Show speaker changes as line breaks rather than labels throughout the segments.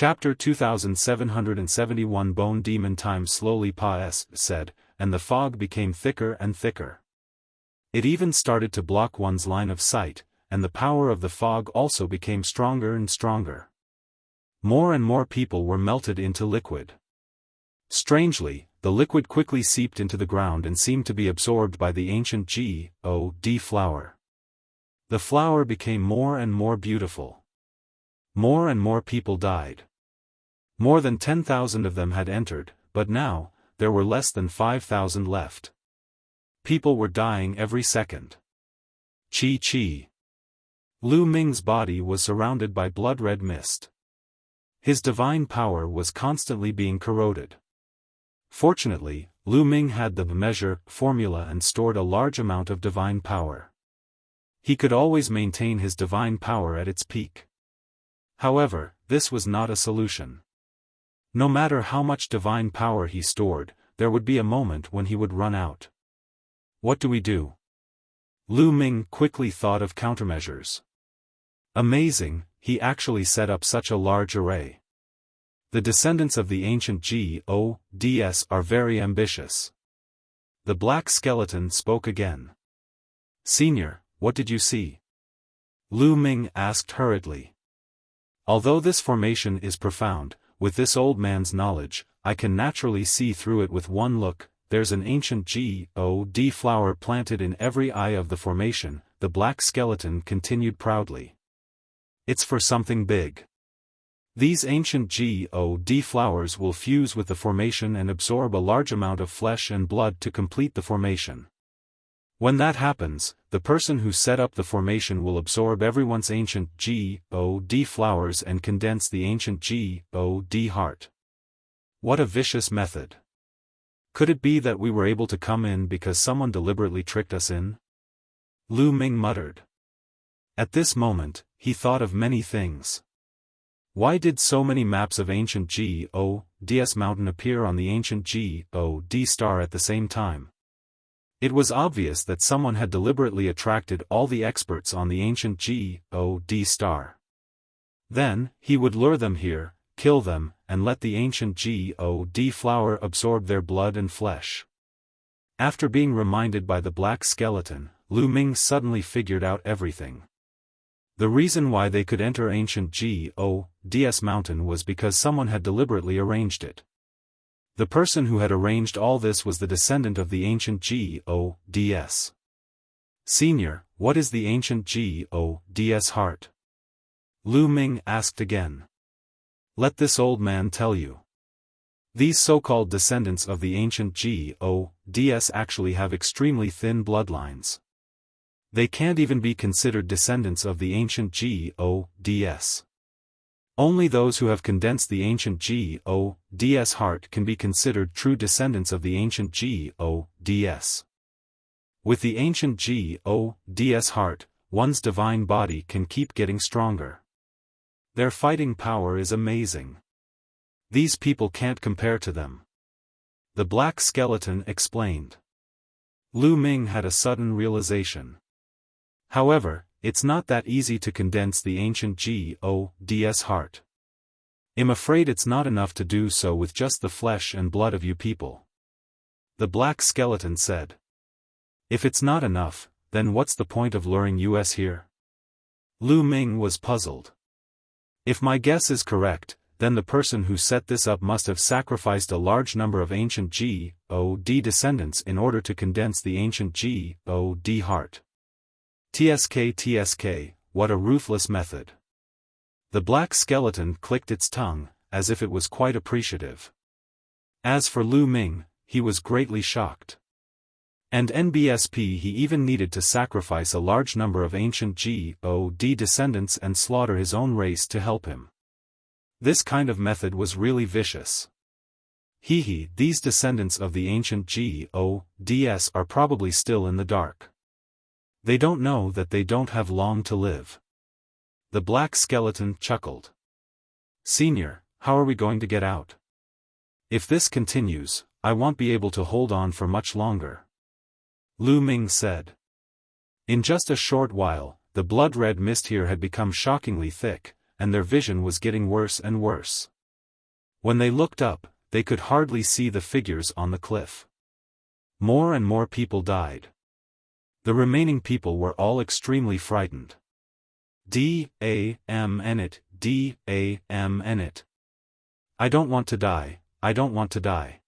Chapter 2771 Bone Demon. Time slowly passed, said, and the fog became thicker and thicker. It even started to block one's line of sight, and the power of the fog also became stronger and stronger. More and more people were melted into liquid. Strangely, the liquid quickly seeped into the ground and seemed to be absorbed by the ancient God flower. The flower became more and more beautiful. More and more people died. More than 10,000 of them had entered, but now, there were less than 5,000 left. People were dying every second. Chi. Lu Ming's body was surrounded by blood-red mist. His divine power was constantly being corroded. Fortunately, Lu Ming had the measure formula and stored a large amount of divine power. He could always maintain his divine power at its peak. However, this was not a solution. No matter how much divine power he stored, there would be a moment when he would run out. What do we do? Lu Ming quickly thought of countermeasures. Amazing, he actually set up such a large array. The descendants of the ancient gods are very ambitious. The black skeleton spoke again. Senior, what did you see? Lu Ming asked hurriedly. Although this formation is profound, with this old man's knowledge, I can naturally see through it with one look. There's an ancient God flower planted in every eye of the formation, the black skeleton continued proudly. It's for something big. These ancient God flowers will fuse with the formation and absorb a large amount of flesh and blood to complete the formation. When that happens, the person who set up the formation will absorb everyone's ancient God flowers and condense the ancient God heart. What a vicious method. Could it be that we were able to come in because someone deliberately tricked us in? Lu Ming muttered. At this moment, he thought of many things. Why did so many maps of ancient Gods mountain appear on the ancient God star at the same time? It was obvious that someone had deliberately attracted all the experts on the ancient God star. Then, he would lure them here, kill them, and let the ancient God flower absorb their blood and flesh. After being reminded by the black skeleton, Lu Ming suddenly figured out everything. The reason why they could enter ancient Gods mountain was because someone had deliberately arranged it. The person who had arranged all this was the descendant of the ancient Gods. Senior, what is the ancient Gods heart? Lu Ming asked again. Let this old man tell you. These so-called descendants of the ancient Gods actually have extremely thin bloodlines. They can't even be considered descendants of the ancient Gods. Only those who have condensed the ancient Gods heart can be considered true descendants of the ancient Gods. With the ancient Gods heart, one's divine body can keep getting stronger. Their fighting power is amazing. These people can't compare to them. The black skeleton explained. Lu Ming had a sudden realization. However, it's not that easy to condense the ancient Gods heart. I'm afraid it's not enough to do so with just the flesh and blood of you people. The black skeleton said. If it's not enough, then what's the point of luring us here? Lu Ming was puzzled. If my guess is correct, then the person who set this up must have sacrificed a large number of ancient God descendants in order to condense the ancient God heart. TSK, what a ruthless method. The black skeleton clicked its tongue, as if it was quite appreciative. As for Lu Ming, he was greatly shocked. And NBSP, he even needed to sacrifice a large number of ancient God descendants and slaughter his own race to help him. This kind of method was really vicious. These descendants of the ancient Gods are probably still in the dark. They don't know that they don't have long to live. The black skeleton chuckled. Senior, how are we going to get out? If this continues, I won't be able to hold on for much longer. Lu Ming said. In just a short while, the blood-red mist here had become shockingly thick, and their vision was getting worse and worse. When they looked up, they could hardly see the figures on the cliff. More and more people died. The remaining people were all extremely frightened. Damn it, damn it. I don't want to die, I don't want to die.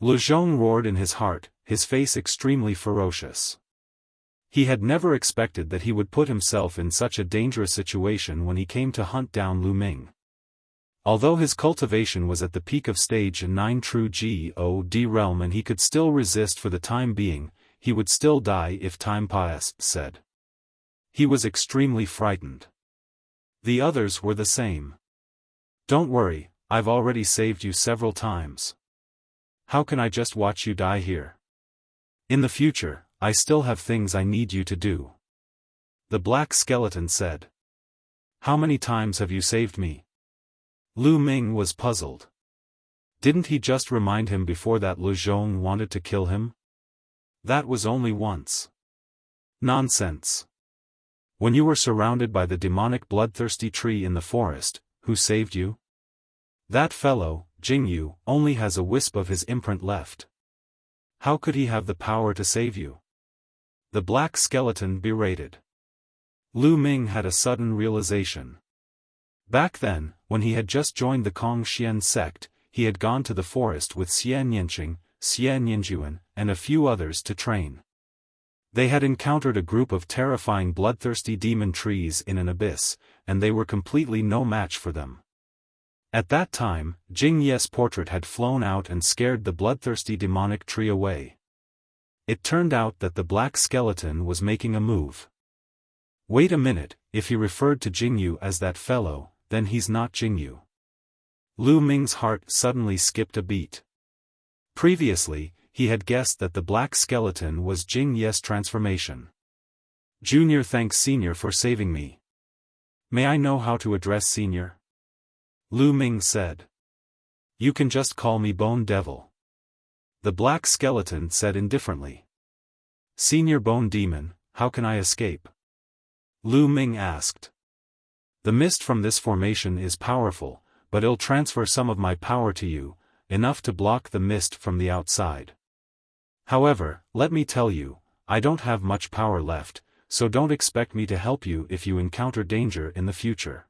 Lu Zhong roared in his heart, his face extremely ferocious. He had never expected that he would put himself in such a dangerous situation when he came to hunt down Lu Ming. Although his cultivation was at the peak of stage 9 true God realm and he could still resist for the time being, he would still die if time said. He was extremely frightened. The others were the same. Don't worry, I've already saved you several times. How can I just watch you die here? In the future, I still have things I need you to do. The black skeleton said. How many times have you saved me? Lu Ming was puzzled. Didn't he just remind him before that Lu Zhong wanted to kill him? That was only once. Nonsense. When you were surrounded by the demonic bloodthirsty tree in the forest, who saved you? That fellow, Jingyu, only has a wisp of his imprint left. How could he have the power to save you? The black skeleton berated. Lu Ming had a sudden realization. Back then, when he had just joined the Kongxian sect, he had gone to the forest with Xian Yanqing, Xian Yanjuan, and a few others to train. They had encountered a group of terrifying bloodthirsty demon trees in an abyss, and they were completely no match for them. At that time, Jing Ye's portrait had flown out and scared the bloodthirsty demonic tree away. It turned out that the black skeleton was making a move. Wait a minute, if he referred to Jingyu as that fellow, then he's not Jingyu. Lu Ming's heart suddenly skipped a beat. Previously, he had guessed that the black skeleton was Jing Ye's transformation. Junior thanks Senior for saving me. May I know how to address Senior? Lu Ming said. You can just call me Bone Devil. The black skeleton said indifferently. Senior Bone Demon, how can I escape? Lu Ming asked. The mist from this formation is powerful, but it'll transfer some of my power to you, enough to block the mist from the outside. However, let me tell you, I don't have much power left, so don't expect me to help you if you encounter danger in the future.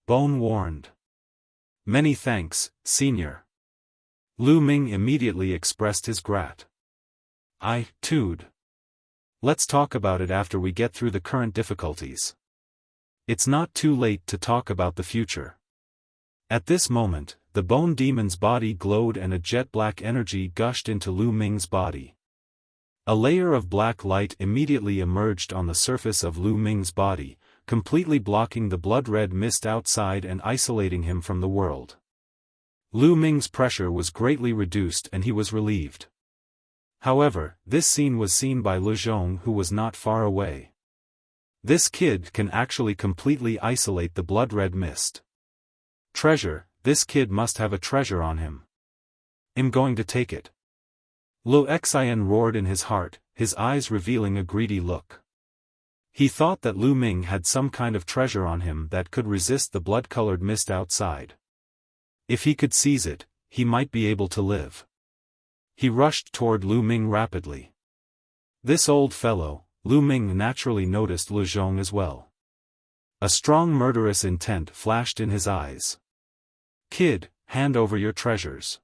Bone warned. Many thanks, Senior. Lu Ming immediately expressed his grat. Dude. Let's talk about it after we get through the current difficulties. It's not too late to talk about the future. At this moment, the bone demon's body glowed and a jet-black energy gushed into Lu Ming's body. A layer of black light immediately emerged on the surface of Lu Ming's body, completely blocking the blood-red mist outside and isolating him from the world. Lu Ming's pressure was greatly reduced and he was relieved. However, this scene was seen by Lu Zhong, who was not far away. This kid can actually completely isolate the blood-red mist. Treasure, this kid must have a treasure on him. I'm going to take it. Lu Xian roared in his heart, his eyes revealing a greedy look. He thought that Lu Ming had some kind of treasure on him that could resist the blood-colored mist outside. If he could seize it, he might be able to live. He rushed toward Lu Ming rapidly. This old fellow, Lu Ming naturally noticed Lu Zhong as well. A strong murderous intent flashed in his eyes. Kid, hand over your treasures.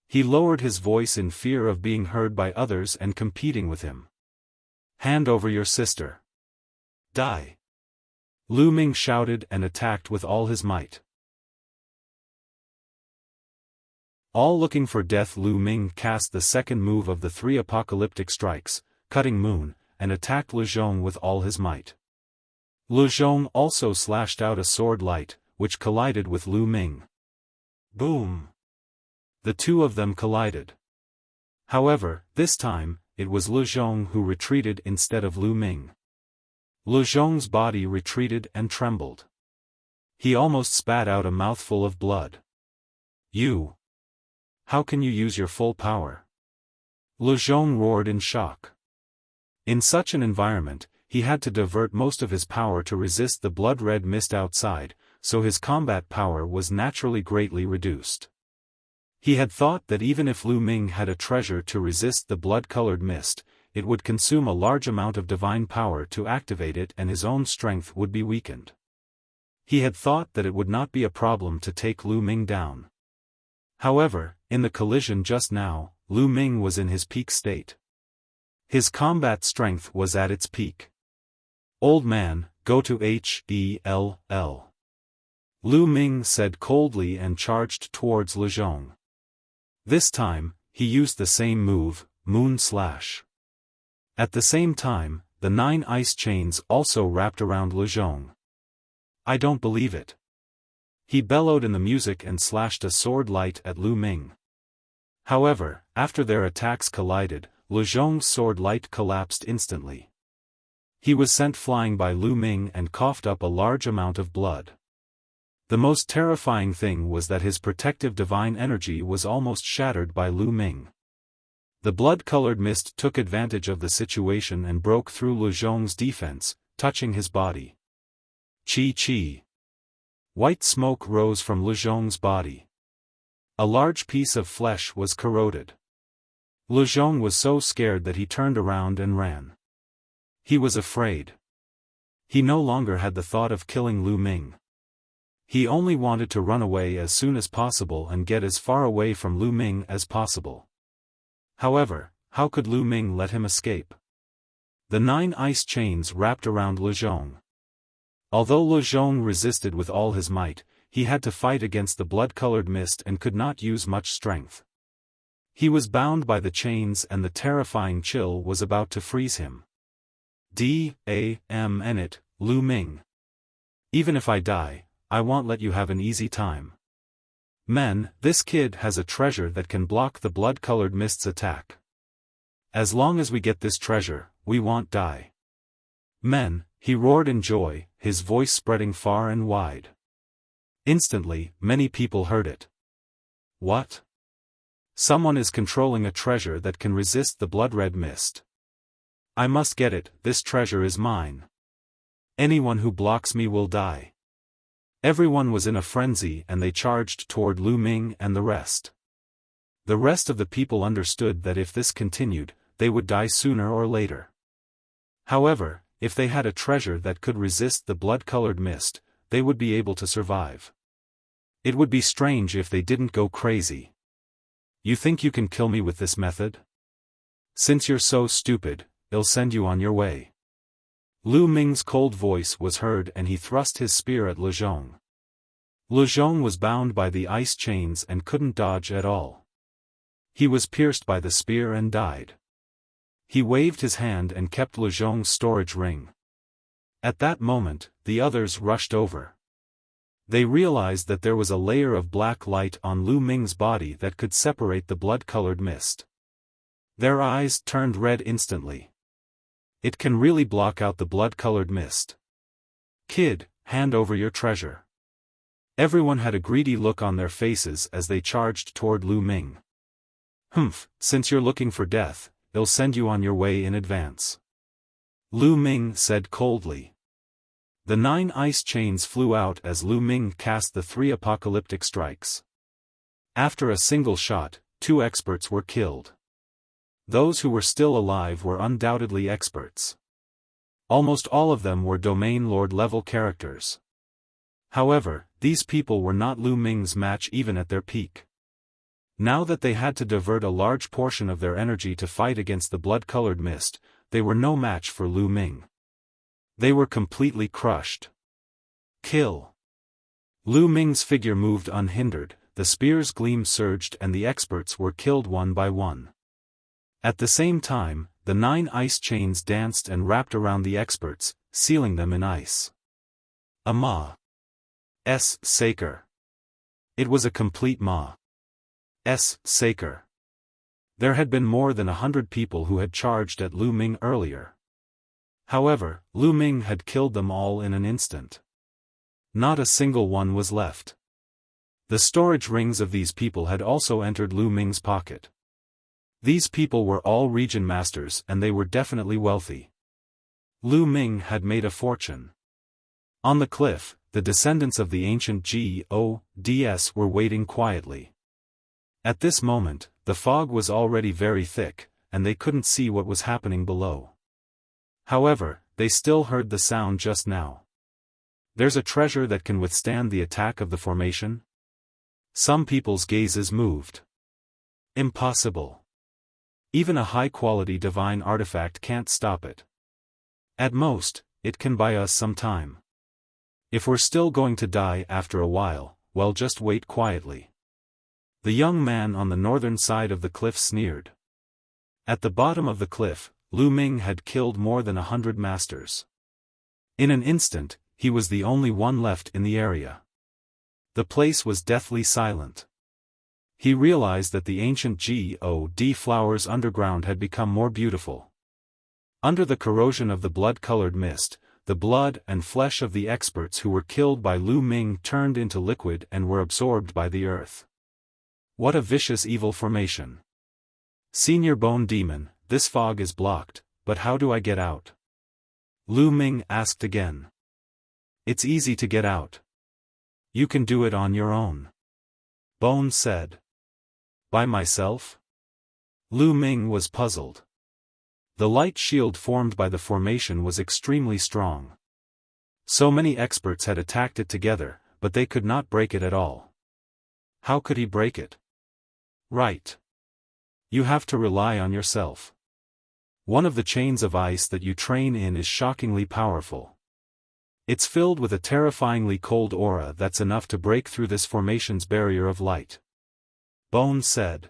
He lowered his voice in fear of being heard by others and competing with him. Hand over your sister. Die. Lu Ming shouted and attacked with all his might. All looking for death, Lu Ming cast the second move of the 3 apocalyptic strikes, Cutting Moon, and attacked Lu Zhong with all his might. Lu Zhong also slashed out a sword light, which collided with Lu Ming. Boom! The two of them collided. However, this time, it was Lu Zhong who retreated instead of Lu Ming. Lu Zhong's body retreated and trembled. He almost spat out a mouthful of blood. You! How can you use your full power? Lu Zhong roared in shock. In such an environment, he had to divert most of his power to resist the blood-red mist outside, so his combat power was naturally greatly reduced. He had thought that even if Lu Ming had a treasure to resist the blood-colored mist, it would consume a large amount of divine power to activate it and his own strength would be weakened. He had thought that it would not be a problem to take Lu Ming down. However, in the collision just now, Lu Ming was in his peak state. His combat strength was at its peak. "Old man, go to Hell." Lu Ming said coldly and charged towards Lezhong. This time, he used the same move, Moon Slash. At the same time, the 9 ice chains also wrapped around Lezhong. "I don't believe it." He bellowed in the music and slashed a sword light at Lu Ming. However, after their attacks collided, Lezhong's sword light collapsed instantly. He was sent flying by Lu Ming and coughed up a large amount of blood. The most terrifying thing was that his protective divine energy was almost shattered by Lu Ming. The blood-colored mist took advantage of the situation and broke through Lezhong's defense, touching his body. Chi. White smoke rose from Lezhong's body. A large piece of flesh was corroded. Lezhong was so scared that he turned around and ran. He was afraid. He no longer had the thought of killing Lu Ming. He only wanted to run away as soon as possible and get as far away from Lu Ming as possible. However, how could Lu Ming let him escape? The 9 ice chains wrapped around Lezhong. Although Lezhong resisted with all his might, he had to fight against the blood-colored mist and could not use much strength. He was bound by the chains and the terrifying chill was about to freeze him. Damn it, Lu Ming. Even if I die, I won't let you have an easy time. Men, this kid has a treasure that can block the blood-colored mist's attack. As long as we get this treasure, we won't die. Men, he roared in joy, his voice spreading far and wide. Instantly, many people heard it. What? Someone is controlling a treasure that can resist the blood-red mist. I must get it, this treasure is mine. Anyone who blocks me will die. Everyone was in a frenzy and they charged toward Lu Ming and the rest. The rest of the people understood that if this continued, they would die sooner or later. However, if they had a treasure that could resist the blood-colored mist, they would be able to survive. It would be strange if they didn't go crazy. You think you can kill me with this method? Since you're so stupid, I'll send you on your way. Lu Ming's cold voice was heard and he thrust his spear at Lezhong. Lezhong was bound by the ice chains and couldn't dodge at all. He was pierced by the spear and died. He waved his hand and kept Lezhong's storage ring. At that moment, the others rushed over. They realized that there was a layer of black light on Lu Ming's body that could separate the blood-colored mist. Their eyes turned red instantly. It can really block out the blood-colored mist. Kid, hand over your treasure. Everyone had a greedy look on their faces as they charged toward Lu Ming. Humph, since you're looking for death, I'll send you on your way in advance. Lu Ming said coldly. The 9 ice chains flew out as Lu Ming cast the 3 apocalyptic strikes. After a single shot, 2 experts were killed. Those who were still alive were undoubtedly experts. Almost all of them were Domain Lord level characters. However, these people were not Lu Ming's match even at their peak. Now that they had to divert a large portion of their energy to fight against the blood-colored mist, they were no match for Lu Ming. They were completely crushed. Kill. Lu Ming's figure moved unhindered, the spear's gleam surged and the experts were killed one by one. At the same time, the 9 ice chains danced and wrapped around the experts, sealing them in ice. Ma's Saker. It was a complete Ma's Saker. There had been more than 100 people who had charged at Lu Ming earlier. However, Lu Ming had killed them all in an instant. Not a single one was left. The storage rings of these people had also entered Lu Ming's pocket. These people were all region masters and they were definitely wealthy. Lu Ming had made a fortune. On the cliff, the descendants of the ancient gods were waiting quietly. At this moment, the fog was already very thick, and they couldn't see what was happening below. However, they still heard the sound just now. There's a treasure that can withstand the attack of the formation? Some people's gazes moved. Impossible. Even a high-quality divine artifact can't stop it. At most, it can buy us some time. If we're still going to die after a while, well, just wait quietly. The young man on the northern side of the cliff sneered. At the bottom of the cliff, Lu Ming had killed more than 100 masters. In an instant, he was the only one left in the area. The place was deathly silent. He realized that the ancient god flowers underground had become more beautiful. Under the corrosion of the blood-colored mist, the blood and flesh of the experts who were killed by Lu Ming turned into liquid and were absorbed by the earth. What a vicious evil formation. Senior Bone Demon, this fog is blocked, but how do I get out? Lu Ming asked again. It's easy to get out. You can do it on your own. Bone said. By myself? Lu Ming was puzzled. The light shield formed by the formation was extremely strong. So many experts had attacked it together, but they could not break it at all. How could he break it? Right. You have to rely on yourself. One of the chains of ice that you train in is shockingly powerful. It's filled with a terrifyingly cold aura that's enough to break through this formation's barrier of light. Bone said.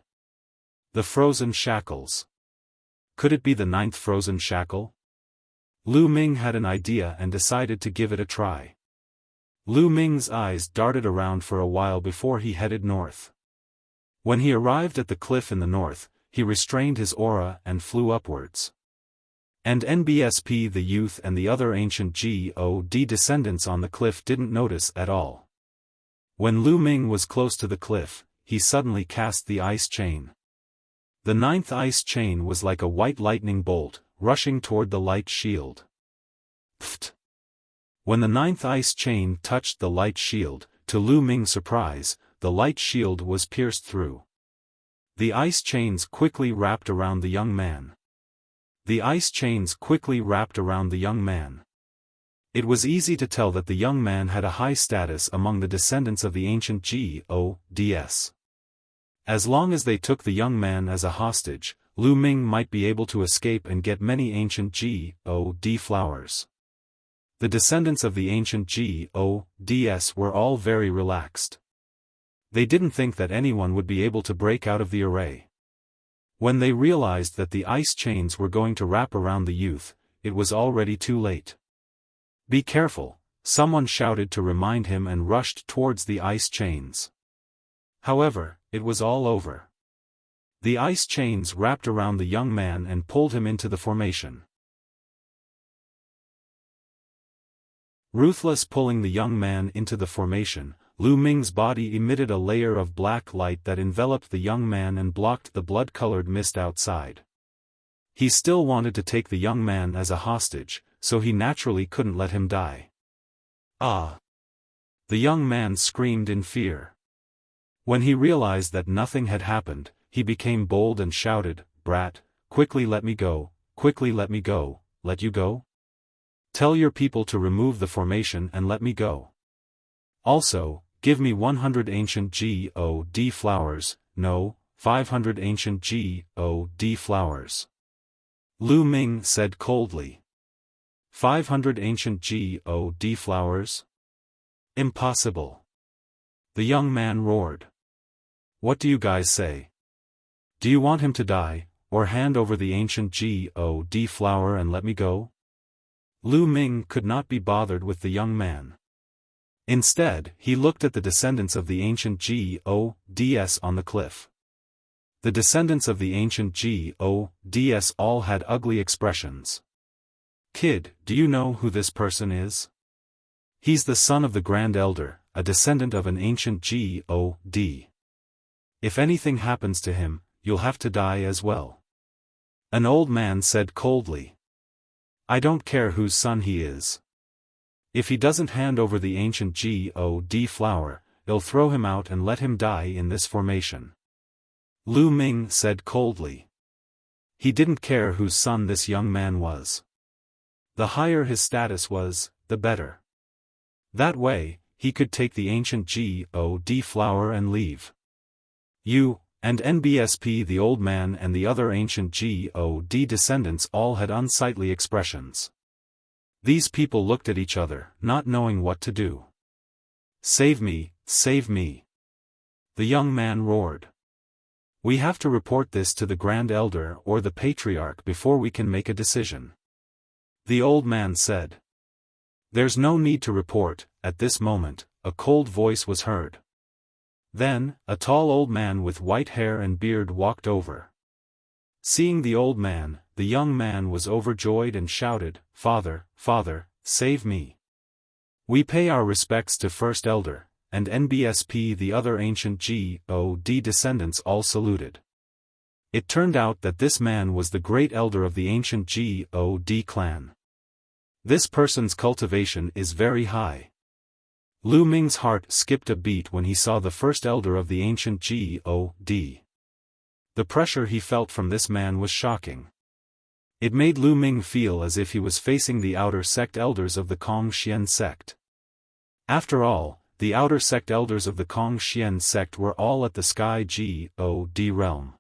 The frozen shackles. Could it be the 9th frozen shackle? Lu Ming had an idea and decided to give it a try. Lu Ming's eyes darted around for a while before he headed north. When he arrived at the cliff in the north, he restrained his aura and flew upwards. And NBSP, the youth and the other ancient god descendants on the cliff didn't notice at all. When Lu Ming was close to the cliff, he suddenly cast the ice chain. The 9th ice chain was like a white lightning bolt, rushing toward the light shield. Pfft! When the 9th ice chain touched the light shield, to Lu Ming's surprise, the light shield was pierced through. The ice chains quickly wrapped around the young man. The ice chains quickly wrapped around the young man. It was easy to tell that the young man had a high status among the descendants of the ancient gods. As long as they took the young man as a hostage, Lu Ming might be able to escape and get many ancient god flowers. The descendants of the ancient gods were all very relaxed. They didn't think that anyone would be able to break out of the array. When they realized that the ice chains were going to wrap around the youth, it was already too late. Be careful, someone shouted to remind him and rushed towards the ice chains. However, it was all over. The ice chains wrapped around the young man and pulled him into the formation. Ruthless pulling the young man into the formation, Lu Ming's body emitted a layer of black light that enveloped the young man and blocked the blood-colored mist outside. He still wanted to take the young man as a hostage, so he naturally couldn't let him die. Ah! The young man screamed in fear. When he realized that nothing had happened, he became bold and shouted, "Brat, quickly let me go, quickly let me go, let you go? Tell your people to remove the formation and let me go. Also, give me 100 ancient god flowers, no, 500 ancient god flowers." Lu Ming said coldly. 500 ancient god flowers? Impossible. The young man roared. What do you guys say? Do you want him to die, or hand over the ancient god flower and let me go? Lu Ming could not be bothered with the young man. Instead, he looked at the descendants of the ancient gods on the cliff. The descendants of the ancient gods all had ugly expressions. Kid, do you know who this person is? He's the son of the Grand Elder, a descendant of an ancient god. If anything happens to him, you'll have to die as well. An old man said coldly. I don't care whose son he is. If he doesn't hand over the ancient God flower, I'll throw him out and let him die in this formation. Lu Ming said coldly. He didn't care whose son this young man was. The higher his status was, the better. That way, he could take the ancient God flower and leave. You, and NBSP, the old man and the other ancient God descendants all had unsightly expressions. These people looked at each other, not knowing what to do. Save me, save me. The young man roared. We have to report this to the Grand Elder or the Patriarch before we can make a decision. The old man said. There's no need to report. At this moment, a cold voice was heard. Then, a tall old man with white hair and beard walked over. Seeing the old man, the young man was overjoyed and shouted, Father, Father, save me. We pay our respects to First Elder, and NBSP, the other ancient God descendants all saluted. It turned out that this man was the great elder of the ancient God clan. This person's cultivation is very high. Lu Ming's heart skipped a beat when he saw the first elder of the ancient God. The pressure he felt from this man was shocking. It made Lu Ming feel as if he was facing the outer sect elders of the Kongxian sect. After all, the outer sect elders of the Kongxian sect were all at the Sky God realm.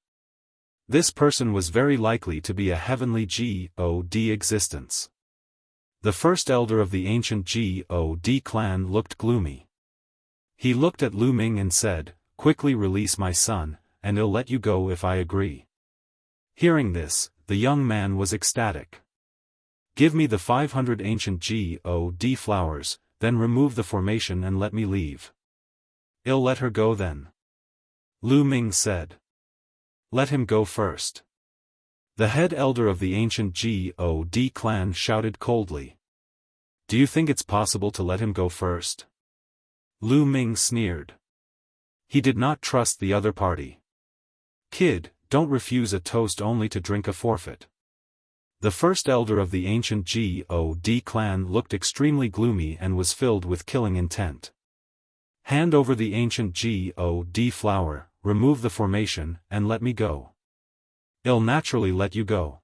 This person was very likely to be a heavenly God existence. The first elder of the ancient God clan looked gloomy. He looked at Lu Ming and said, Quickly release my son, and I'll let you go if I agree. Hearing this, the young man was ecstatic. Give me the 500 ancient God flowers, then remove the formation and let me leave. I'll let her go then. Lu Ming said. Let him go first. The head elder of the ancient God clan shouted coldly. Do you think it's possible to let him go first? Lu Ming sneered. He did not trust the other party. Kid, don't refuse a toast only to drink a forfeit. The first elder of the ancient God clan looked extremely gloomy and was filled with killing intent. Hand over the ancient God flower, remove the formation, and let me go. I'll naturally let you go.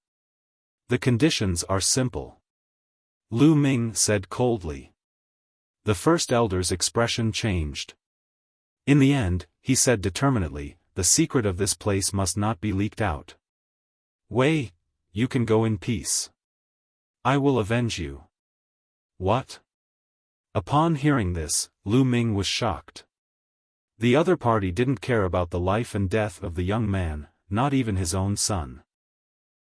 The conditions are simple. Lu Ming said coldly. The first elder's expression changed. In the end, he said determinedly, the secret of this place must not be leaked out. Wei, you can go in peace. I will avenge you. What? Upon hearing this, Lu Ming was shocked. The other party didn't care about the life and death of the young man, not even his own son.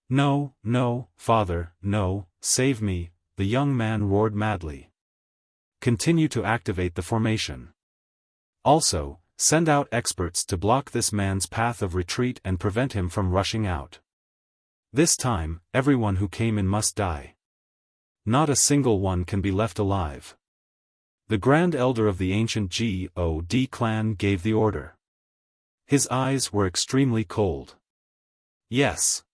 No, no, father, no, save me, the young man roared madly. Continue to activate the formation. Also, send out experts to block this man's path of retreat and prevent him from rushing out. This time, everyone who came in must die. Not a single one can be left alive. The Grand Elder of the ancient God clan gave the order. His eyes were extremely cold. Yes.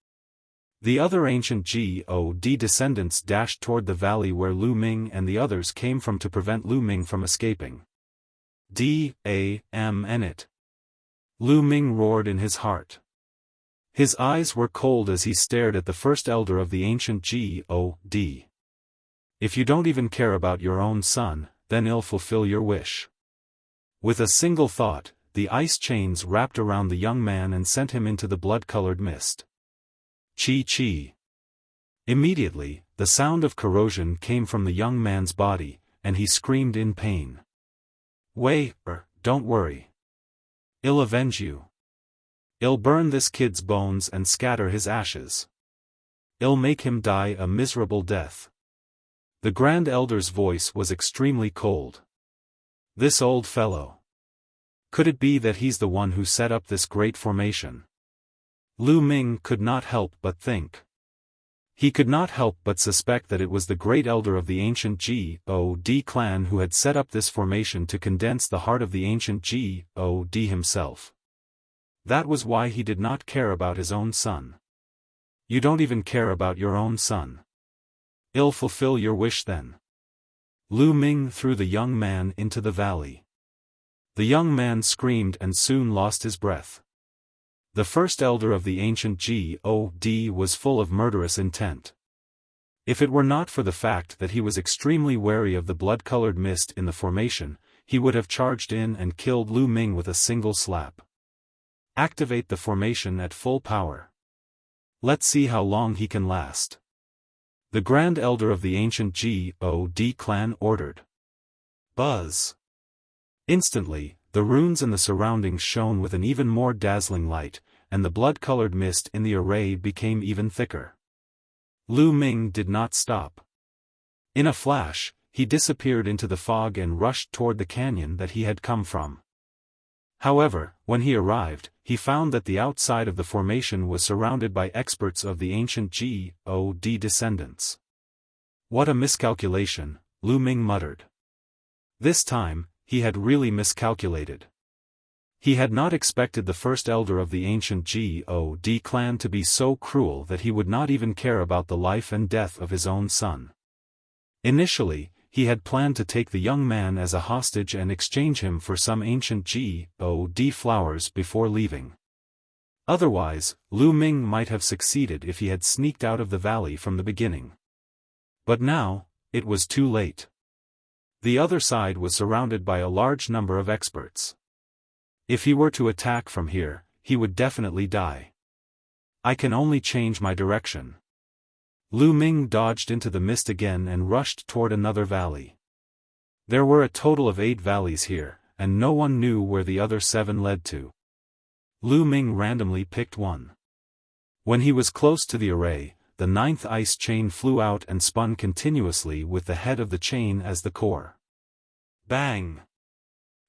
The other ancient God descendants dashed toward the valley where Lu Ming and the others came from to prevent Lu Ming from escaping. Damn it. Lu Ming roared in his heart. His eyes were cold as he stared at the first elder of the ancient God. If you don't even care about your own son, then I'll fulfill your wish. With a single thought, the ice chains wrapped around the young man and sent him into the blood-colored mist. Chi. Immediately, the sound of corrosion came from the young man's body, and he screamed in pain. Wei, don't worry. I'll avenge you. I'll burn this kid's bones and scatter his ashes. I'll make him die a miserable death. The Grand Elder's voice was extremely cold. This old fellow. Could it be that he's the one who set up this great formation? Lu Ming could not help but think. He could not help but suspect that it was the great elder of the ancient God clan who had set up this formation to condense the heart of the ancient God himself. That was why he did not care about his own son. You don't even care about your own son. I'll fulfill your wish then. Lu Ming threw the young man into the valley. The young man screamed and soon lost his breath. The first elder of the ancient God was full of murderous intent. If it were not for the fact that he was extremely wary of the blood-colored mist in the formation, he would have charged in and killed Lu Ming with a single slap. Activate the formation at full power. Let's see how long he can last. The Grand Elder of the ancient God clan ordered. Buzz! Instantly, the runes and the surroundings shone with an even more dazzling light, and the blood-colored mist in the array became even thicker. Lu Ming did not stop. In a flash, he disappeared into the fog and rushed toward the canyon that he had come from. However, when he arrived, he found that the outside of the formation was surrounded by experts of the ancient God descendants. What a miscalculation, Lu Ming muttered. This time, he had really miscalculated. He had not expected the first elder of the ancient God clan to be so cruel that he would not even care about the life and death of his own son. Initially, he had planned to take the young man as a hostage and exchange him for some ancient God flowers before leaving. Otherwise, Lu Ming might have succeeded if he had sneaked out of the valley from the beginning. But now, it was too late. The other side was surrounded by a large number of experts. If he were to attack from here, he would definitely die. I can only change my direction. Lu Ming dodged into the mist again and rushed toward another valley. There were a total of 8 valleys here, and no one knew where the other 7 led to. Lu Ming randomly picked one. When he was close to the array, the 9th ice chain flew out and spun continuously with the head of the chain as the core. Bang!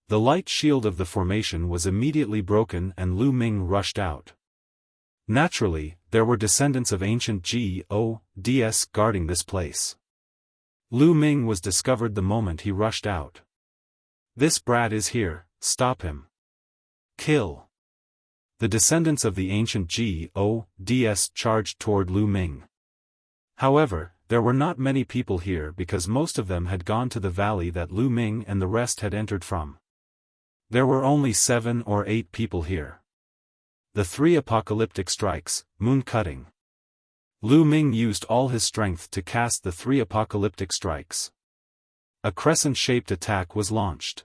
The light shield of the formation was immediately broken and Lu Ming rushed out. Naturally, there were descendants of ancient GODs guarding this place. Lu Ming was discovered the moment he rushed out. This brat is here, stop him. Kill. The descendants of the ancient GODs charged toward Lu Ming. However, there were not many people here because most of them had gone to the valley that Lu Ming and the rest had entered from. There were only 7 or 8 people here. The 3 apocalyptic strikes, moon cutting. Lu Ming used all his strength to cast the 3 apocalyptic strikes. A crescent-shaped attack was launched.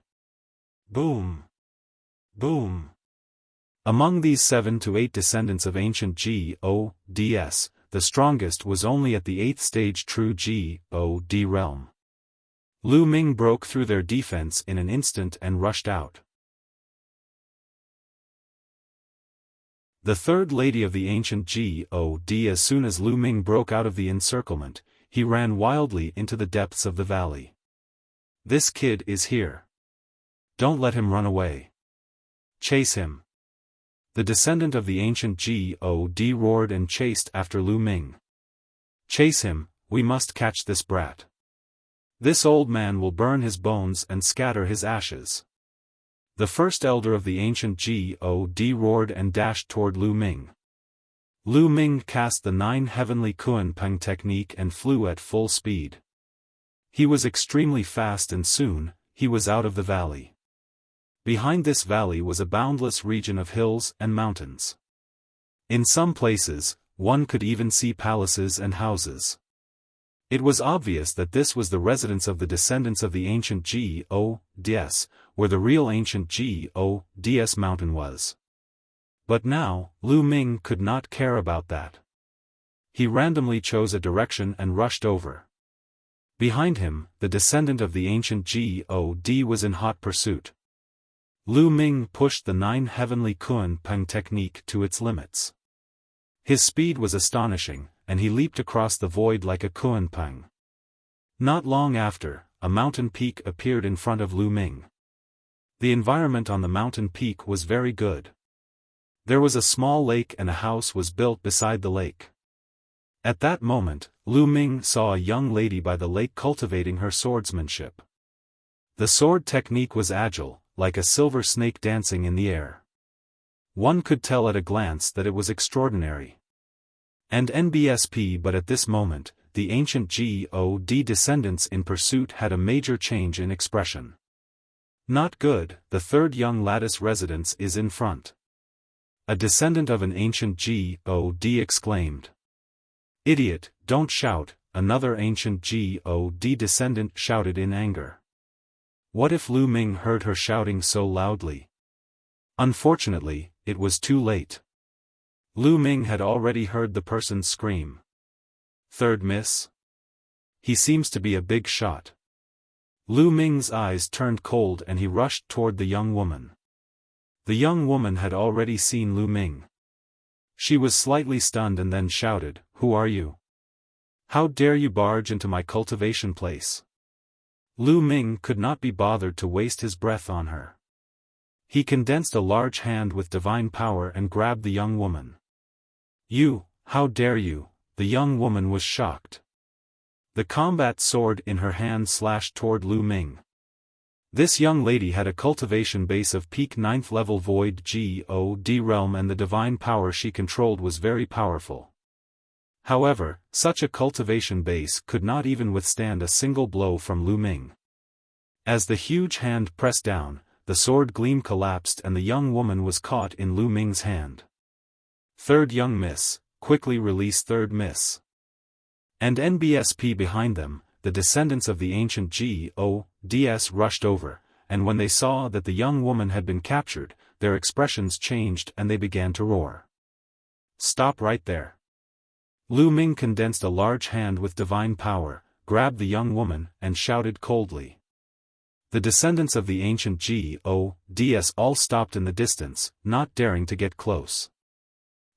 Boom! Boom! Among these 7 to 8 descendants of ancient GODs, the strongest was only at the 8th stage true God realm. Lu Ming broke through their defense in an instant and rushed out. The third lady of the ancient God. As soon as Lu Ming broke out of the encirclement, he ran wildly into the depths of the valley. This kid is here. Don't let him run away. Chase him. The descendant of the ancient God roared and chased after Lu Ming. Chase him, we must catch this brat. This old man will burn his bones and scatter his ashes. The first elder of the ancient God roared and dashed toward Lu Ming. Lu Ming cast the 9 heavenly Kunpeng technique and flew at full speed. He was extremely fast and soon, he was out of the valley. Behind this valley was a boundless region of hills and mountains. In some places, one could even see palaces and houses. It was obvious that this was the residence of the descendants of the ancient GODs, where the real ancient GODs mountain was. But now, Lu Ming could not care about that. He randomly chose a direction and rushed over. Behind him, the descendant of the ancient God was in hot pursuit. Lu Ming pushed the 9 heavenly Kunpeng technique to its limits. His speed was astonishing, and he leaped across the void like a Kunpeng. Not long after, a mountain peak appeared in front of Lu Ming. The environment on the mountain peak was very good. There was a small lake and a house was built beside the lake. At that moment, Lu Ming saw a young lady by the lake cultivating her swordsmanship. The sword technique was agile, like a silver snake dancing in the air. One could tell at a glance that it was extraordinary. And NBSP, but at this moment, the ancient God descendants in pursuit had a major change in expression. Not good, the third young lattice residence is in front. A descendant of an ancient God exclaimed. Idiot, don't shout, another ancient God descendant shouted in anger. What if Lu Ming heard her shouting so loudly? Unfortunately, it was too late. Lu Ming had already heard the person scream. Third miss? He seems to be a big shot. Lu Ming's eyes turned cold and he rushed toward the young woman. The young woman had already seen Lu Ming. She was slightly stunned and then shouted, "Who are you? How dare you barge into my cultivation place?" Lu Ming could not be bothered to waste his breath on her. He condensed a large hand with divine power and grabbed the young woman. "You, how dare you?" The young woman was shocked. The combat sword in her hand slashed toward Lu Ming. This young lady had a cultivation base of peak 9th level void God realm and the divine power she controlled was very powerful. However, such a cultivation base could not even withstand a single blow from Lu Ming. As the huge hand pressed down, the sword gleam collapsed and the young woman was caught in Lu Ming's hand. Third young miss, quickly release third miss. And NBSP behind them, the descendants of the ancient GODs rushed over, and when they saw that the young woman had been captured, their expressions changed and they began to roar. Stop right there. Lu Ming condensed a large hand with divine power, grabbed the young woman, and shouted coldly. The descendants of the ancient GODs all stopped in the distance, not daring to get close.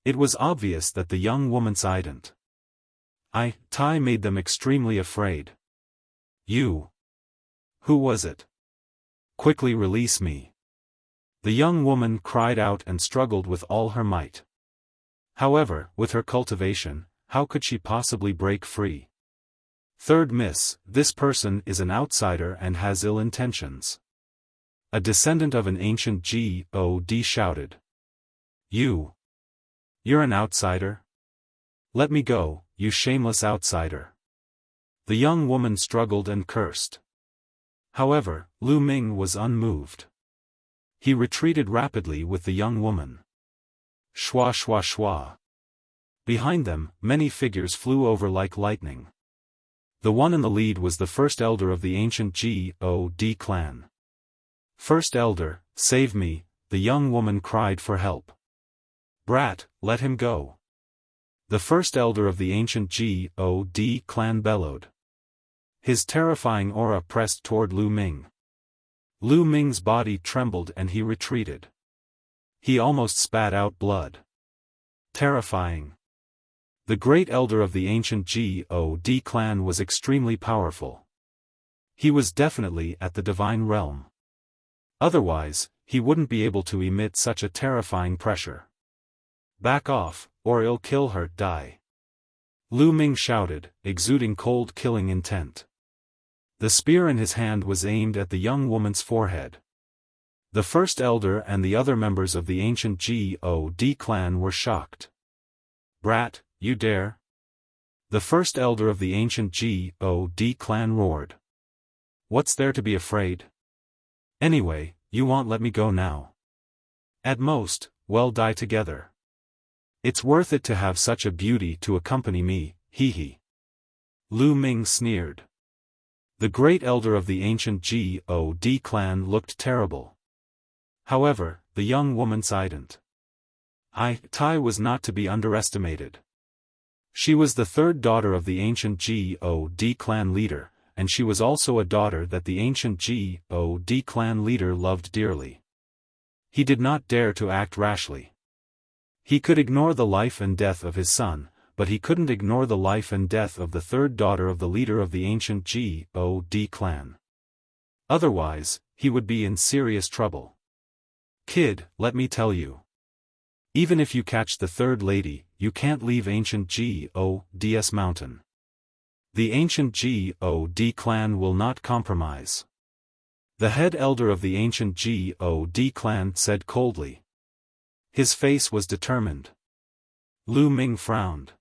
It was obvious that the young woman's ident. Tai made them extremely afraid. You. Who was it? Quickly release me. The young woman cried out and struggled with all her might. However, with her cultivation, how could she possibly break free? Third miss, this person is an outsider and has ill intentions. A descendant of an ancient God shouted. You're an outsider? Let me go, you shameless outsider. The young woman struggled and cursed. However, Lu Ming was unmoved. He retreated rapidly with the young woman. Shwa shwa shwa. Behind them, many figures flew over like lightning. The one in the lead was the first elder of the ancient God clan. First elder, save me, the young woman cried for help. Brat, let him go. The first elder of the ancient God clan bellowed. His terrifying aura pressed toward Lu Ming. Lu Ming's body trembled and he retreated. He almost spat out blood. Terrifying. The great elder of the ancient God clan was extremely powerful. He was definitely at the divine realm. Otherwise, he wouldn't be able to emit such a terrifying pressure. Back off, or I'll kill her, die. Lu Ming shouted, exuding cold killing intent. The spear in his hand was aimed at the young woman's forehead. The first elder and the other members of the ancient God clan were shocked. Brat, you dare? The first elder of the ancient God clan roared. What's there to be afraid? Anyway, you won't let me go now. At most, we'll die together. It's worth it to have such a beauty to accompany me, hee hee. Lu Ming sneered. The great elder of the ancient God clan looked terrible. However, the young woman sighed. Tai was not to be underestimated. She was the third daughter of the ancient God clan leader, and she was also a daughter that the ancient God clan leader loved dearly. He did not dare to act rashly. He could ignore the life and death of his son, but he couldn't ignore the life and death of the third daughter of the leader of the ancient God clan. Otherwise, he would be in serious trouble. Kid, let me tell you. Even if you catch the third lady, you can't leave ancient God's mountain. The ancient God clan will not compromise. The head elder of the ancient God clan said coldly. His face was determined. Lu Ming frowned.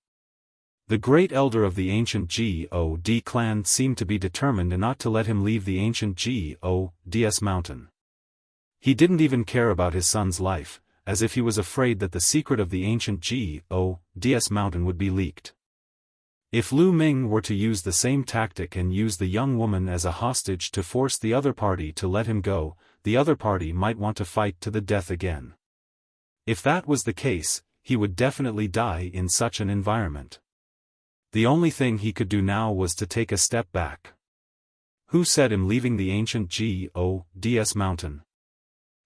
The great elder of the ancient God clan seemed to be determined not to let him leave the ancient God's mountain. He didn't even care about his son's life, as if he was afraid that the secret of the ancient God's mountain would be leaked. If Lu Ming were to use the same tactic and use the young woman as a hostage to force the other party to let him go, the other party might want to fight to the death again. If that was the case, he would definitely die in such an environment. The only thing he could do now was to take a step back. Who said him leaving the ancient God's mountain?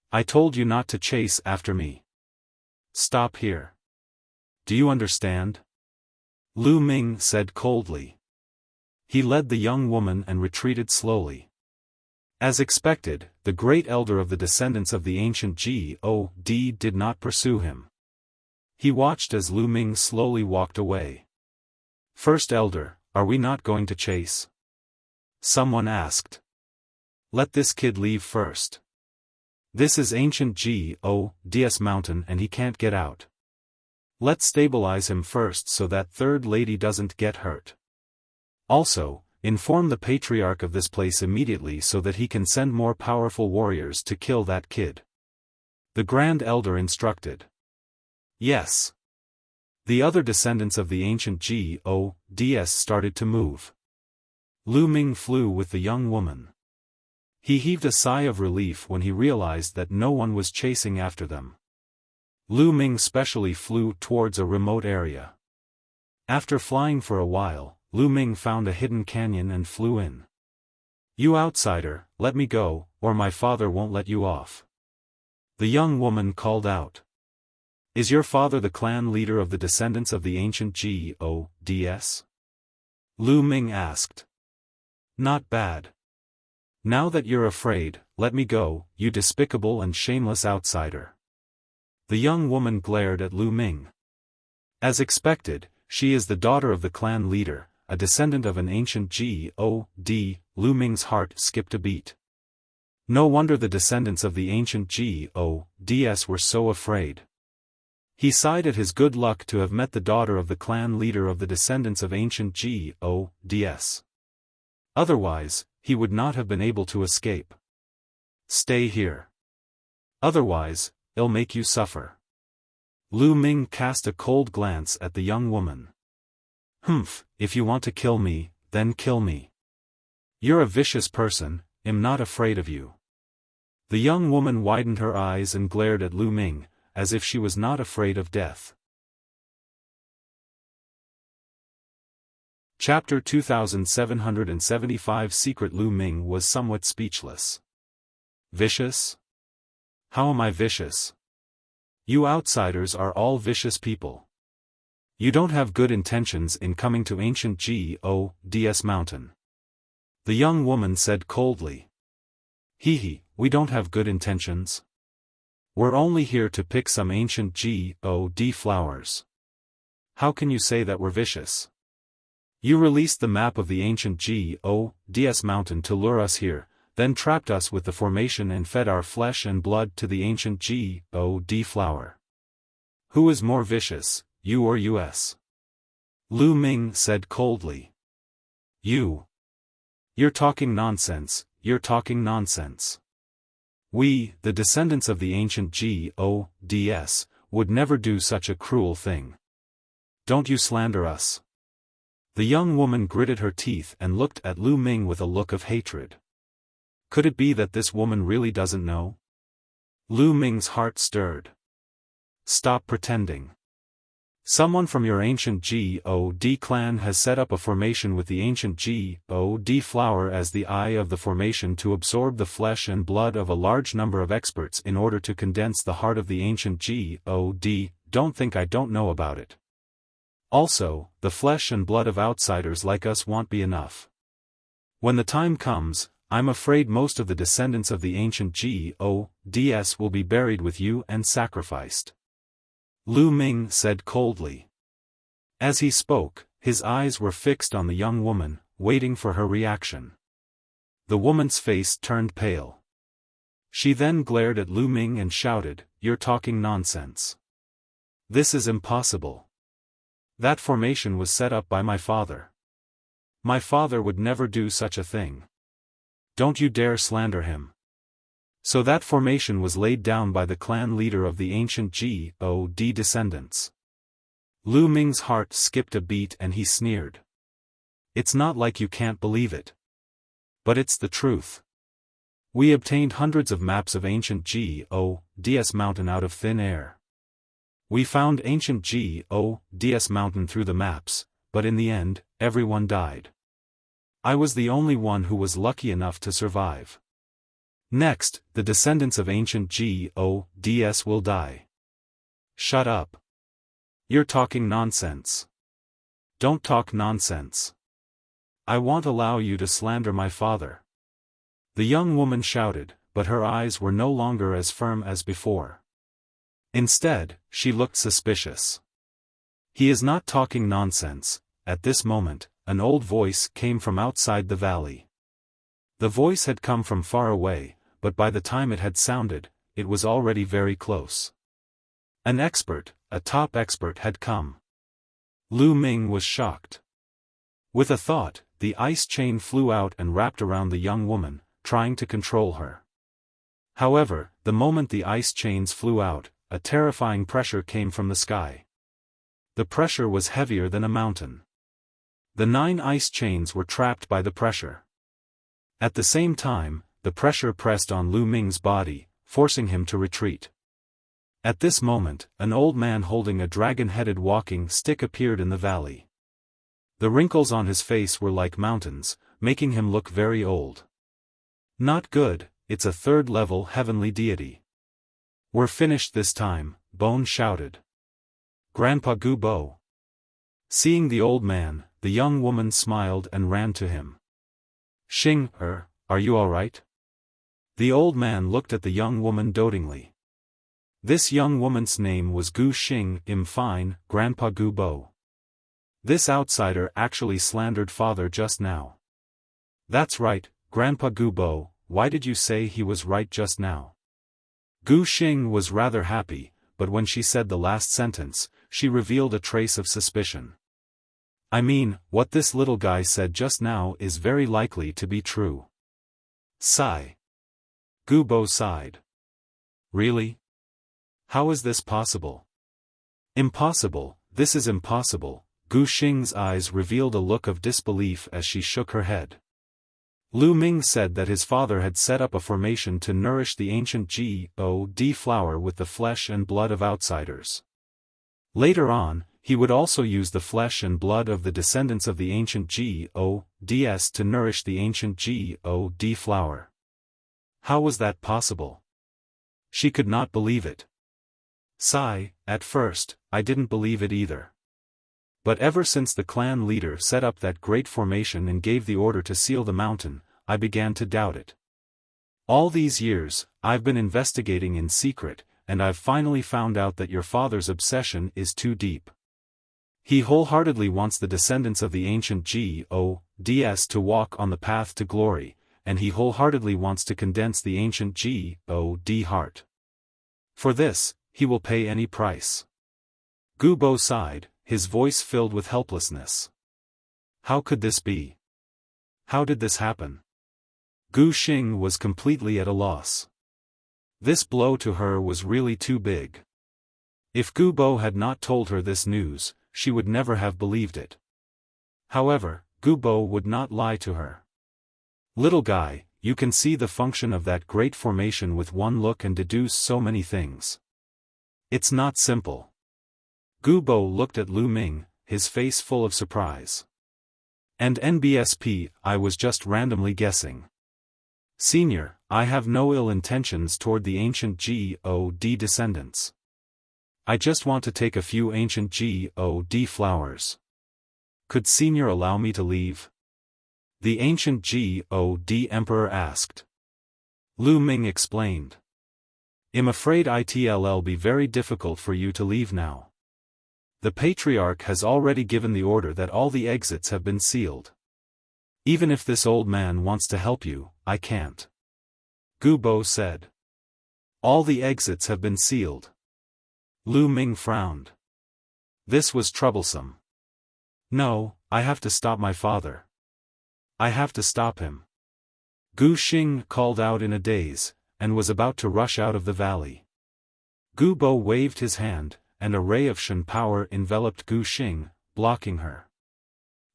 I told you not to chase after me. Stop here. Do you understand? Lu Ming said coldly. He led the young woman and retreated slowly. As expected, the great elder of the descendants of the ancient God did not pursue him. He watched as Lu Ming slowly walked away. First elder, are we not going to chase? Someone asked. Let this kid leave first. This is ancient God's mountain and he can't get out. Let's stabilize him first so that third lady doesn't get hurt. Also, inform the patriarch of this place immediately so that he can send more powerful warriors to kill that kid. The grand elder instructed. Yes. The other descendants of the ancient Gods started to move. Lu Ming flew with the young woman. He heaved a sigh of relief when he realized that no one was chasing after them. Lu Ming specially flew towards a remote area. After flying for a while, Lu Ming found a hidden canyon and flew in. You outsider, let me go, or my father won't let you off. The young woman called out. Is your father the clan leader of the descendants of the ancient Gods? Lu Ming asked. Not bad. Now that you're afraid, let me go, you despicable and shameless outsider. The young woman glared at Lu Ming. As expected, she is the daughter of the clan leader, a descendant of an ancient God. Lu Ming's heart skipped a beat. No wonder the descendants of the ancient Gods were so afraid. He sighed at his good luck to have met the daughter of the clan leader of the descendants of ancient Gods. Otherwise, he would not have been able to escape. Stay here. Otherwise, it'll make you suffer. Lu Ming cast a cold glance at the young woman. Humph, if you want to kill me, then kill me. You're a vicious person, I'm not afraid of you. The young woman widened her eyes and glared at Lu Ming, as if she was not afraid of death. Chapter 2775 Secret. Lu Ming was somewhat speechless. Vicious? How am I vicious? You outsiders are all vicious people. You don't have good intentions in coming to ancient Gods mountain. The young woman said coldly. We don't have good intentions. We're only here to pick some ancient God flowers. How can you say that we're vicious? You released the map of the ancient Gods mountain to lure us here, then trapped us with the formation and fed our flesh and blood to the ancient God flower. Who is more vicious, you or us? Lu Ming said coldly. You. You're talking nonsense, you're talking nonsense. We, the descendants of the ancient Gods, would never do such a cruel thing. Don't you slander us. The young woman gritted her teeth and looked at Lu Ming with a look of hatred. Could it be that this woman really doesn't know? Lu Ming's heart stirred. Stop pretending. Someone from your ancient God clan has set up a formation with the ancient God flower as the eye of the formation to absorb the flesh and blood of a large number of experts in order to condense the heart of the ancient God. Don't think I don't know about it. Also, the flesh and blood of outsiders like us won't be enough. When the time comes, I'm afraid most of the descendants of the ancient Gods will be buried with you and sacrificed. Lu Ming said coldly. As he spoke, his eyes were fixed on the young woman, waiting for her reaction. The woman's face turned pale. She then glared at Lu Ming and shouted, "You're talking nonsense. This is impossible. That formation was set up by my father. My father would never do such a thing. Don't you dare slander him. So that formation was laid down by the clan leader of the ancient God descendants. Lu Ming's heart skipped a beat and he sneered. It's not like you can't believe it. But it's the truth. We obtained hundreds of maps of ancient GODS mountain out of thin air. We found ancient GODS mountain through the maps, but in the end, everyone died. I was the only one who was lucky enough to survive. Next, the descendants of ancient GODS will die. Shut up. You're talking nonsense. Don't talk nonsense. I won't allow you to slander my father. The young woman shouted, but her eyes were no longer as firm as before. Instead, she looked suspicious. He is not talking nonsense. At this moment, an old voice came from outside the valley. The voice had come from far away, but by the time it had sounded, it was already very close. An expert, a top expert had come. Lu Ming was shocked. With a thought, the ice chain flew out and wrapped around the young woman, trying to control her. However, the moment the ice chains flew out, a terrifying pressure came from the sky. The pressure was heavier than a mountain. The 9 ice chains were trapped by the pressure. At the same time, the pressure pressed on Lu Ming's body, forcing him to retreat. At this moment, an old man holding a dragon-headed walking stick appeared in the valley. The wrinkles on his face were like mountains, making him look very old. Not good, it's a 3rd-level heavenly deity. We're finished this time, Bone shouted. Grandpa Gubo. Seeing the old man, the young woman smiled and ran to him. Xing, are you all right? The old man looked at the young woman dotingly. This young woman's name was Gu Xing, fine, Grandpa Gubo. This outsider actually slandered father just now. That's right, Grandpa Gubo, why did you say he was right just now? Gu Xing was rather happy, but when she said the last sentence, she revealed a trace of suspicion. I mean, what this little guy said just now is very likely to be true. Sigh. Gubo sighed. Really? How is this possible? Impossible, this is impossible. Gu Xing's eyes revealed a look of disbelief as she shook her head. Lu Ming said that his father had set up a formation to nourish the ancient God flower with the flesh and blood of outsiders. Later on, he would also use the flesh and blood of the descendants of the ancient GODS to nourish the ancient God flower. How was that possible? She could not believe it. Sigh, at first, I didn't believe it either. But ever since the clan leader set up that great formation and gave the order to seal the mountain, I began to doubt it. All these years, I've been investigating in secret, and I've finally found out that your father's obsession is too deep. He wholeheartedly wants the descendants of the ancient GODS to walk on the path to glory, and he wholeheartedly wants to condense the ancient God heart. For this, he will pay any price. Gubo sighed, his voice filled with helplessness. How could this be? How did this happen? Gu Xing was completely at a loss. This blow to her was really too big. If Gubo had not told her this news, she would never have believed it. However, Gubo would not lie to her. Little guy, you can see the function of that great formation with one look and deduce so many things. It's not simple. Gubo looked at Lu Ming, his face full of surprise. And NBSP, I was just randomly guessing. Senior, I have no ill intentions toward the ancient God descendants. I just want to take a few ancient God flowers. Could Senior allow me to leave? The ancient God emperor asked. Lu Ming explained. I'm afraid it'll be very difficult for you to leave now. The patriarch has already given the order that all the exits have been sealed. Even if this old man wants to help you, I can't. Gubo said. All the exits have been sealed. Lu Ming frowned. This was troublesome. No, I have to stop my father. I have to stop him. Gu Xing called out in a daze, and was about to rush out of the valley. Gu Bo waved his hand, and a ray of Shen power enveloped Gu Xing, blocking her.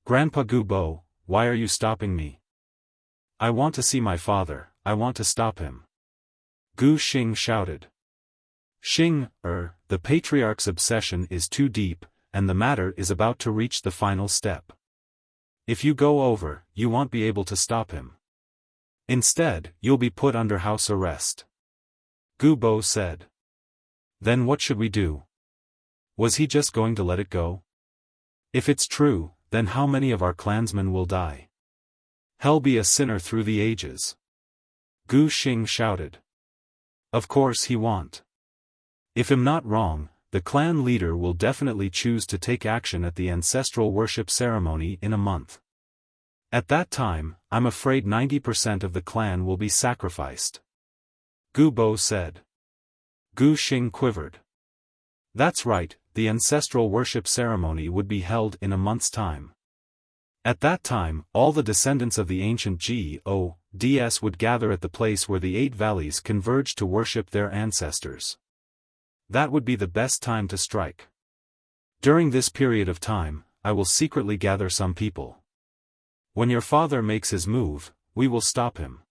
Grandpa Gu Bo, why are you stopping me? I want to see my father, I want to stop him. Gu Xing shouted. Xing, the patriarch's obsession is too deep, and the matter is about to reach the final step. If you go over, you won't be able to stop him. Instead, you'll be put under house arrest. Gu Bo said. Then what should we do? Was he just going to let it go? If it's true, then how many of our clansmen will die? Hell be a sinner through the ages. Gu Xing shouted. Of course he won't. If I'm not wrong, the clan leader will definitely choose to take action at the ancestral worship ceremony in a month. At that time, I'm afraid 90% of the clan will be sacrificed. Gu Bo said. Gu Xing quivered. That's right, the ancestral worship ceremony would be held in a month's time. At that time, all the descendants of the ancient gods would gather at the place where the 8 valleys converge to worship their ancestors. That would be the best time to strike. During this period of time, I will secretly gather some people. When your father makes his move, we will stop him.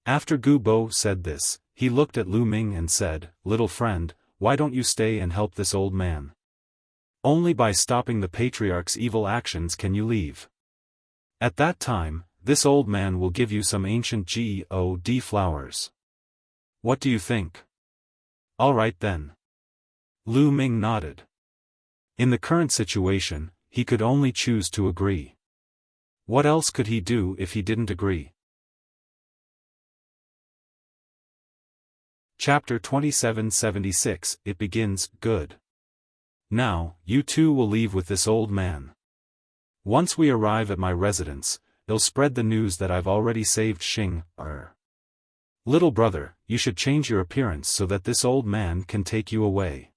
After Gu Bo said this, he looked at Lu Ming and said, Little friend, why don't you stay and help this old man? Only by stopping the patriarch's evil actions can you leave. At that time, this old man will give you some ancient god flowers. What do you think? All right then. Lu Ming nodded. In the current situation, he could only choose to agree. What else could he do if he didn't agree? Chapter 2776, It begins, good. Now, you two will leave with this old man. Once we arrive at my residence, he'll spread the news that I've already saved Xing. Little brother, you should change your appearance so that this old man can take you away.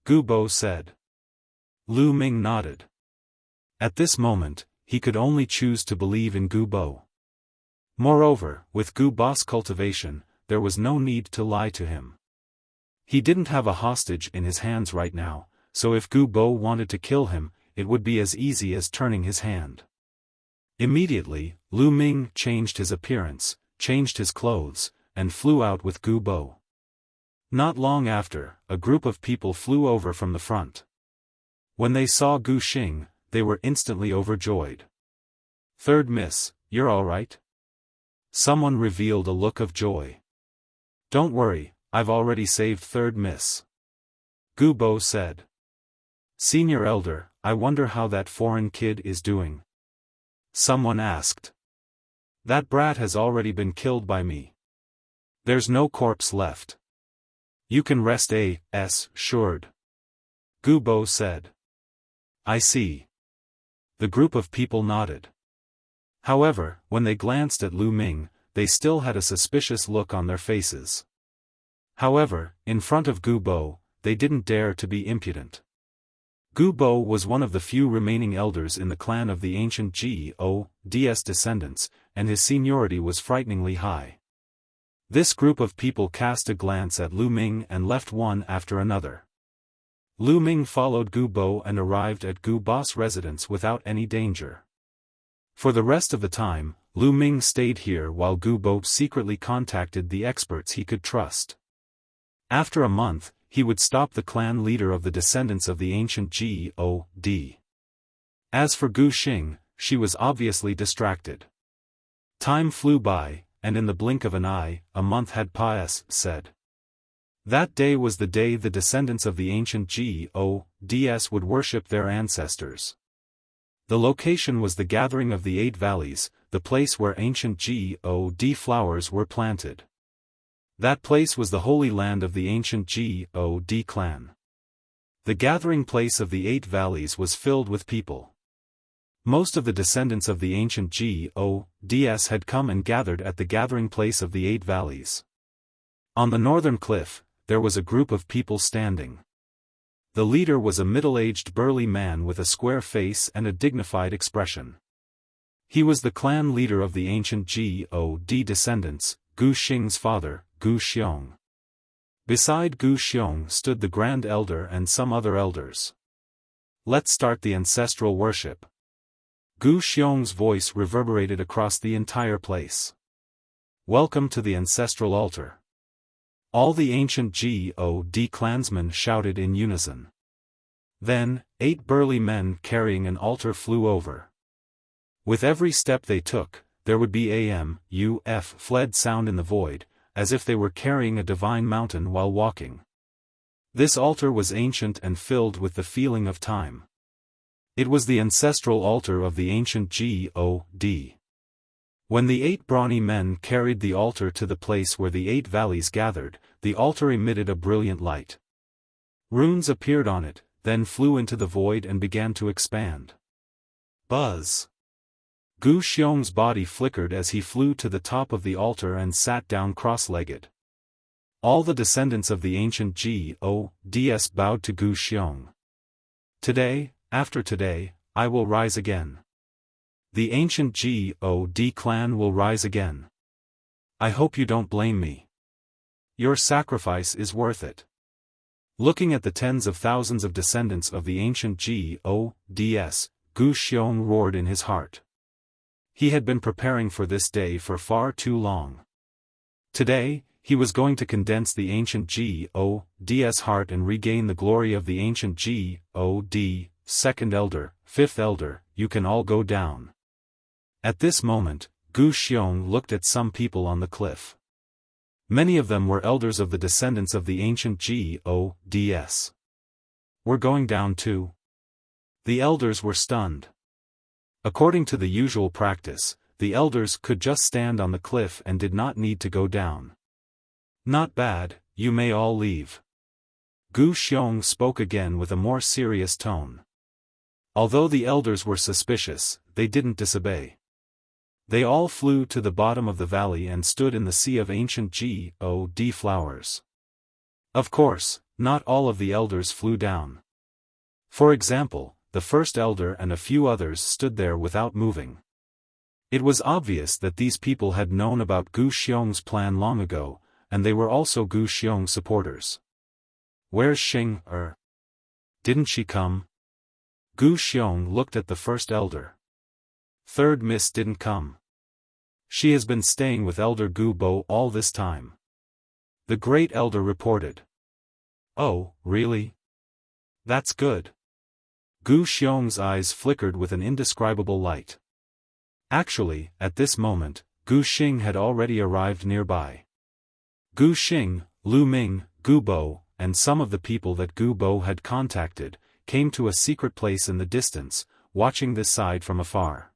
Gu Bo said. Lu Ming nodded. At this moment, he could only choose to believe in Gu Bo. Moreover, with Gu Bo's cultivation, there was no need to lie to him. He didn't have a hostage in his hands right now, so if Gu Bo wanted to kill him, it would be as easy as turning his hand. Immediately, Lu Ming changed his appearance, changed his clothes, and flew out with Gu Bo. Not long after, a group of people flew over from the front. When they saw Gu Xing, they were instantly overjoyed. Third Miss, you're all right? Someone revealed a look of joy. Don't worry, I've already saved Third Miss. Gu Bo said. Senior Elder, I wonder how that foreign kid is doing. Someone asked. That brat has already been killed by me. There's no corpse left. You can rest assured. Gu Bo said. I see. The group of people nodded. However, when they glanced at Lu Ming, they still had a suspicious look on their faces. However, in front of Gu Bo, they didn't dare to be impudent. Gu Bo was one of the few remaining elders in the clan of the ancient gods descendants, and his seniority was frighteningly high. This group of people cast a glance at Lu Ming and left one after another. Lu Ming followed Gu Bo and arrived at Gu Bo's residence without any danger. For the rest of the time, Lu Ming stayed here while Gu Bo secretly contacted the experts he could trust. After a month, he would stop the clan leader of the descendants of the ancient god. As for Gu Xing, she was obviously distracted. Time flew by, and in the blink of an eye, a month had passed. That day was the day the descendants of the ancient gods would worship their ancestors. The location was the gathering of the 8 valleys, the place where ancient god flowers were planted. That place was the holy land of the ancient god clan. The gathering place of the 8 valleys was filled with people. Most of the descendants of the ancient gods had come and gathered at the gathering place of the 8 valleys. On the northern cliff, there was a group of people standing. The leader was a middle-aged burly man with a square face and a dignified expression. He was the clan leader of the ancient God descendants, Gu Xing's father, Gu Xiong. Beside Gu Xiong stood the Grand Elder and some other elders. "Let's start the ancestral worship." Gu Xiong's voice reverberated across the entire place. "Welcome to the ancestral altar." All the ancient God clansmen shouted in unison. Then, 8 burly men carrying an altar flew over. With every step they took, there would be fled sound in the void, as if they were carrying a divine mountain while walking. This altar was ancient and filled with the feeling of time. It was the ancestral altar of the ancient God. When the 8 brawny men carried the altar to the place where the 8 valleys gathered, the altar emitted a brilliant light. Runes appeared on it, then flew into the void and began to expand. Buzz! Gu Xiong's body flickered as he flew to the top of the altar and sat down cross-legged. All the descendants of the ancient Gods bowed to Gu Xiong. "Today, after today, I will rise again. The ancient God clan will rise again. I hope you don't blame me. Your sacrifice is worth it." Looking at the tens of thousands of descendants of the ancient Gods, Gu Xiong roared in his heart. He had been preparing for this day for far too long. Today, he was going to condense the ancient Gods' heart and regain the glory of the ancient God. Second elder, fifth elder, you can all go down. At this moment, Gu Xiong looked at some people on the cliff. Many of them were elders of the descendants of the ancient Gods. "We're going down too?" The elders were stunned. According to the usual practice, the elders could just stand on the cliff and did not need to go down. "Not bad, you may all leave." Gu Xiong spoke again with a more serious tone. Although the elders were suspicious, they didn't disobey. They all flew to the bottom of the valley and stood in the sea of ancient God flowers. Of course, not all of the elders flew down. For example, the first elder and a few others stood there without moving. It was obvious that these people had known about Gu Xiong's plan long ago, and they were also Gu Xiong supporters. "Where's Xing? Didn't she come?" Gu Xiong looked at the first elder. "Third miss didn't come. She has been staying with Elder Gu Bo all this time." The great elder reported. "Oh, really? That's good." Gu Xiong's eyes flickered with an indescribable light. Actually, at this moment, Gu Xing had already arrived nearby. Gu Xing, Lu Ming, Gu Bo, and some of the people that Gu Bo had contacted, came to a secret place in the distance, watching this side from afar.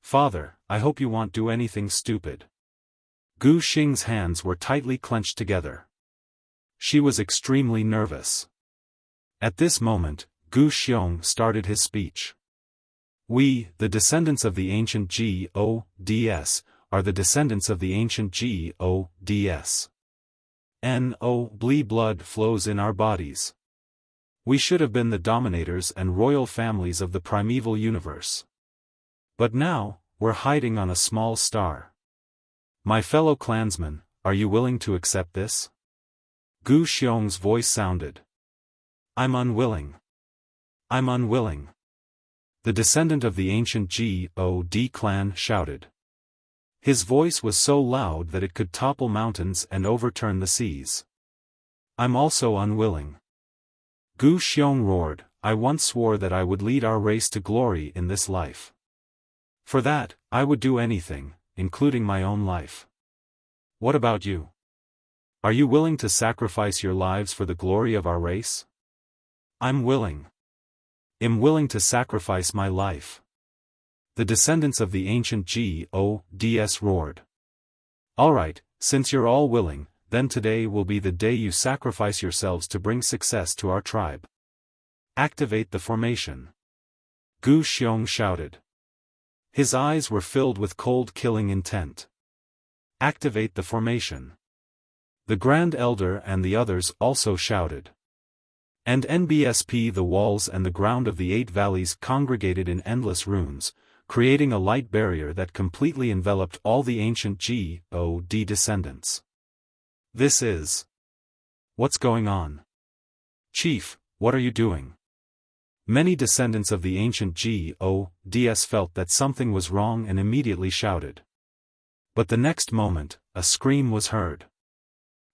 "Father, I hope you won't do anything stupid." Gu Xing's hands were tightly clenched together. She was extremely nervous. At this moment, Gu Xiong started his speech. "We, the descendants of the ancient Gods, are the descendants of the ancient Gods. Blood flows in our bodies. We should have been the dominators and royal families of the primeval universe. But now, we're hiding on a small star. My fellow clansmen, are you willing to accept this?" Gu Xiong's voice sounded. "I'm unwilling. I'm unwilling." The descendant of the ancient God clan shouted. His voice was so loud that it could topple mountains and overturn the seas. "I'm also unwilling." Gu Xiong roared, "I once swore that I would lead our race to glory in this life. For that, I would do anything, including my own life. What about you? Are you willing to sacrifice your lives for the glory of our race?" "I'm willing. I'm willing to sacrifice my life." The descendants of the ancient Gods roared. "All right, since you're all willing, then today will be the day you sacrifice yourselves to bring success to our tribe. Activate the formation." Gu Xiong shouted. His eyes were filled with cold killing intent. "Activate the formation." The Grand Elder and the others also shouted. And NBSP, the walls and the ground of the 8 valleys congregated in endless runes, creating a light barrier that completely enveloped all the ancient God descendants. This is... What's going on? Chief, what are you doing? Many descendants of the ancient gods felt that something was wrong and immediately shouted. But the next moment, a scream was heard.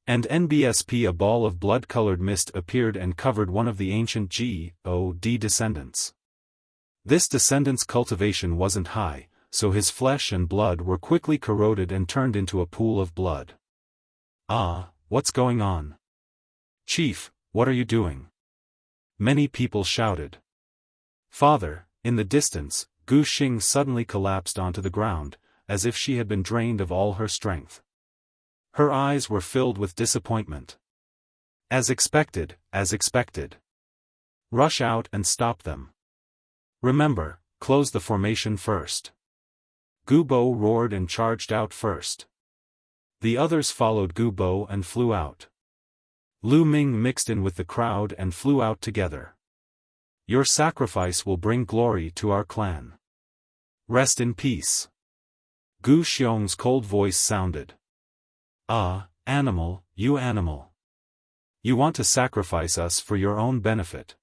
And NBSP, a ball of blood-colored mist appeared and covered one of the ancient god descendants. This descendant's cultivation wasn't high, so his flesh and blood were quickly corroded and turned into a pool of blood. Ah, what's going on? Chief, what are you doing? Many people shouted. Father, in the distance, Gu Xing suddenly collapsed onto the ground, as if she had been drained of all her strength. Her eyes were filled with disappointment. As expected, as expected. Rush out and stop them. Remember, close the formation first. Gu Bo roared and charged out first. The others followed Gu Bo and flew out. Lu Ming mixed in with the crowd and flew out together. Your sacrifice will bring glory to our clan. Rest in peace. Gu Xiong's cold voice sounded. Ah, animal, you animal. You want to sacrifice us for your own benefit.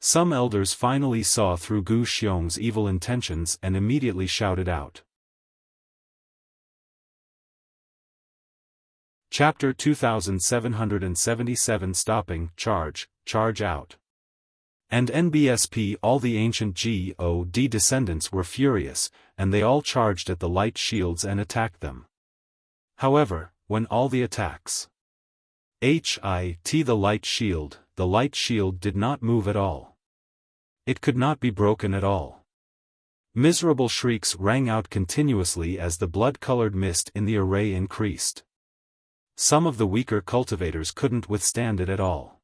Some elders finally saw through Gu Xiong's evil intentions and immediately shouted out. Chapter 2777 Stopping, Charge Out. And NBSP, all the ancient God descendants were furious, and they all charged at the light shields and attacked them. However, when all the attacks hit the light shield did not move at all. It could not be broken at all. Miserable shrieks rang out continuously as the blood-colored mist in the array increased. Some of the weaker cultivators couldn't withstand it at all.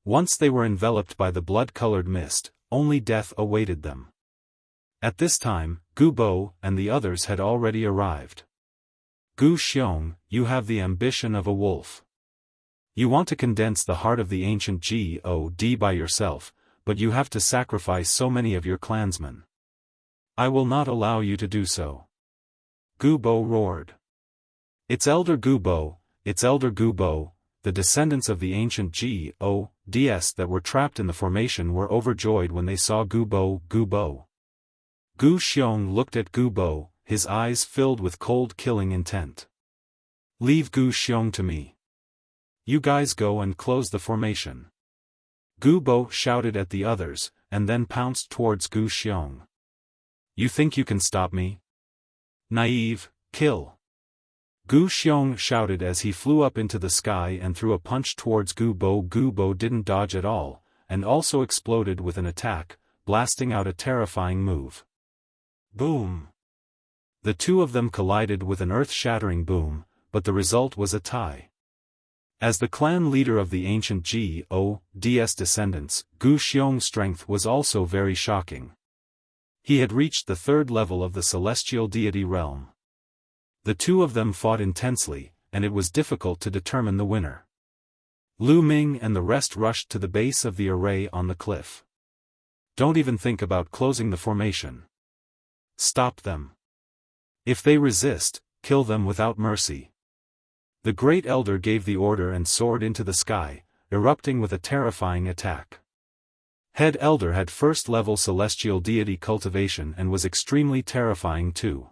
Once they were enveloped by the blood-colored mist, only death awaited them. At this time, Gu Bo and the others had already arrived. Gu Xiong, you have the ambition of a wolf. You want to condense the heart of the ancient God by yourself, but you have to sacrifice so many of your clansmen. I will not allow you to do so. Gu Bo roared. It's Elder Gu Bo, it's Elder Gu Bo. The descendants of the ancient gods that were trapped in the formation were overjoyed when they saw Gu Bo. Gu Xiong looked at Gu Bo, his eyes filled with cold killing intent. Leave Gu Xiong to me. You guys go and close the formation. Gu Bo shouted at the others, and then pounced towards Gu Xiong. You think you can stop me? Naive, kill. Gu Xiong shouted as he flew up into the sky and threw a punch towards Gu Bo. Gu Bo didn't dodge at all, and also exploded with an attack, blasting out a terrifying move. Boom! The two of them collided with an earth-shattering boom, but the result was a tie. As the clan leader of the ancient gods descendants, Gu Xiong's strength was also very shocking. He had reached the 3rd level of the celestial deity realm. The two of them fought intensely, and it was difficult to determine the winner. Lu Ming and the rest rushed to the base of the array on the cliff. Don't even think about closing the formation. Stop them. If they resist, kill them without mercy. The Great Elder gave the order and soared into the sky, erupting with a terrifying attack. Head Elder had 1st-level celestial deity cultivation and was extremely terrifying too.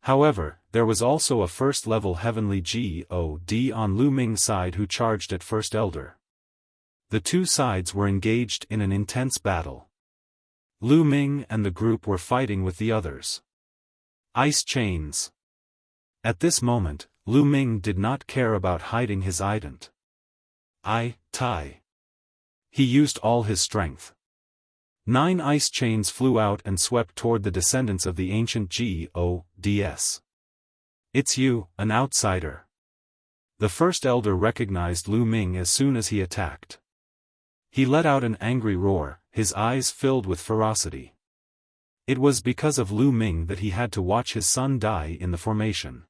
However, there was also a 1st-level heavenly god on Lu Ming's side who charged at 1st Elder. The two sides were engaged in an intense battle. Lu Ming and the group were fighting with the others. Ice chains. At this moment, Lu Ming did not care about hiding his ident. Tai. He used all his strength. 9 ice chains flew out and swept toward the descendants of the ancient gods. It's you, an outsider. The 1st Elder recognized Lu Ming as soon as he attacked. He let out an angry roar, his eyes filled with ferocity. It was because of Lu Ming that he had to watch his son die in the formation.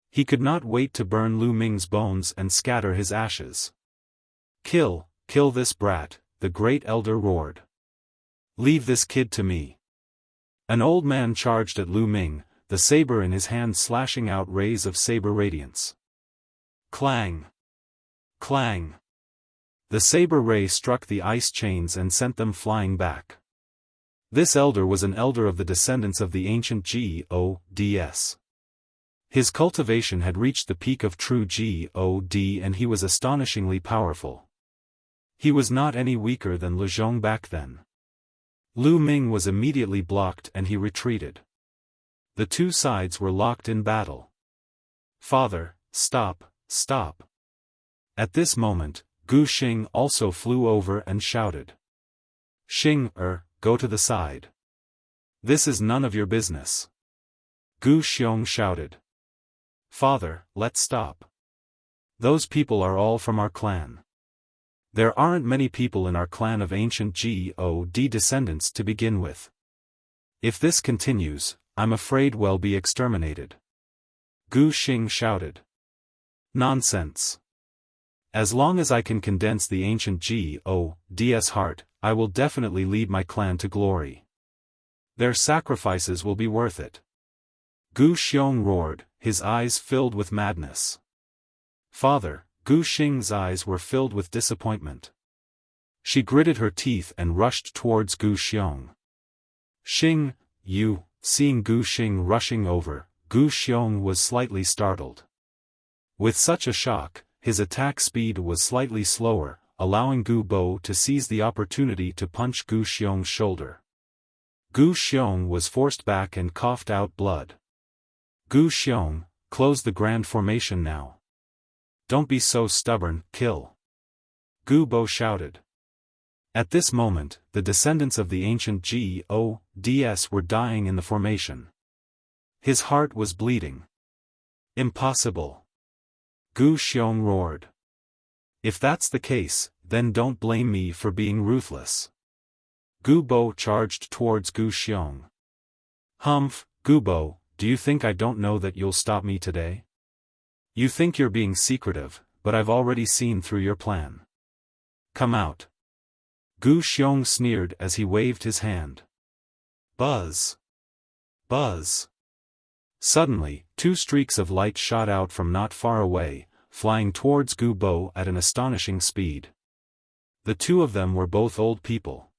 He could not wait to burn Lu Ming's bones and scatter his ashes. Kill, kill this brat, the great elder roared. Leave this kid to me. An old man charged at Lu Ming, the saber in his hand slashing out rays of saber radiance. Clang! Clang! The saber ray struck the ice chains and sent them flying back. This elder was an elder of the descendants of the ancient gods. His cultivation had reached the peak of true god and he was astonishingly powerful. He was not any weaker than Lu Zhong back then. Lu Ming was immediately blocked and he retreated. The two sides were locked in battle. Father, stop, stop. At this moment, Gu Xing also flew over and shouted. Xing, go to the side. This is none of your business. Gu Xiong shouted. Father, let's stop. Those people are all from our clan. There aren't many people in our clan of ancient god descendants to begin with. If this continues, I'm afraid we'll be exterminated. Gu Xing shouted. Nonsense. As long as I can condense the ancient god's heart, I will definitely lead my clan to glory. Their sacrifices will be worth it. Gu Xiong roared, his eyes filled with madness. Father, Gu Xing's eyes were filled with disappointment. She gritted her teeth and rushed towards Gu Xiong. Xing, you, seeing Gu Xing rushing over, Gu Xiong was slightly startled. With such a shock, his attack speed was slightly slower, allowing Gu Bo to seize the opportunity to punch Gu Xiong's shoulder. Gu Xiong was forced back and coughed out blood. Gu Xiong, close the grand formation now. Don't be so stubborn, kill. Gu Bo shouted. At this moment, the descendants of the ancient gods were dying in the formation. His heart was bleeding. Impossible. Gu Xiong roared. If that's the case, then don't blame me for being ruthless. Gu Bo charged towards Gu Xiong. Humph, Gu Bo, do you think I don't know that you'll stop me today? You think you're being secretive, but I've already seen through your plan. Come out. Gu Xiong sneered as he waved his hand. Buzz. Buzz. Suddenly, two streaks of light shot out from not far away, flying towards Gu Bo at an astonishing speed. The two of them were both old people.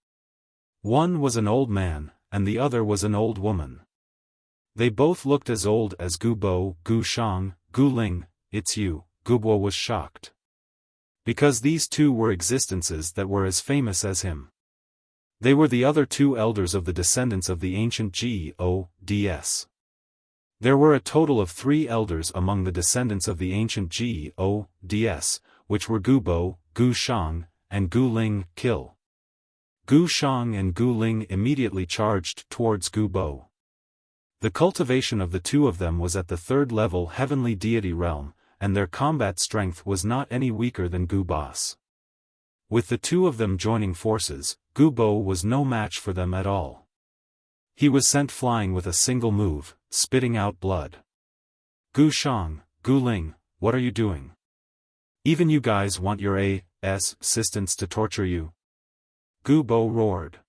One was an old man, and the other was an old woman. They both looked as old as Gu Bo. Gu Shang, Gu Ling, it's you, Gu Bo was shocked. Because these two were existences that were as famous as him. They were the other two elders of the descendants of the ancient gods. There were a total of 3 elders among the descendants of the ancient gods, which were Gu Bo, Gu Shang, and Gu Ling. Kill. Gu Shang and Gu Ling immediately charged towards Gu Bo. The cultivation of the two of them was at the 3rd level heavenly deity realm, and their combat strength was not any weaker than Gu Bo's. With the two of them joining forces, Gu Bo was no match for them at all. He was sent flying with a single move, spitting out blood. Gu Shang, Gu Ling, what are you doing? Even you guys want your assistants to torture you? Gu Bo roared.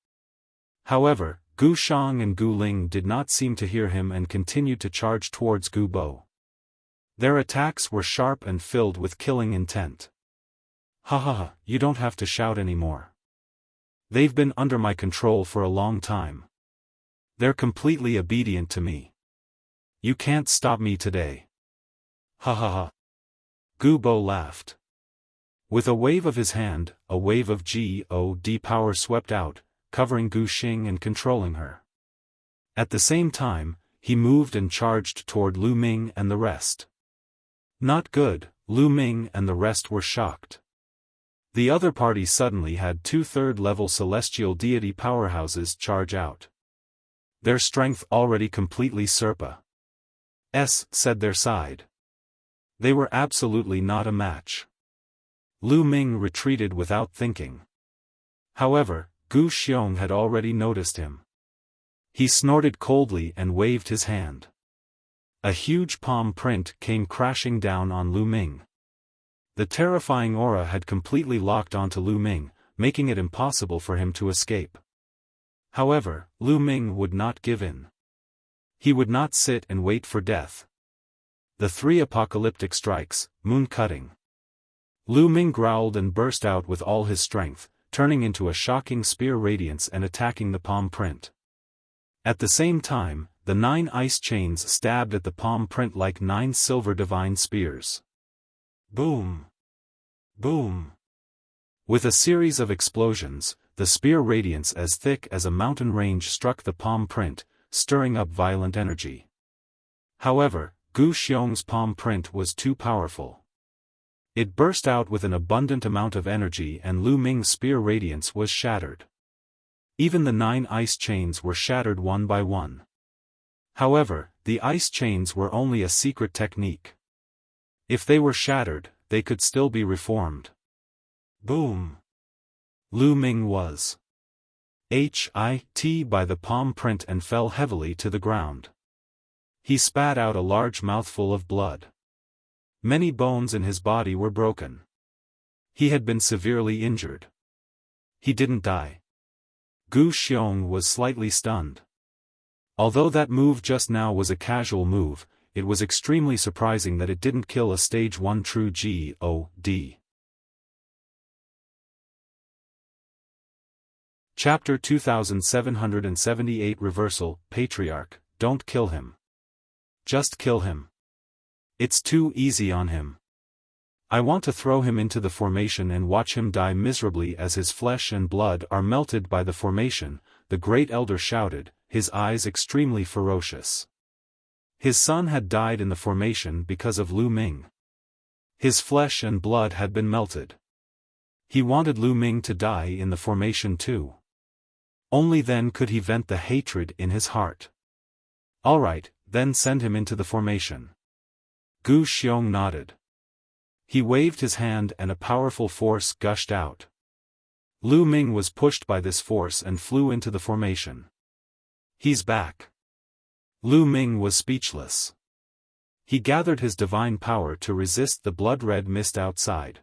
However, Gu Shang and Gu Ling did not seem to hear him and continued to charge towards Gu Bo. Their attacks were sharp and filled with killing intent. Ha ha ha, you don't have to shout anymore. They've been under my control for a long time. They're completely obedient to me. You can't stop me today. Ha ha ha. Gu Bo laughed. With a wave of his hand, a wave of god power swept out, covering Gu Xing and controlling her. At the same time, he moved and charged toward Lu Ming and the rest. Not good, Lu Ming and the rest were shocked. The other party suddenly had 2 3rd-level celestial deity powerhouses charge out. Their strength already completely surpassed their side. They were absolutely not a match. Lu Ming retreated without thinking. However, Gu Xiong had already noticed him. He snorted coldly and waved his hand. A huge palm print came crashing down on Lu Ming. The terrifying aura had completely locked onto Lu Ming, making it impossible for him to escape. However, Lu Ming would not give in. He would not sit and wait for death. The 3 apocalyptic strikes, moon-cutting. Lu Ming growled and burst out with all his strength, turning into a shocking spear radiance and attacking the palm print. At the same time, the 9 ice chains stabbed at the palm print like 9 silver divine spears. Boom! Boom! With a series of explosions, the spear radiance as thick as a mountain range struck the palm print, stirring up violent energy. However, Gu Xiong's palm print was too powerful. It burst out with an abundant amount of energy and Lu Ming's spear radiance was shattered. Even the 9 ice chains were shattered one by one. However, the ice chains were only a secret technique. If they were shattered, they could still be reformed. Boom! Lu Ming was hit by the palm print and fell heavily to the ground. He spat out a large mouthful of blood. Many bones in his body were broken. He had been severely injured. He didn't die. Gu Xiong was slightly stunned. Although that move just now was a casual move, it was extremely surprising that it didn't kill a stage 1 true God. Chapter 2778 Reversal, Patriarch, don't kill him. Just kill him. It's too easy on him. I want to throw him into the formation and watch him die miserably as his flesh and blood are melted by the formation, the great elder shouted, his eyes extremely ferocious. His son had died in the formation because of Lu Ming. His flesh and blood had been melted. He wanted Lu Ming to die in the formation too. Only then could he vent the hatred in his heart. Alright, then send him into the formation. Gu Xiong nodded. He waved his hand and a powerful force gushed out. Lu Ming was pushed by this force and flew into the formation. He's back. Lu Ming was speechless. He gathered his divine power to resist the blood-red mist outside.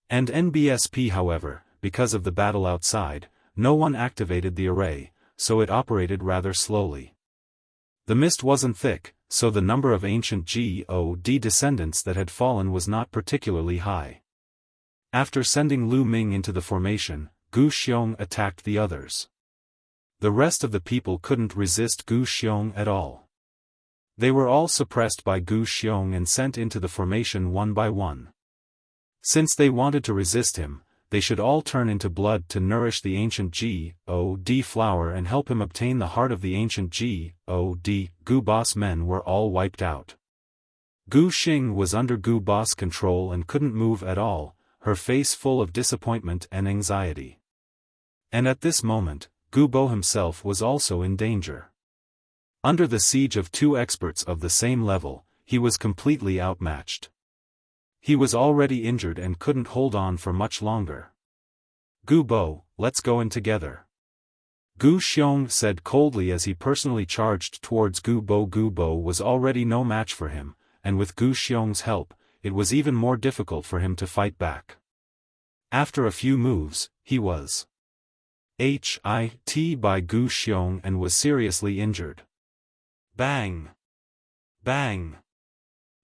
And NBSP however, because of the battle outside, no one activated the array, so it operated rather slowly. The mist wasn't thick, so the number of ancient God descendants that had fallen was not particularly high. After sending Lu Ming into the formation, Gu Xiong attacked the others. The rest of the people couldn't resist Gu Xiong at all. They were all suppressed by Gu Xiong and sent into the formation one by one. Since they wanted to resist him, they should all turn into blood to nourish the ancient God flower and help him obtain the heart of the ancient God. Gu Boss men were all wiped out. Gu Xing was under Gu Boss control and couldn't move at all, her face full of disappointment and anxiety. And at this moment, Gu Bo himself was also in danger. Under the siege of 2 experts of the same level, he was completely outmatched. He was already injured and couldn't hold on for much longer. Gu Bo, let's go in together. Gu Xiong said coldly as he personally charged towards Gu Bo. Gu Bo was already no match for him, and with Gu Xiong's help, it was even more difficult for him to fight back. After a few moves, he was hit by Gu Xiong and was seriously injured. Bang! Bang!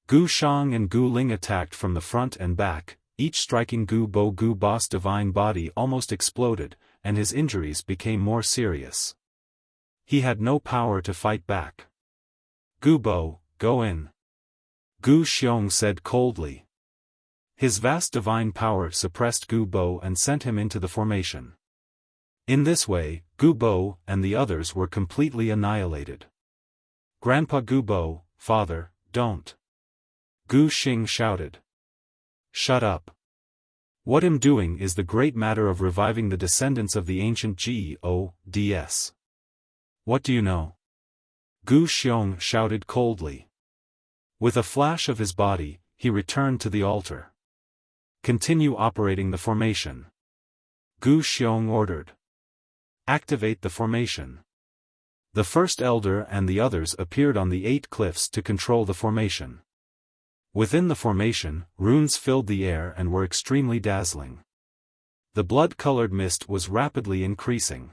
Gu Shang and Gu Ling attacked from the front and back, each striking Gu Bo. Gu Bo's divine body almost exploded, and his injuries became more serious. He had no power to fight back. Gu Bo, go in. Gu Xiong said coldly. His vast divine power suppressed Gu Bo and sent him into the formation. In this way, Gu Bo and the others were completely annihilated. Grandpa Gu Bo, father, don't. Gu Xing shouted. Shut up. What I'm doing is the great matter of reviving the descendants of the ancient Gods. What do you know? Gu Xiong shouted coldly. With a flash of his body, he returned to the altar. Continue operating the formation. Gu Xiong ordered. Activate the formation. The first elder and the others appeared on the 8 cliffs to control the formation. Within the formation, runes filled the air and were extremely dazzling. The blood-colored mist was rapidly increasing.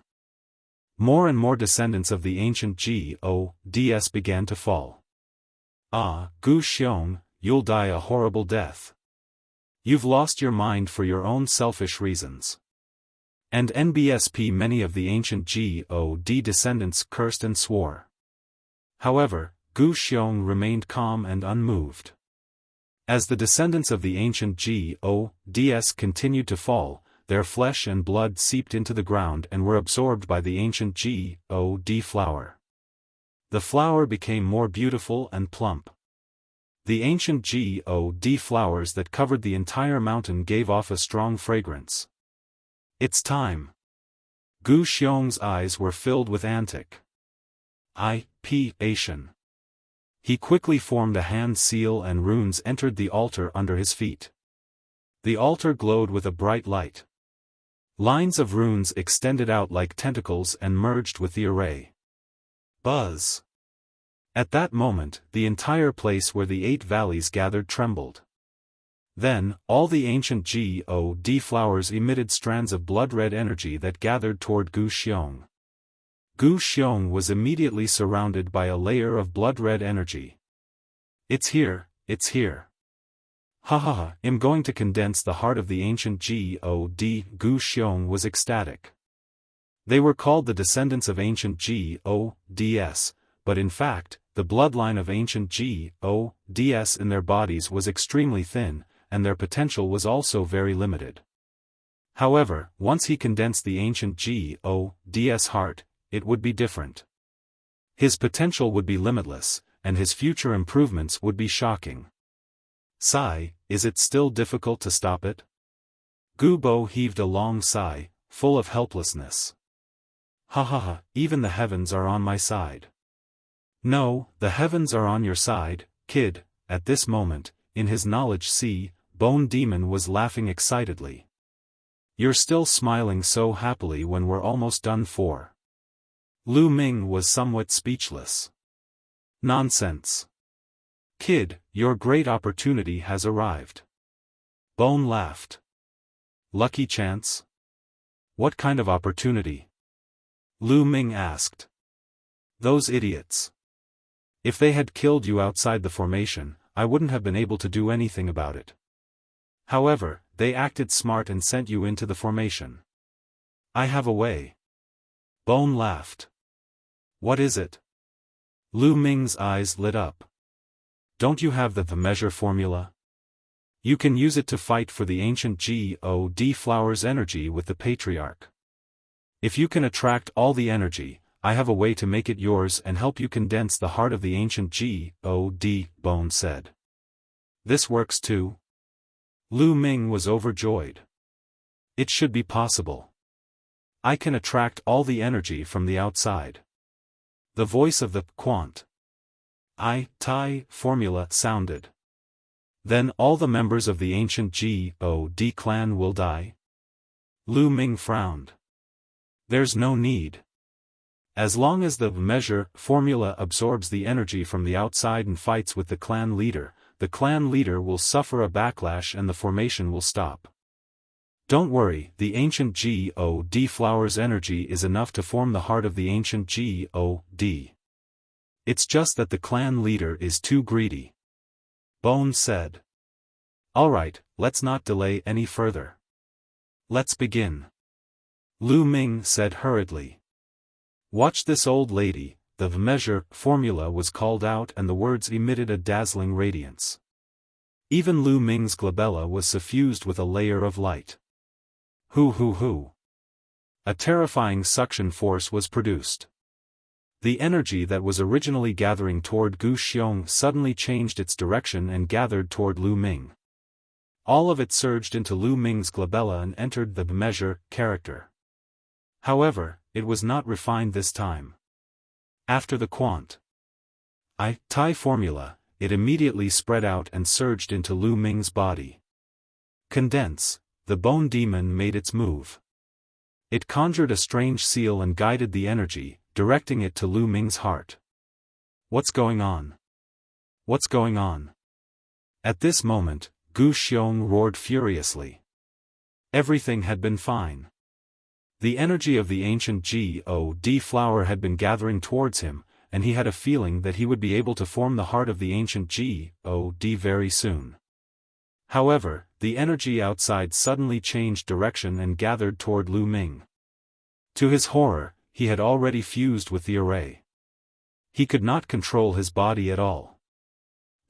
More and more descendants of the ancient gods began to fall. Ah, Gu Xiong, you'll die a horrible death. You've lost your mind for your own selfish reasons. And NBSP many of the ancient god descendants cursed and swore. However, Gu Xiong remained calm and unmoved. As the descendants of the ancient gods continued to fall, their flesh and blood seeped into the ground and were absorbed by the ancient god flower. The flower became more beautiful and plump. The ancient god flowers that covered the entire mountain gave off a strong fragrance. It's time. Gu Xiong's eyes were filled with anticipation. He quickly formed a hand seal and runes entered the altar under his feet. The altar glowed with a bright light. Lines of runes extended out like tentacles and merged with the array. Buzz! At that moment, the entire place where the 8 valleys gathered trembled. Then, all the ancient god flowers emitted strands of blood-red energy that gathered toward Gu Xiong. Gu Xiong was immediately surrounded by a layer of blood-red energy. It's here, it's here. Ha ha ha, I'm going to condense the heart of the ancient god. Gu Xiong was ecstatic. They were called the descendants of ancient gods, but in fact, the bloodline of ancient gods in their bodies was extremely thin, and their potential was also very limited. However, once he condensed the ancient gods heart, it would be different. His potential would be limitless, and his future improvements would be shocking. Sigh, is it still difficult to stop it? Gu Bo heaved a long sigh, full of helplessness. Ha ha ha, even the heavens are on my side. No, the heavens are on your side, kid. At this moment, in his knowledge sea, Bone Demon was laughing excitedly. You're still smiling so happily when we're almost done for. Lu Ming was somewhat speechless. Nonsense. Kid, your great opportunity has arrived. Bone laughed. Lucky chance? What kind of opportunity? Lu Ming asked. Those idiots. If they had killed you outside the formation, I wouldn't have been able to do anything about it. However, they acted smart and sent you into the formation. I have a way. Bone laughed. What is it? Lu Ming's eyes lit up. Don't you have the measure formula? You can use it to fight for the ancient god flower's energy with the patriarch. If you can attract all the energy, I have a way to make it yours and help you condense the heart of the ancient god, Bone said. This works too? Lu Ming was overjoyed. It should be possible. I can attract all the energy from the outside. The voice of the quant Tai formula sounded. Then all the members of the ancient god clan will die? Lu Ming frowned. There's no need. As long as the measure formula absorbs the energy from the outside and fights with the clan leader will suffer a backlash and the formation will stop. Don't worry, the ancient god flower's energy is enough to form the heart of the ancient god. It's just that the clan leader is too greedy. Bone said. Alright, let's not delay any further. Let's begin. Lu Ming said hurriedly. Watch this old lady. The measure formula was called out and the words emitted a dazzling radiance. Even Lu Ming's glabella was suffused with a layer of light. Hoo. A terrifying suction force was produced. The energy that was originally gathering toward Gu Xiong suddenly changed its direction and gathered toward Lu Ming. All of it surged into Lu Ming's glabella and entered the measure character. However, it was not refined this time. After the quant Tai formula, it immediately spread out and surged into Lu Ming's body. Condense, the Bone Demon made its move. It conjured a strange seal and guided the energy, directing it to Lu Ming's heart. What's going on? What's going on? At this moment, Gu Xiong roared furiously. Everything had been fine. The energy of the ancient God flower had been gathering towards him, and he had a feeling that he would be able to form the heart of the ancient God very soon. However, the energy outside suddenly changed direction and gathered toward Lu Ming. To his horror, he had already fused with the array. He could not control his body at all.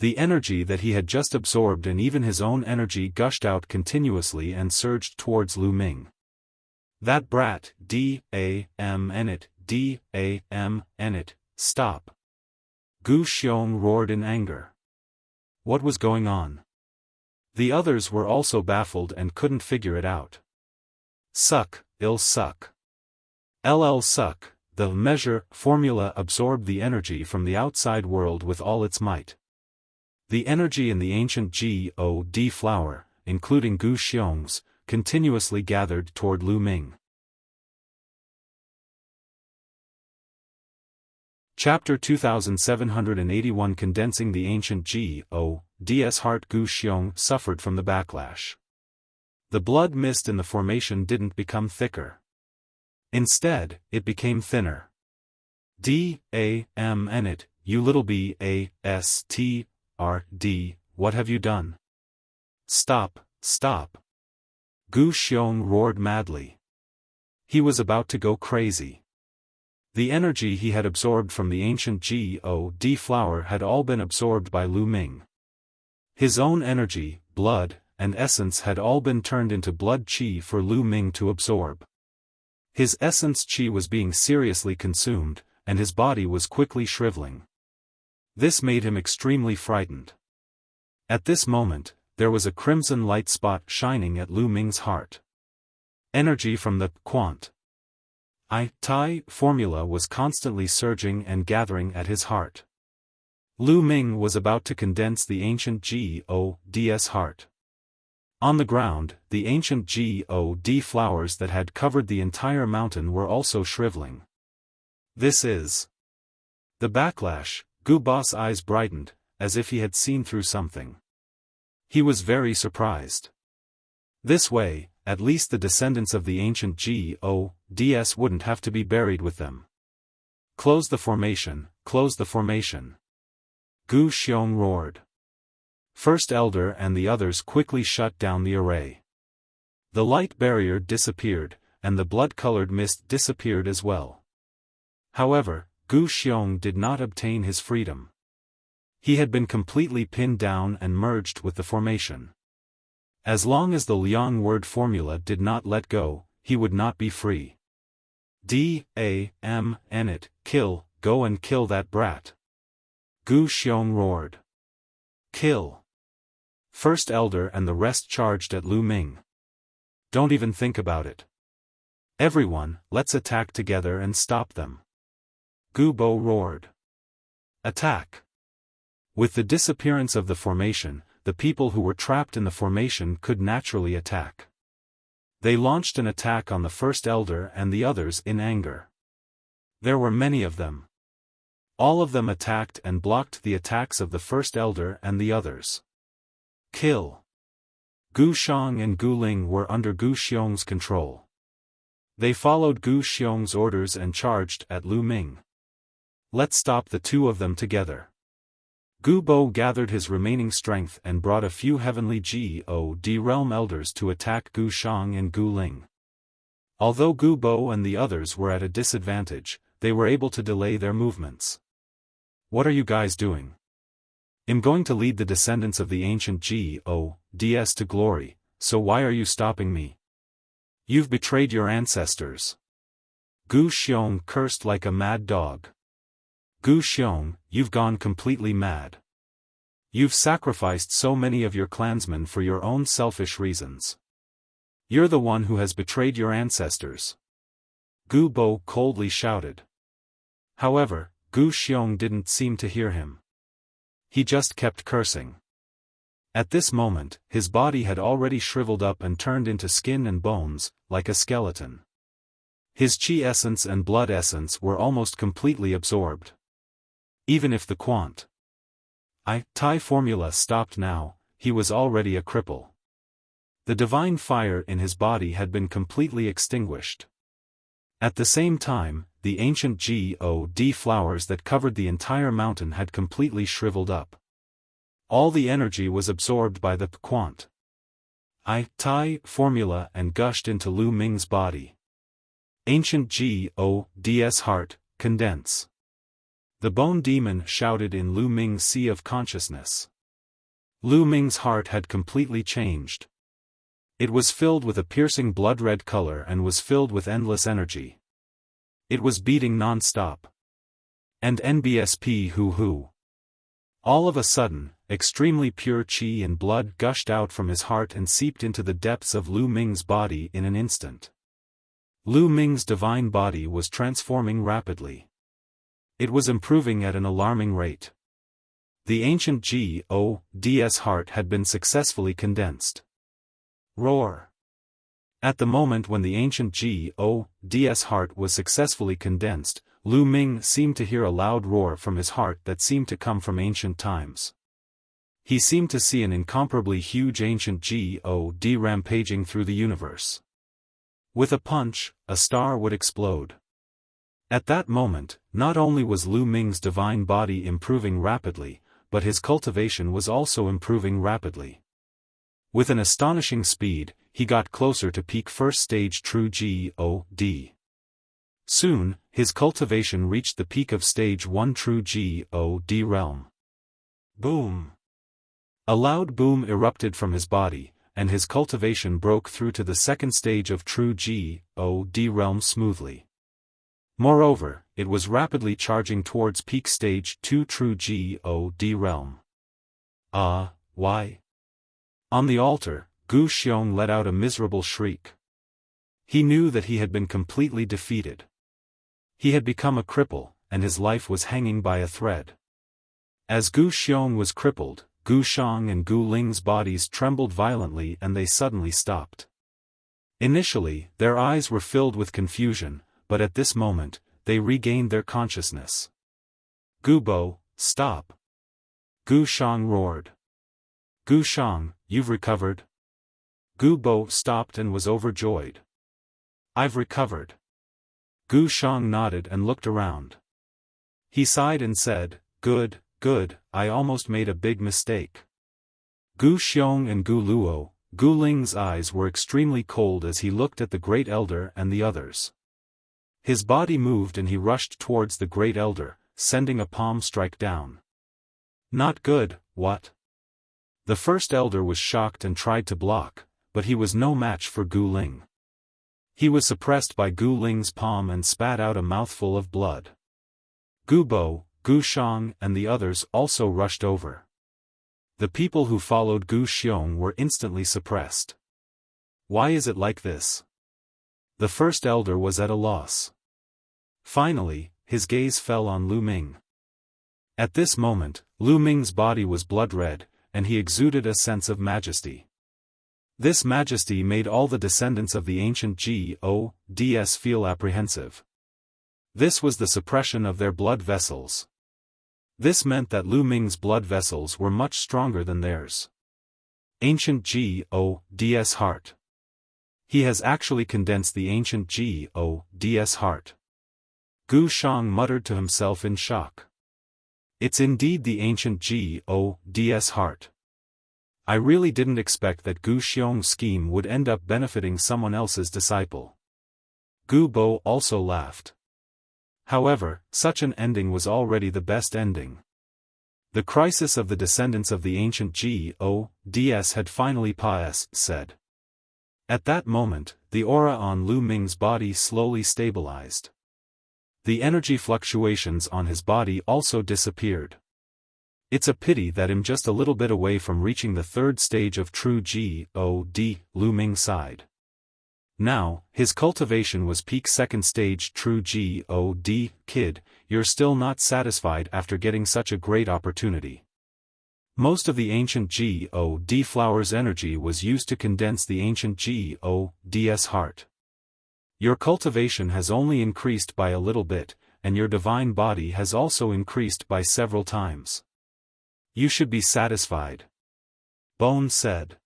The energy that he had just absorbed and even his own energy gushed out continuously and surged towards Lu Ming. That brat, stop! Gu Xiong roared in anger. What was going on? The others were also baffled and couldn't figure it out. Suck, ill suck. Suck, the measure formula absorbed the energy from the outside world with all its might. The energy in the ancient God flower, including Gu Xiong's, continuously gathered toward Lu Ming. Chapter 2781 Condensing the ancient God's heart. Gu Xiong suffered from the backlash. The blood mist in the formation didn't become thicker. Instead, it became thinner. You little bastard, what have you done? Stop, stop! Gu Xiong roared madly. He was about to go crazy. The energy he had absorbed from the ancient God flower had all been absorbed by Lu Ming. His own energy, blood, and essence had all been turned into blood qi for Lu Ming to absorb. His essence qi was being seriously consumed, and his body was quickly shriveling. This made him extremely frightened. At this moment, there was a crimson light spot shining at Lu Ming's heart. Energy from the quant Tai formula was constantly surging and gathering at his heart. Lu Ming was about to condense the ancient God's heart. On the ground, the ancient God flowers that had covered the entire mountain were also shriveling. This is the backlash. Gu Ba's eyes brightened, as if he had seen through something. He was very surprised. This way, at least the descendants of the ancient Gods wouldn't have to be buried with them. Close the formation, close the formation. Gu Xiong roared. First Elder and the others quickly shut down the array. The light barrier disappeared, and the blood-colored mist disappeared as well. However, Gu Xiong did not obtain his freedom. He had been completely pinned down and merged with the formation. As long as the Liang word formula did not let go, he would not be free. Kill, go and kill that brat. Gu Xiong roared. Kill. First Elder and the rest charged at Lu Ming. Don't even think about it. Everyone, let's attack together and stop them. Gu Bo roared. Attack. With the disappearance of the formation, the people who were trapped in the formation could naturally attack. They launched an attack on the First Elder and the others in anger. There were many of them. All of them attacked and blocked the attacks of the First Elder and the others. Kill. Gu Xiong and Gu Ling were under Gu Xiong's control. They followed Gu Xiong's orders and charged at Lu Ming. Let's stop the two of them together. Gu Bo gathered his remaining strength and brought a few heavenly God realm elders to attack Gu Xiong and Gu Ling. Although Gu Bo and the others were at a disadvantage, they were able to delay their movements. What are you guys doing? I'm going to lead the descendants of the ancient Gods to glory, so why are you stopping me? You've betrayed your ancestors. Gu Xiong cursed like a mad dog. Gu Xiong, you've gone completely mad. You've sacrificed so many of your clansmen for your own selfish reasons. You're the one who has betrayed your ancestors. Gu Bo coldly shouted. However, Gu Xiong didn't seem to hear him. He just kept cursing. At this moment, his body had already shriveled up and turned into skin and bones, like a skeleton. His chi essence and blood essence were almost completely absorbed. Even if the quant Tai formula stopped now, he was already a cripple. The divine fire in his body had been completely extinguished. At the same time, the ancient God flowers that covered the entire mountain had completely shriveled up. All the energy was absorbed by the quant Tai formula and gushed into Lu Ming's body. Ancient God's heart, condense. The bone demon shouted in Lu Ming's sea of consciousness. Lu Ming's heart had completely changed. It was filled with a piercing blood-red color and was filled with endless energy. It was beating non-stop. And NBSP hoo-hoo. All of a sudden, extremely pure qi and blood gushed out from his heart and seeped into the depths of Lu Ming's body in an instant. Lu Ming's divine body was transforming rapidly. It was improving at an alarming rate. The ancient God's heart had been successfully condensed. Roar. At the moment when the ancient God's heart was successfully condensed, Lu Ming seemed to hear a loud roar from his heart that seemed to come from ancient times. He seemed to see an incomparably huge ancient God rampaging through the universe. With a punch, a star would explode. At that moment, not only was Lu Ming's divine body improving rapidly, but his cultivation was also improving rapidly. With an astonishing speed, he got closer to peak first stage true God. Soon, his cultivation reached the peak of stage 1 true God realm. Boom! A loud boom erupted from his body, and his cultivation broke through to the second stage of true God realm smoothly. Moreover, it was rapidly charging towards peak stage 2 true God realm. Why? On the altar, Gu Xiong let out a miserable shriek. He knew that he had been completely defeated. He had become a cripple, and his life was hanging by a thread. As Gu Xiong was crippled, Gu Shang and Gu Ling's bodies trembled violently and they suddenly stopped. Initially, their eyes were filled with confusion, but at this moment, they regained their consciousness. Gu Bo, stop! Gu Shang roared. Gu Shang, you've recovered? Gu Bo stopped and was overjoyed. I've recovered. Gu Shang nodded and looked around. He sighed and said, good, I almost made a big mistake. Gu Xiong and Gu Luo, Gu Ling's eyes were extremely cold as he looked at the Great Elder and the others. His body moved and he rushed towards the Great Elder, sending a palm strike down. Not good, what? The first elder was shocked and tried to block, but he was no match for Gu Ling. He was suppressed by Gu Ling's palm and spat out a mouthful of blood. Gu Bo, Gu Shang and the others also rushed over. The people who followed Gu Xiong were instantly suppressed. Why is it like this? The first elder was at a loss. Finally, his gaze fell on Lu Ming. At this moment, Lu Ming's body was blood-red, and he exuded a sense of majesty. This majesty made all the descendants of the ancient Gods feel apprehensive. This was the suppression of their blood vessels. This meant that Lu Ming's blood vessels were much stronger than theirs. Ancient Gods heart. He has actually condensed the ancient Gods heart. Gu Shang muttered to himself in shock. It's indeed the ancient Gods heart. I really didn't expect that Gu Xiong's scheme would end up benefiting someone else's disciple. Gu Bo also laughed. However, such an ending was already the best ending. The crisis of the descendants of the ancient Gods had finally said. At that moment, the aura on Lu Ming's body slowly stabilized. The energy fluctuations on his body also disappeared. It's a pity that I'm just a little bit away from reaching the third stage of true God, Lu Ming sighed. Now, his cultivation was peak second stage true God, kid, you're still not satisfied after getting such a great opportunity. Most of the ancient God flower's energy was used to condense the ancient Gods heart. Your cultivation has only increased by a little bit, and your divine body has also increased by several times. You should be satisfied. Bone said.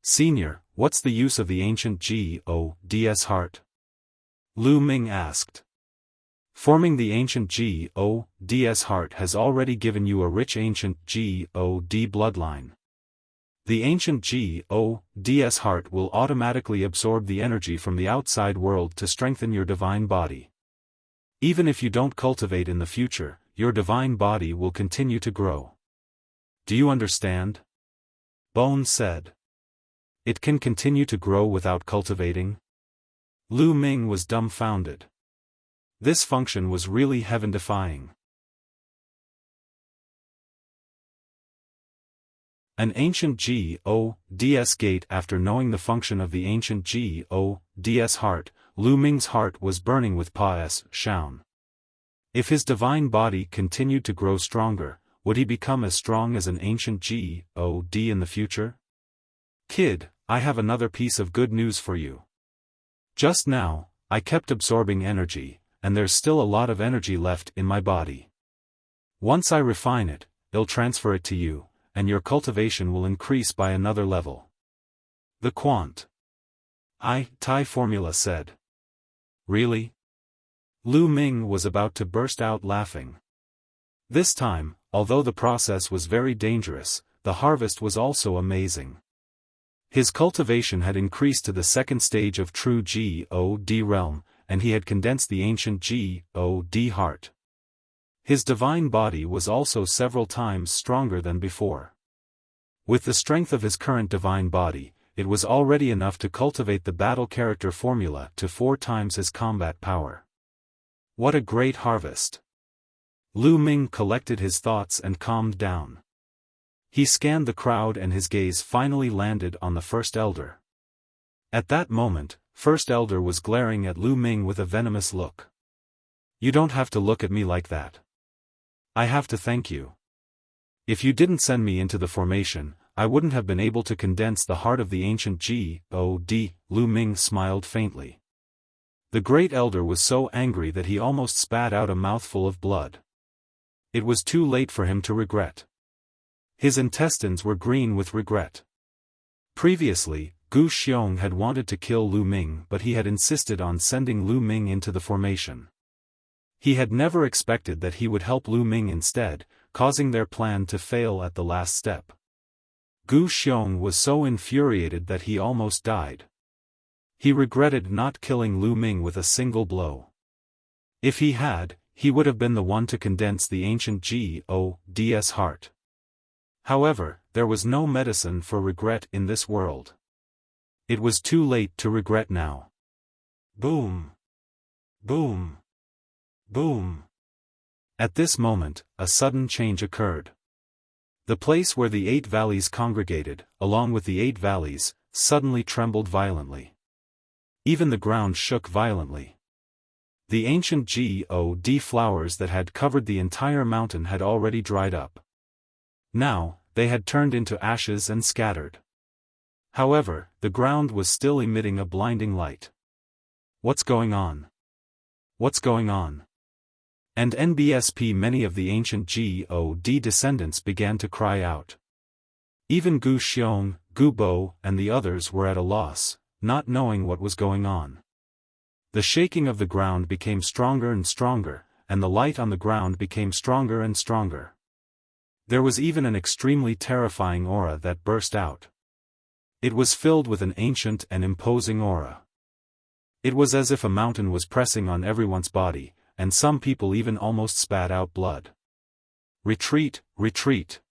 Senior, what's the use of the ancient Gods heart? Lu Ming asked. Forming the ancient Gods heart has already given you a rich ancient God bloodline. The ancient Gods heart will automatically absorb the energy from the outside world to strengthen your divine body. Even if you don't cultivate in the future, your divine body will continue to grow. Do you understand? Bone said. It can continue to grow without cultivating? Lu Ming was dumbfounded. This function was really heaven-defying. An ancient Gods gate. After knowing the function of the ancient Gods heart, Lu Ming's heart was burning with Xiaofan. If his divine body continued to grow stronger, would he become as strong as an ancient God in the future? Kid, I have another piece of good news for you. Just now, I kept absorbing energy, and there's still a lot of energy left in my body. Once I refine it, I'll transfer it to you, and your cultivation will increase by another level. The Quant Tai formula said. Really? Lu Ming was about to burst out laughing. This time, although the process was very dangerous, the harvest was also amazing. His cultivation had increased to the second stage of true God realm, and he had condensed the ancient God heart. His divine body was also several times stronger than before. With the strength of his current divine body, it was already enough to cultivate the battle character formula to 4 times his combat power. What a great harvest! Lu Ming collected his thoughts and calmed down. He scanned the crowd and his gaze finally landed on the First Elder. At that moment, First Elder was glaring at Lu Ming with a venomous look. You don't have to look at me like that. I have to thank you. If you didn't send me into the formation, I wouldn't have been able to condense the heart of the ancient God. Lu Ming smiled faintly. The Great Elder was so angry that he almost spat out a mouthful of blood. It was too late for him to regret. His intestines were green with regret. Previously, Gu Xiong had wanted to kill Lu Ming, but he had insisted on sending Lu Ming into the formation. He had never expected that he would help Lu Ming instead, causing their plan to fail at the last step. Gu Xiong was so infuriated that he almost died. He regretted not killing Lu Ming with a single blow. If he had, he would have been the one to condense the ancient Gods heart. However, there was no medicine for regret in this world. It was too late to regret now. Boom! Boom! Boom! At this moment, a sudden change occurred. The place where the 8 valleys congregated, along with the 8 valleys, suddenly trembled violently. Even the ground shook violently. The ancient God flowers that had covered the entire mountain had already dried up. Now, they had turned into ashes and scattered. However, the ground was still emitting a blinding light. What's going on? What's going on? And NBSP, many of the ancient God descendants began to cry out. Even Gu Xiong, Gu Bo, and the others were at a loss, not knowing what was going on. The shaking of the ground became stronger and stronger, and the light on the ground became stronger and stronger. There was even an extremely terrifying aura that burst out. It was filled with an ancient and imposing aura. It was as if a mountain was pressing on everyone's body, and some people even almost spat out blood. Retreat, retreat!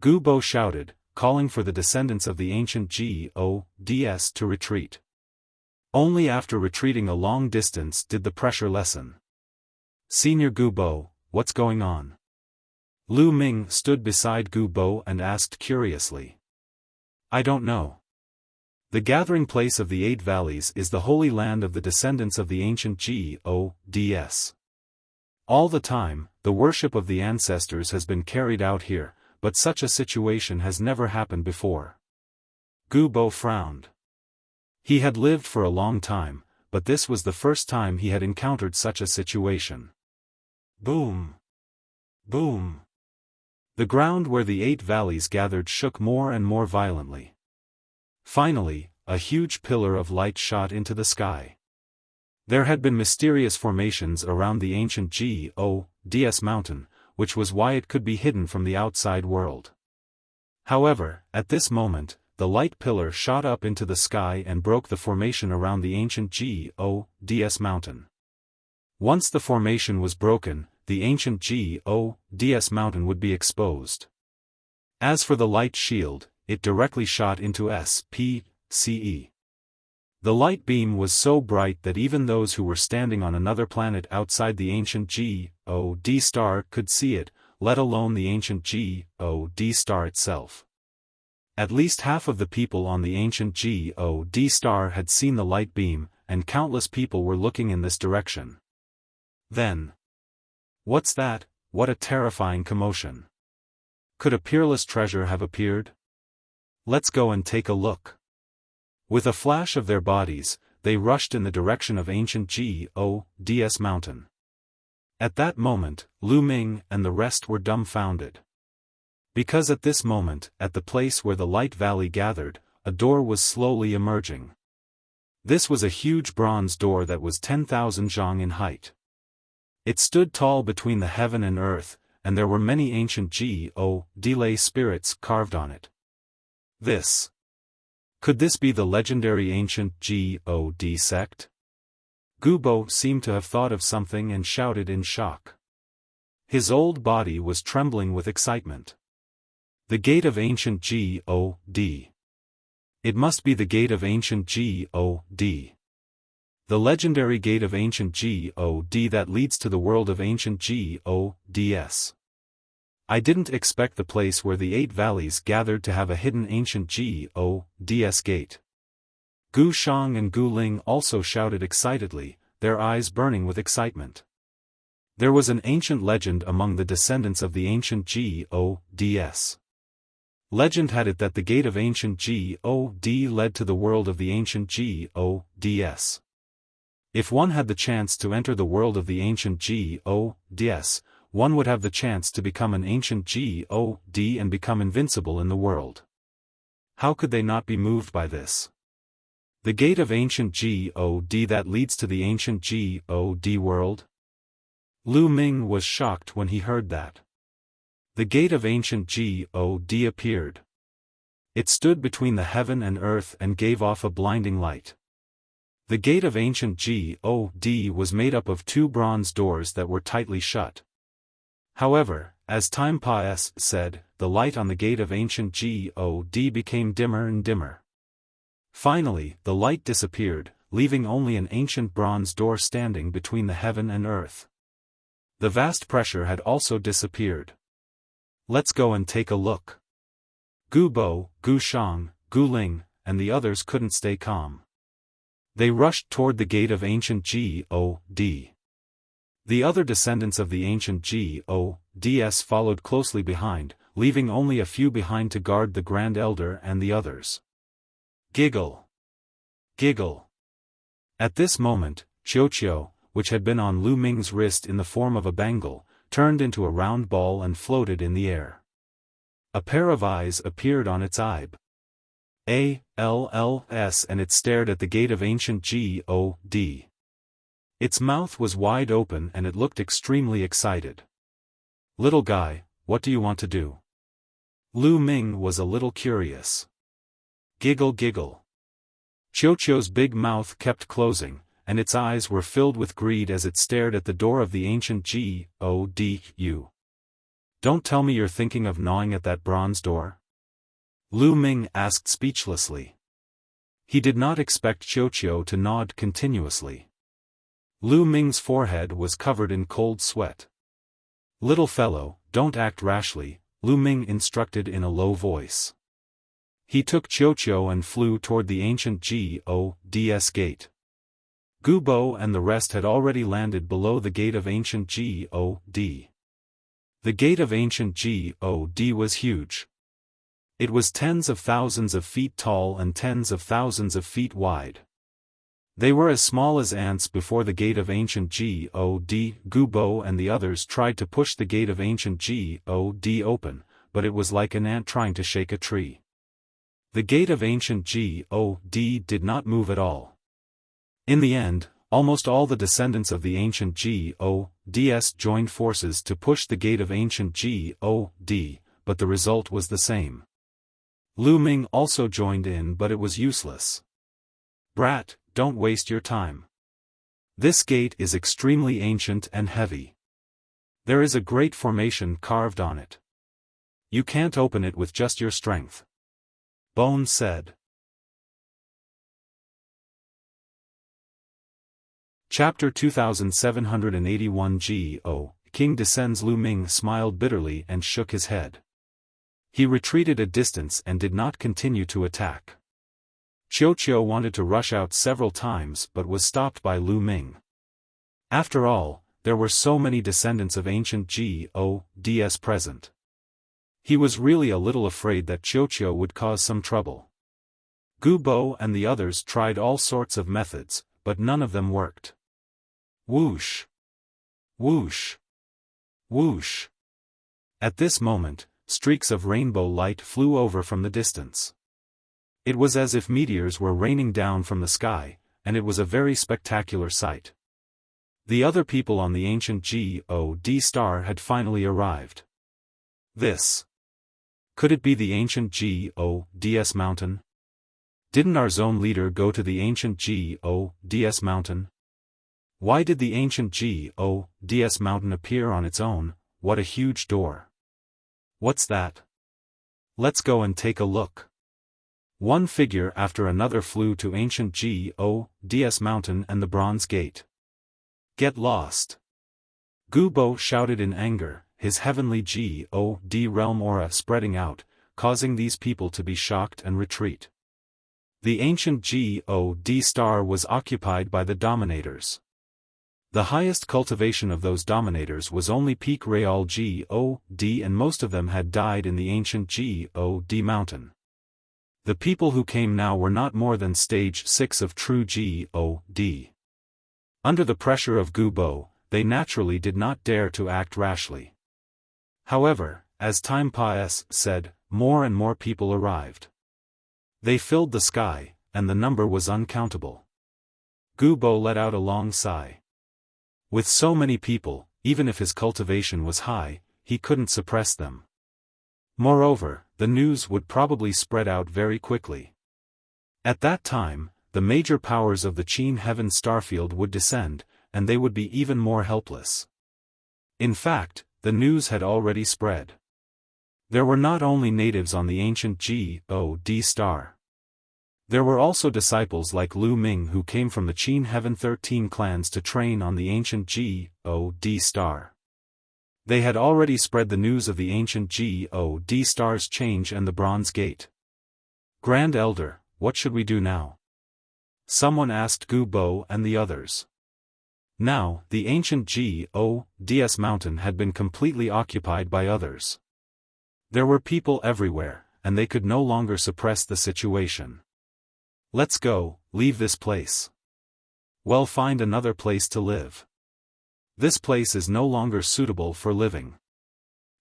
Gu Bo shouted, calling for the descendants of the ancient Gods to retreat. Only after retreating a long distance did the pressure lessen. Senior Gu Bo, what's going on? Lu Ming stood beside Gu Bo and asked curiously. I don't know. The gathering place of the 8 valleys is the holy land of the descendants of the ancient Gods. All the time, the worship of the ancestors has been carried out here, but such a situation has never happened before. Gu Bo frowned. He had lived for a long time, but this was the first time he had encountered such a situation. Boom! Boom! The ground where the 8 valleys gathered shook more and more violently. Finally, a huge pillar of light shot into the sky. There had been mysterious formations around the ancient Gods mountain, which was why it could be hidden from the outside world. However, at this moment, the light pillar shot up into the sky and broke the formation around the ancient Gods mountain. Once the formation was broken, the ancient Gods mountain would be exposed. As for the light shield, it directly shot into SPCE. The light beam was so bright that even those who were standing on another planet outside the ancient God star could see it, let alone the ancient God star itself. At least half of the people on the ancient God star had seen the light beam, and countless people were looking in this direction. Then, what's that? What a terrifying commotion. Could a peerless treasure have appeared? Let's go and take a look. With a flash of their bodies, they rushed in the direction of ancient Gods mountain. At that moment, Lu Ming and the rest were dumbfounded. Because at this moment, at the place where the light valley gathered, a door was slowly emerging. This was a huge bronze door that was 10,000 zhang in height. It stood tall between the heaven and earth, and there were many ancient God spirits carved on it. Could this be the legendary ancient God sect? Gubo seemed to have thought of something and shouted in shock. His old body was trembling with excitement. The gate of ancient God. It must be the gate of ancient God. The legendary gate of ancient God that leads to the world of ancient Gods. I didn't expect the place where the 8 valleys gathered to have a hidden ancient Gods gate. Gu Shang and Gu Ling also shouted excitedly, their eyes burning with excitement. There was an ancient legend among the descendants of the ancient Gods. Legend had it that the gate of ancient God led to the world of the ancient Gods. If one had the chance to enter the world of the ancient Gods, one would have the chance to become an ancient God and become invincible in the world. How could they not be moved by this? The gate of ancient God that leads to the ancient God world? Lu Ming was shocked when he heard that. The gate of ancient God appeared. It stood between the heaven and earth and gave off a blinding light. The gate of ancient God was made up of 2 bronze doors that were tightly shut. However, as time passed, the light on the gate of ancient God became dimmer and dimmer. Finally, the light disappeared, leaving only an ancient bronze door standing between the heaven and earth. The vast pressure had also disappeared. Let's go and take a look. Gu Bo, Gu Shang, Gu Ling, and the others couldn't stay calm. They rushed toward the gate of ancient God. The other descendants of the ancient Gods followed closely behind, leaving only a few behind to guard the Grand Elder and the others. Giggle. Giggle. At this moment, Qiu, which had been on Lu Ming's wrist in the form of a bangle, turned into a round ball and floated in the air. A pair of eyes appeared on its eye. ALLS, and it stared at the gate of ancient God. Its mouth was wide open and it looked extremely excited. Little guy, what do you want to do? Lu Ming was a little curious. Giggle giggle. Qiu's big mouth kept closing, and its eyes were filled with greed as it stared at the door of the ancient God. Don't tell me you're thinking of gnawing at that bronze door? Lu Ming asked speechlessly. He did not expect Qiu to nod continuously. Lu Ming's forehead was covered in cold sweat. Little fellow, don't act rashly, Lu Ming instructed in a low voice. He took Qiu and flew toward the ancient Gods gate. Gu Bo and the rest had already landed below the gate of ancient God. The gate of ancient God was huge. It was tens of thousands of feet tall and tens of thousands of feet wide. They were as small as ants before the gate of ancient God. Gubo and the others tried to push the gate of ancient God open, but it was like an ant trying to shake a tree. The gate of ancient God did not move at all. In the end, almost all the descendants of the ancient Gods joined forces to push the gate of ancient God, but the result was the same. Lu Ming also joined in, but it was useless. "Brat, don't waste your time. This gate is extremely ancient and heavy. There is a great formation carved on it. You can't open it with just your strength," Bone said. Chapter 2781 King descends. Lu Ming smiled bitterly and shook his head. He retreated a distance and did not continue to attack. Qiuqiu wanted to rush out several times but was stopped by Lu Ming. After all, there were so many descendants of ancient Gods present. He was really a little afraid that Qiuqiu would cause some trouble. Gubo and the others tried all sorts of methods, but none of them worked. Whoosh! Whoosh! Whoosh! At this moment, streaks of rainbow light flew over from the distance. It was as if meteors were raining down from the sky, and it was a very spectacular sight. The other people on the ancient God star had finally arrived. This. Could it be the ancient Gods mountain? Didn't our zone leader go to the ancient Gods mountain? Why did the ancient Gods mountain appear on its own? What a huge door. What's that? Let's go and take a look. One figure after another flew to ancient Gods mountain and the bronze gate. Get lost! Gubo shouted in anger, his heavenly God realm aura spreading out, causing these people to be shocked and retreat. The ancient God star was occupied by the dominators. The highest cultivation of those dominators was only peak Real God, and most of them had died in the ancient God mountain. The people who came now were not more than stage 6 of true God. Under the pressure of Gubo, they naturally did not dare to act rashly. However, as time passed, more and more people arrived. They filled the sky, and the number was uncountable. Gubo let out a long sigh. With so many people, even if his cultivation was high, he couldn't suppress them. Moreover, the news would probably spread out very quickly. At that time, the major powers of the Qin Heaven starfield would descend, and they would be even more helpless. In fact, the news had already spread. There were not only natives on the ancient God star. There were also disciples like Lu Ming who came from the Qin Heaven 13 clans to train on the ancient God star. They had already spread the news of the ancient God star's change and the bronze gate. Grand Elder, what should we do now? Someone asked Gubo and the others. Now, the ancient Gods mountain had been completely occupied by others. There were people everywhere, and they could no longer suppress the situation. Let's go, leave this place. Well, find another place to live. This place is no longer suitable for living.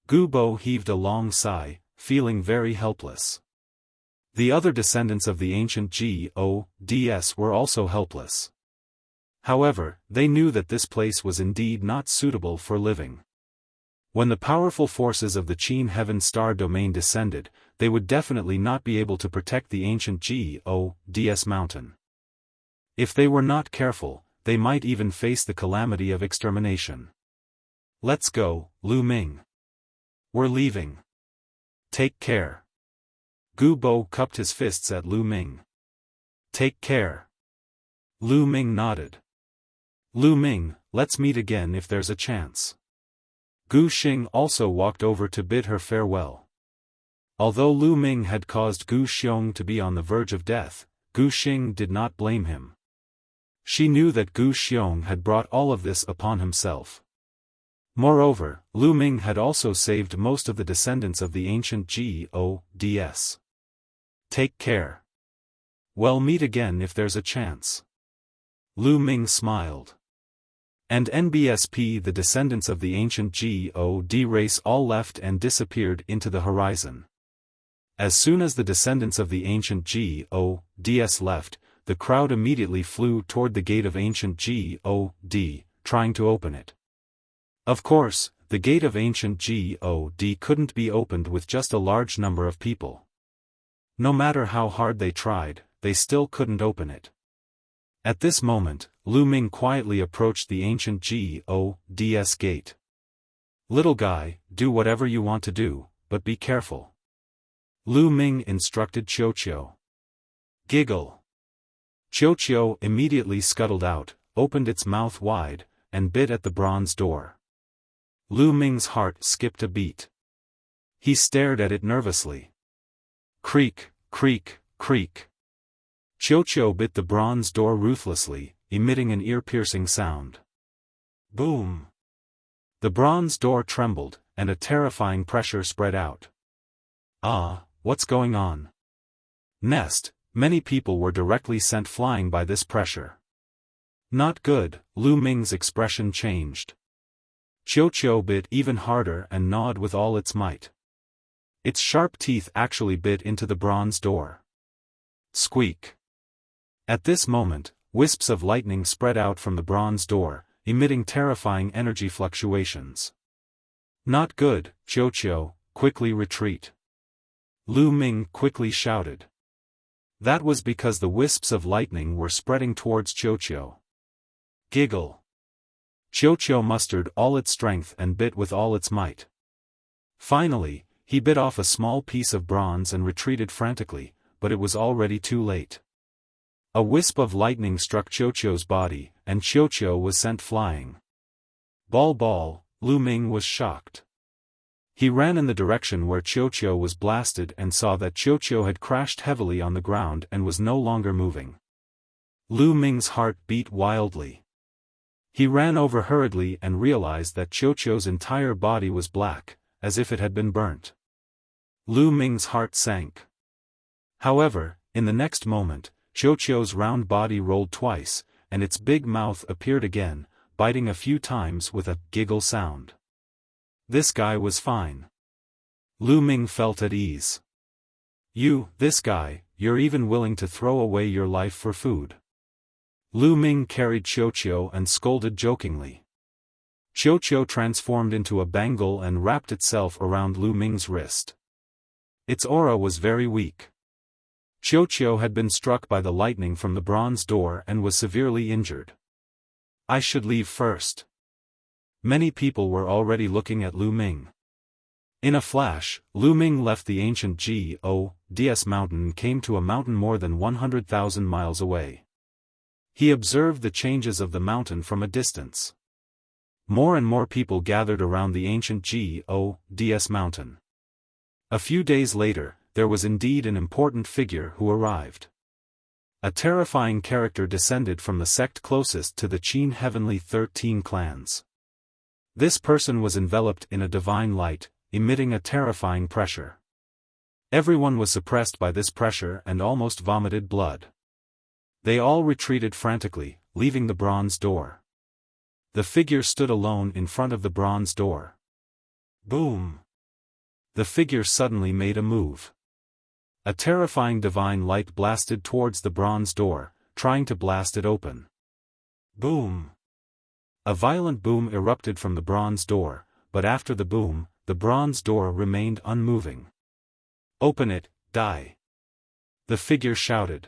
Gubo heaved a long sigh, feeling very helpless. The other descendants of the ancient Gods were also helpless. However, they knew that this place was indeed not suitable for living. When the powerful forces of the Qin Heaven star domain descended, they would definitely not be able to protect the ancient Gods mountain. If they were not careful, they might even face the calamity of extermination. Let's go, Lu Ming. We're leaving. Take care. Gubo cupped his fists at Lu Ming. Take care. Lu Ming nodded. Lu Ming, let's meet again if there's a chance. Gu Xing also walked over to bid her farewell. Although Lu Ming had caused Gu Xiong to be on the verge of death, Gu Xing did not blame him. She knew that Gu Xiong had brought all of this upon himself. Moreover, Lu Ming had also saved most of the descendants of the ancient Gods. Take care. Well, meet again if there's a chance. Lu Ming smiled. And NBSP, the descendants of the ancient God race, all left and disappeared into the horizon. As soon as the descendants of the ancient GODs left, the crowd immediately flew toward the gate of ancient God, trying to open it. Of course, the gate of ancient God couldn't be opened with just a large number of people. No matter how hard they tried, they still couldn't open it. At this moment, Lu Ming quietly approached the ancient GOD's gate. "Little guy, do whatever you want to do, but be careful," Lu Ming instructed Qiuqiu. Giggle. Qiuqiu immediately scuttled out, opened its mouth wide, and bit at the bronze door. Lu Ming's heart skipped a beat. He stared at it nervously. Creak, creak, creak. Qiuqiu bit the bronze door ruthlessly, emitting an ear-piercing sound. Boom! The bronze door trembled, and a terrifying pressure spread out. Ah, what's going on? Nest, many people were directly sent flying by this pressure. Not good, Lu Ming's expression changed. Qiuqiu bit even harder and gnawed with all its might. Its sharp teeth actually bit into the bronze door. Squeak! At this moment, wisps of lightning spread out from the bronze door, emitting terrifying energy fluctuations. Not good, Qiuqiu, quickly retreat. Lu Ming quickly shouted. That was because the wisps of lightning were spreading towards Qiuqiu. Giggle. Qiuqiu mustered all its strength and bit with all its might. Finally, he bit off a small piece of bronze and retreated frantically, but it was already too late. A wisp of lightning struck Qiuqiu's body, and Qiuqiu was sent flying. Ball, Lu Ming was shocked. He ran in the direction where Qiuqiu was blasted and saw that Qiuqiu had crashed heavily on the ground and was no longer moving. Lu Ming's heart beat wildly. He ran over hurriedly and realized that Qiuqiu's entire body was black, as if it had been burnt. Lu Ming's heart sank. However, in the next moment, Qiuqiu's round body rolled twice, and its big mouth appeared again, biting a few times with a giggle sound. This guy was fine. Lu Ming felt at ease. This guy, you're even willing to throw away your life for food. Lu Ming carried Qiuqiu and scolded jokingly. Qiuqiu transformed into a bangle and wrapped itself around Lu Ming's wrist. Its aura was very weak. Qiuqiu had been struck by the lightning from the bronze door and was severely injured. I should leave first. Many people were already looking at Lu Ming. In a flash, Lu Ming left the ancient GODS mountain and came to a mountain more than 100,000 miles away. He observed the changes of the mountain from a distance. More and more people gathered around the ancient GODS mountain. A few days later, there was indeed an important figure who arrived. A terrifying character descended from the sect closest to the Qin Heavenly 13 clans. This person was enveloped in a divine light, emitting a terrifying pressure. Everyone was suppressed by this pressure and almost vomited blood. They all retreated frantically, leaving the bronze door. The figure stood alone in front of the bronze door. Boom! The figure suddenly made a move. A terrifying divine light blasted towards the bronze door, trying to blast it open. Boom! A violent boom erupted from the bronze door, but after the boom, the bronze door remained unmoving. Open it, die! The figure shouted.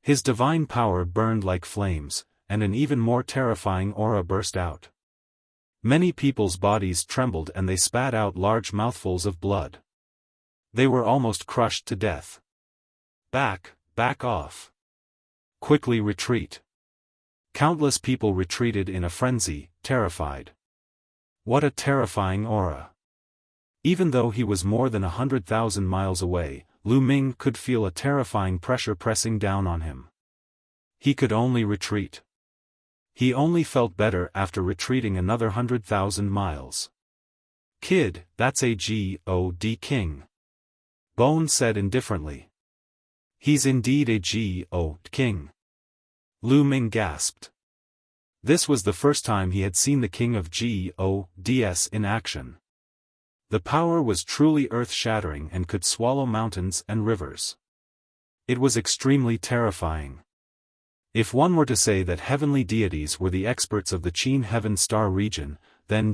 His divine power burned like flames, and an even more terrifying aura burst out. Many people's bodies trembled and they spat out large mouthfuls of blood. They were almost crushed to death. Back off. Quickly retreat. Countless people retreated in a frenzy, terrified. What a terrifying aura. Even though he was more than 100,000 miles away, Lu Ming could feel a terrifying pressure pressing down on him. He could only retreat. He only felt better after retreating another 100,000 miles. Kid, that's a God king. Bone said indifferently. He's indeed a God king. Lu Ming gasped. This was the first time he had seen the king of Gods in action. The power was truly earth-shattering and could swallow mountains and rivers. It was extremely terrifying. If one were to say that heavenly deities were the experts of the Qin Heaven Star region, then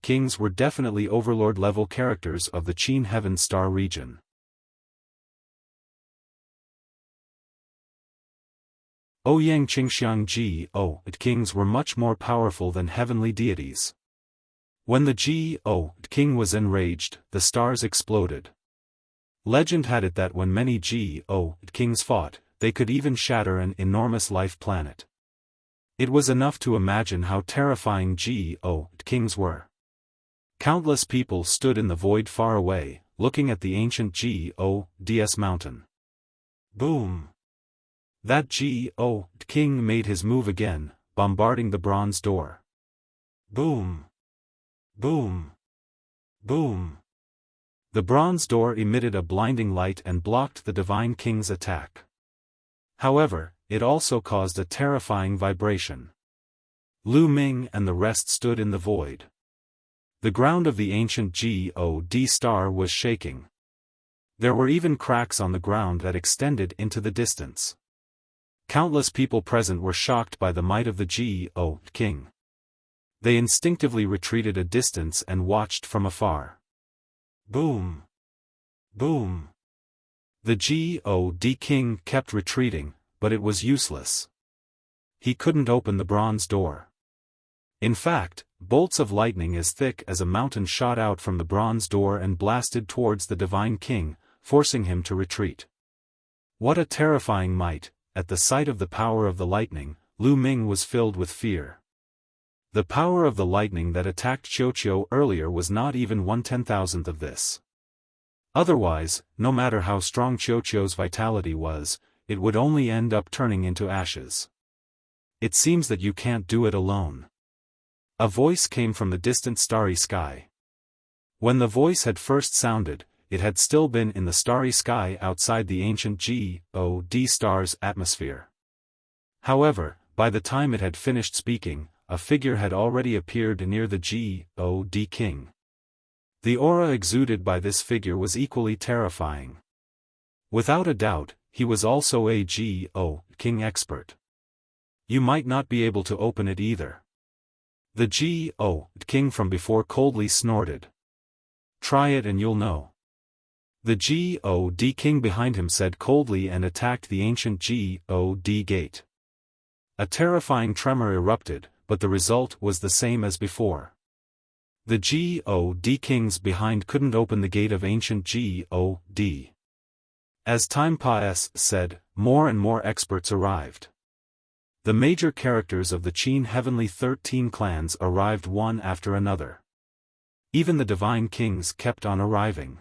kings were definitely overlord-level characters of the Qin Heaven Star region. Ouyang Qingxiang kings were much more powerful than heavenly deities. When the king was enraged, the stars exploded. Legend had it that when many kings fought, they could even shatter an enormous life planet. It was enough to imagine how terrifying kings were. Countless people stood in the void far away, looking at the ancient Gods mountain. Boom! That king made his move again, bombarding the bronze door. Boom! Boom! Boom! The bronze door emitted a blinding light and blocked the divine king's attack. However, it also caused a terrifying vibration. Lu Ming and the rest stood in the void. The ground of the ancient God star was shaking. There were even cracks on the ground that extended into the distance. Countless people present were shocked by the might of the king. They instinctively retreated a distance and watched from afar. Boom! Boom! The God king kept retreating, but it was useless. He couldn't open the bronze door. In fact, bolts of lightning as thick as a mountain shot out from the bronze door and blasted towards the divine king, forcing him to retreat. What a terrifying might! At the sight of the power of the lightning, Lu Ming was filled with fear. The power of the lightning that attacked Qiuqiu earlier was not even 1/10,000th of this. Otherwise, no matter how strong Qiuqiu's vitality was, it would only end up turning into ashes. It seems that you can't do it alone. A voice came from the distant starry sky. When the voice had first sounded, it had still been in the starry sky outside the ancient God star's atmosphere. However, by the time it had finished speaking, a figure had already appeared near the God king. The aura exuded by this figure was equally terrifying. Without a doubt, he was also a God king expert. You might not be able to open it either. The God king from before coldly snorted. Try it and you'll know. The God king behind him said coldly and attacked the ancient God gate. A terrifying tremor erupted, but the result was the same as before. The God kings behind couldn't open the gate of ancient God. As time passed, more and more experts arrived. The major characters of the Qin Heavenly 13 clans arrived one after another. Even the divine kings kept on arriving.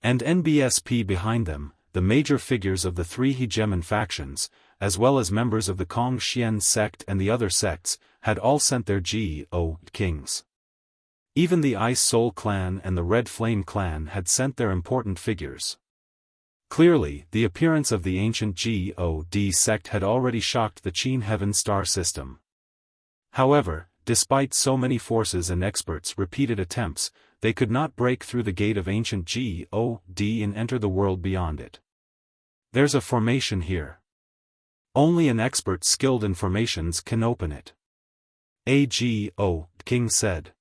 And NBSP behind them, the major figures of the three hegemon factions, as well as members of the Kongxian sect and the other sects, had all sent their God kings. Even the Ice Soul clan and the Red Flame clan had sent their important figures. Clearly, the appearance of the ancient God sect had already shocked the Qin Heaven star system. However, despite so many forces and experts' repeated attempts, they could not break through the gate of ancient God and enter the world beyond it. There's a formation here. Only an expert skilled in formations can open it. A God king said.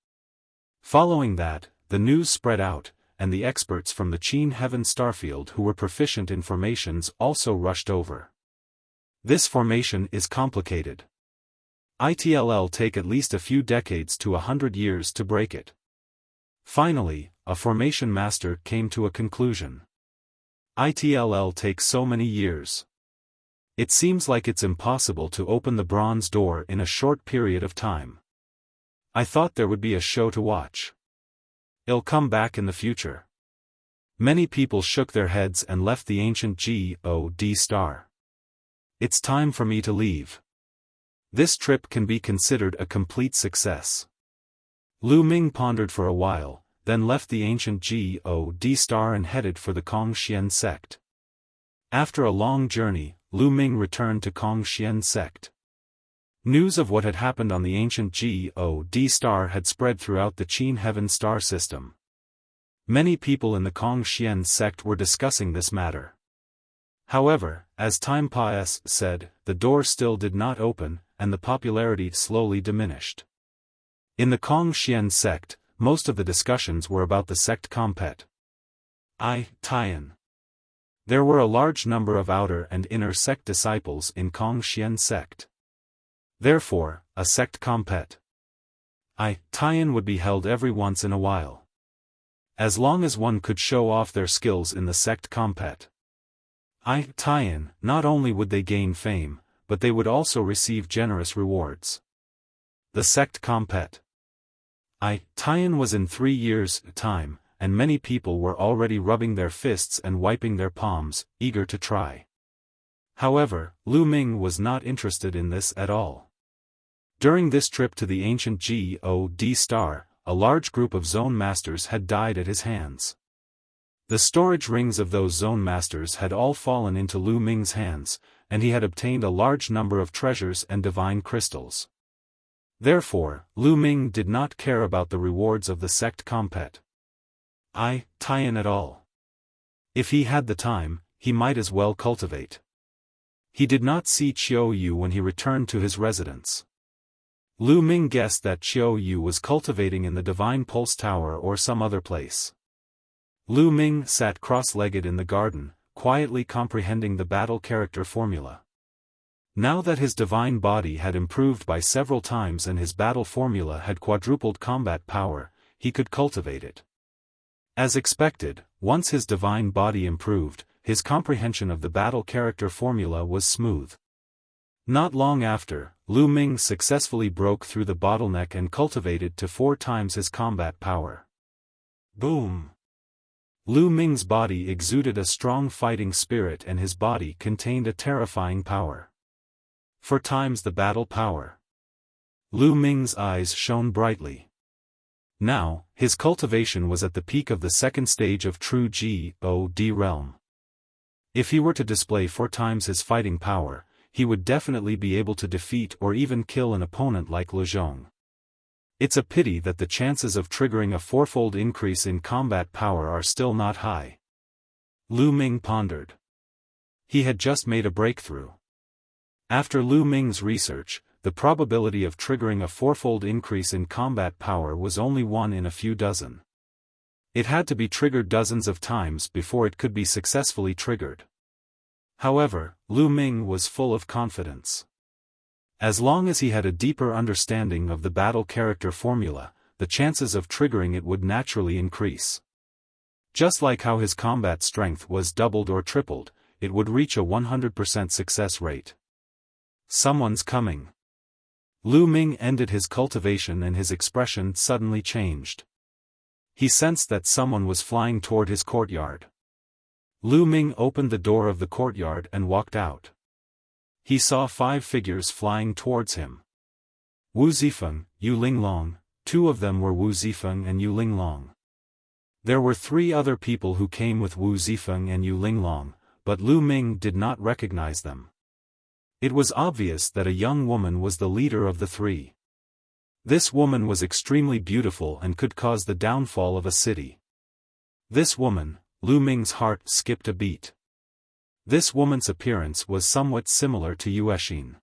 Following that, the news spread out, and the experts from the Qin Heaven Starfield who were proficient in formations also rushed over. This formation is complicated. It'll take at least a few decades to 100 years to break it. Finally, a formation master came to a conclusion. It'll take so many years. It seems like it's impossible to open the bronze door in a short period of time. I thought there would be a show to watch. It'll come back in the future. Many people shook their heads and left the ancient God star. It's time for me to leave. This trip can be considered a complete success. Lu Ming pondered for a while, then left the ancient God star and headed for the Kongxian sect. After a long journey, Lu Ming returned to Kongxian sect. News of what had happened on the ancient God star had spread throughout the Qin heaven star system. Many people in the Kongxian sect were discussing this matter. However, as time passed, the door still did not open, and the popularity slowly diminished. In the Kongxian sect, most of the discussions were about the sect compet. Tian. There were a large number of outer and inner sect disciples in Kongxian sect. Therefore, a sect compet. Tian would be held every once in a while. As long as one could show off their skills in the sect compet. Tian, not only would they gain fame, but they would also receive generous rewards. The sect compet. Tian was in 3 years' time, and many people were already rubbing their fists and wiping their palms, eager to try. However, Lu Ming was not interested in this at all. During this trip to the ancient God star, a large group of zone masters had died at his hands. The storage rings of those zone masters had all fallen into Lu Ming's hands, and he had obtained a large number of treasures and divine crystals. Therefore, Lu Ming did not care about the rewards of the sect compet. Tian at all. If he had the time, he might as well cultivate. He did not see Qiu Yu when he returned to his residence. Lu Ming guessed that Qiu Yu was cultivating in the Divine Pulse Tower or some other place. Lu Ming sat cross-legged in the garden, quietly comprehending the battle character formula. Now that his divine body had improved by several times and his battle formula had quadrupled combat power, he could cultivate it. As expected, once his divine body improved, his comprehension of the battle character formula was smooth. Not long after, Lu Ming successfully broke through the bottleneck and cultivated to 4 times his combat power. Boom! Lu Ming's body exuded a strong fighting spirit and his body contained a terrifying power. 4 times the battle power. Lu Ming's eyes shone brightly. Now, his cultivation was at the peak of the second stage of true God realm. If he were to display 4 times his fighting power, he would definitely be able to defeat or even kill an opponent like Lu Zhong. It's a pity that the chances of triggering a 4-fold increase in combat power are still not high. Lu Ming pondered. He had just made a breakthrough. After Lu Ming's research, the probability of triggering a 4-fold increase in combat power was only 1 in a few dozen. It had to be triggered dozens of times before it could be successfully triggered. However, Lu Ming was full of confidence. As long as he had a deeper understanding of the battle character formula, the chances of triggering it would naturally increase. Just like how his combat strength was doubled or tripled, it would reach a 100% success rate. Someone's coming. Lu Ming ended his cultivation and his expression suddenly changed. He sensed that someone was flying toward his courtyard. Lu Ming opened the door of the courtyard and walked out. He saw 5 figures flying towards him. Wu Zifeng, Yu Linglong, 2 of them were Wu Zifeng and Yu Linglong. There were 3 other people who came with Wu Zifeng and Yu Linglong, but Lu Ming did not recognize them. It was obvious that a young woman was the leader of the 3. This woman was extremely beautiful and could cause the downfall of a city. This woman, Lu Ming's heart skipped a beat. This woman's appearance was somewhat similar to Yuexin.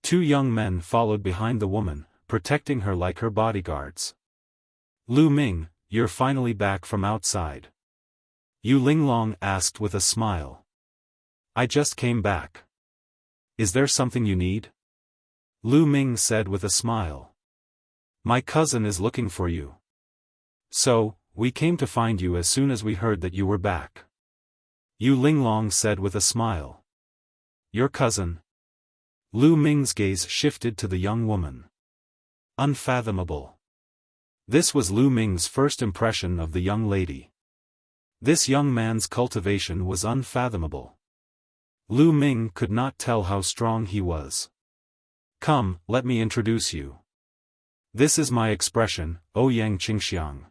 2 young men followed behind the woman, protecting her like her bodyguards. Lu Ming, you're finally back from outside. Yu Linglong asked with a smile. I just came back. Is there something you need? Lu Ming said with a smile. My cousin is looking for you. So, we came to find you as soon as we heard that you were back. Yu Linglong said with a smile. Your cousin? Lu Ming's gaze shifted to the young woman. Unfathomable. This was Lu Ming's first impression of the young lady. This young man's cultivation was unfathomable. Lu Ming could not tell how strong he was. Come, let me introduce you. This is my expression, Ouyang Qingxiang.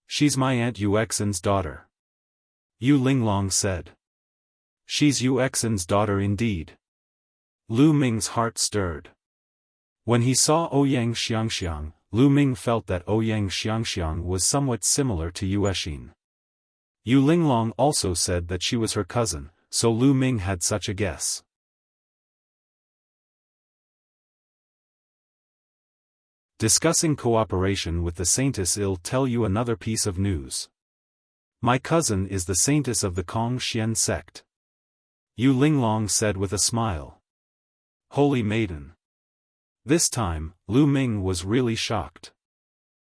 She's my Aunt Yuexin's daughter. Yu Linglong said. She's Yuexin's daughter indeed. Lu Ming's heart stirred. When he saw Ouyang Xiangxiang, Lu Ming felt that Ouyang Xiangxiang was somewhat similar to Yuexin. Yu Linglong also said that she was her cousin, so Lu Ming had such a guess. Discussing cooperation with the Saintess. I'll tell you another piece of news. My cousin is the Saintess of the Kong Xian sect. Yu Linglong said with a smile. Holy Maiden. This time, Lu Ming was really shocked.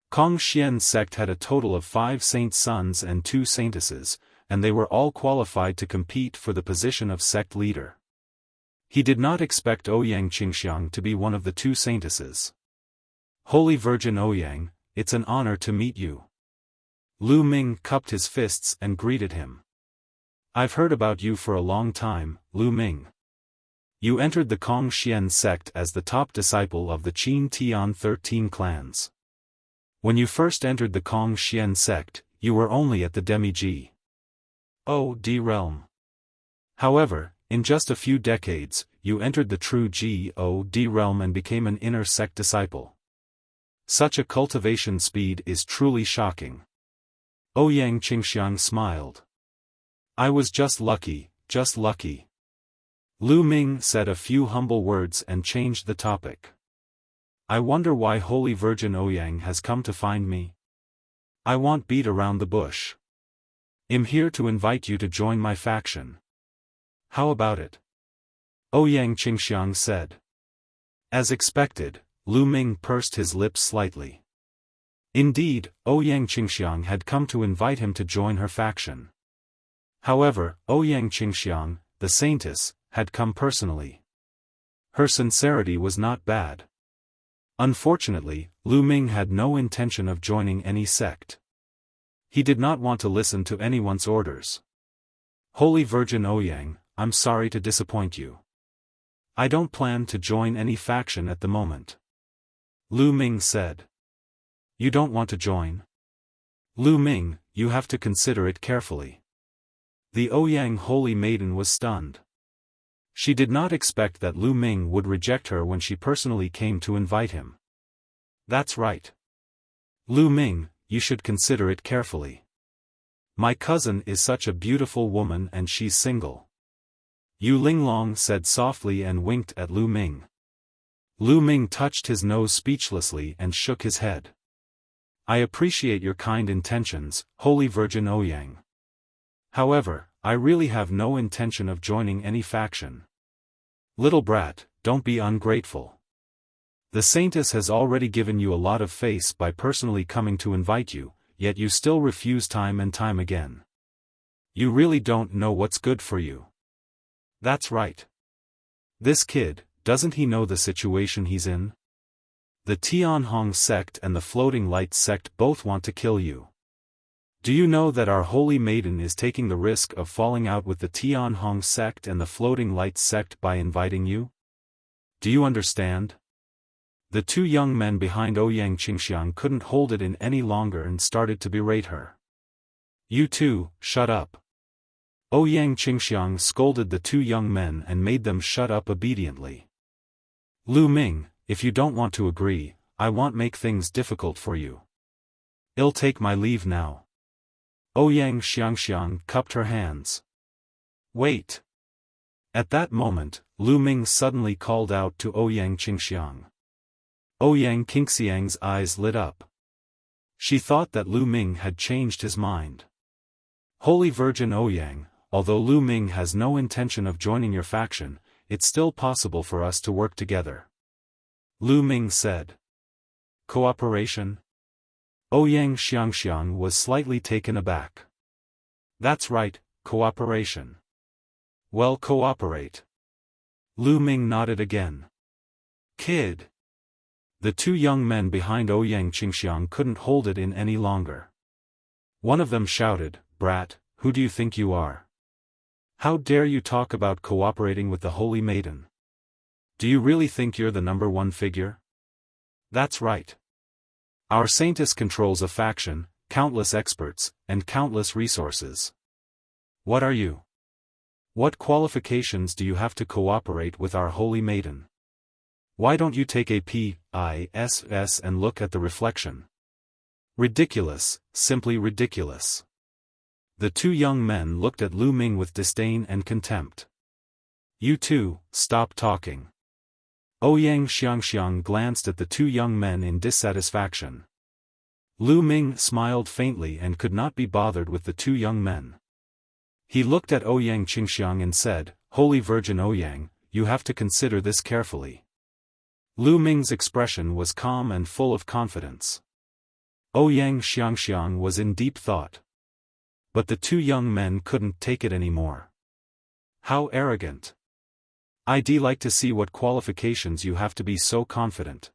Kong Xian sect had a total of 5 saint sons and 2 saintesses, and they were all qualified to compete for the position of sect leader. He did not expect Ouyang Qingxiang to be one of the 2 saintesses. Holy Virgin Ouyang, it's an honor to meet you. Lu Ming cupped his fists and greeted him. I've heard about you for a long time, Lu Ming. You entered the Kong Xian sect as the top disciple of the Qin Tian 13 clans. When you first entered the Kong Xian sect, you were only at the demi-G. O.D. realm. However, in just a few decades, you entered the true G.O.D. realm and became an inner sect disciple. Such a cultivation speed is truly shocking. Ouyang Qingxiang smiled. I was just lucky, just lucky. Lu Ming said a few humble words and changed the topic. I wonder why Holy Virgin Ouyang has come to find me. I won't beat around the bush. I'm here to invite you to join my faction. How about it? Ouyang Qingxiang said. As expected, Lu Ming pursed his lips slightly. Indeed, Ouyang Qingxiang had come to invite him to join her faction. However, Ouyang Qingxiang, the saintess, had come personally. Her sincerity was not bad. Unfortunately, Lu Ming had no intention of joining any sect. He did not want to listen to anyone's orders. Holy Virgin Ouyang, I'm sorry to disappoint you. I don't plan to join any faction at the moment. Lu Ming said. You don't want to join? Lu Ming, you have to consider it carefully. The Ouyang Holy Maiden was stunned. She did not expect that Lu Ming would reject her when she personally came to invite him. That's right. Lu Ming, you should consider it carefully. My cousin is such a beautiful woman and she's single. Yu Linglong said softly and winked at Lu Ming. Lu Ming touched his nose speechlessly and shook his head. I appreciate your kind intentions, Holy Virgin Ouyang. However, I really have no intention of joining any faction. Little brat, don't be ungrateful. The saintess has already given you a lot of face by personally coming to invite you, yet you still refuse time and time again. You really don't know what's good for you. That's right. This kid, doesn't he know the situation he's in? The Tianhong sect and the Floating Light sect both want to kill you. Do you know that our Holy Maiden is taking the risk of falling out with the Tianhong sect and the Floating Light sect by inviting you? Do you understand? The 2 young men behind Ouyang Qingxiang couldn't hold it in any longer and started to berate her. You two, shut up. Ouyang Qingxiang scolded the 2 young men and made them shut up obediently. Lu Ming, if you don't want to agree, I won't make things difficult for you. I'll take my leave now. Ouyang Xiangxiang cupped her hands. Wait. At that moment, Lu Ming suddenly called out to Ouyang Qingxiang. Ouyang Qingxiang's eyes lit up. She thought that Lu Ming had changed his mind. Holy Virgin Ouyang, although Lu Ming has no intention of joining your faction, it's still possible for us to work together. Lu Ming said. Cooperation? Ouyang Xiangxiang was slightly taken aback. That's right, cooperation. Well, cooperate. Lu Ming nodded again. Kid. The 2 young men behind Ouyang Qingxiang couldn't hold it in any longer. One of them shouted, Brat, who do you think you are? How dare you talk about cooperating with the Holy Maiden? Do you really think you're the #1 figure? That's right. Our saintess controls a faction, countless experts, and countless resources. What are you? What qualifications do you have to cooperate with our holy maiden? Why don't you take a PISS and look at the reflection? Ridiculous, simply ridiculous. The two young men looked at Lu Ming with disdain and contempt. You two, stop talking. Ouyang Xiangxiang glanced at the two young men in dissatisfaction. Lu Ming smiled faintly and could not be bothered with the two young men. He looked at Ouyang Qingxiang and said, Holy Virgin Ouyang, you have to consider this carefully. Lu Ming's expression was calm and full of confidence. Ouyang Xiangxiang was in deep thought. But the two young men couldn't take it anymore. How arrogant. I'd like to see what qualifications you have to be so confident.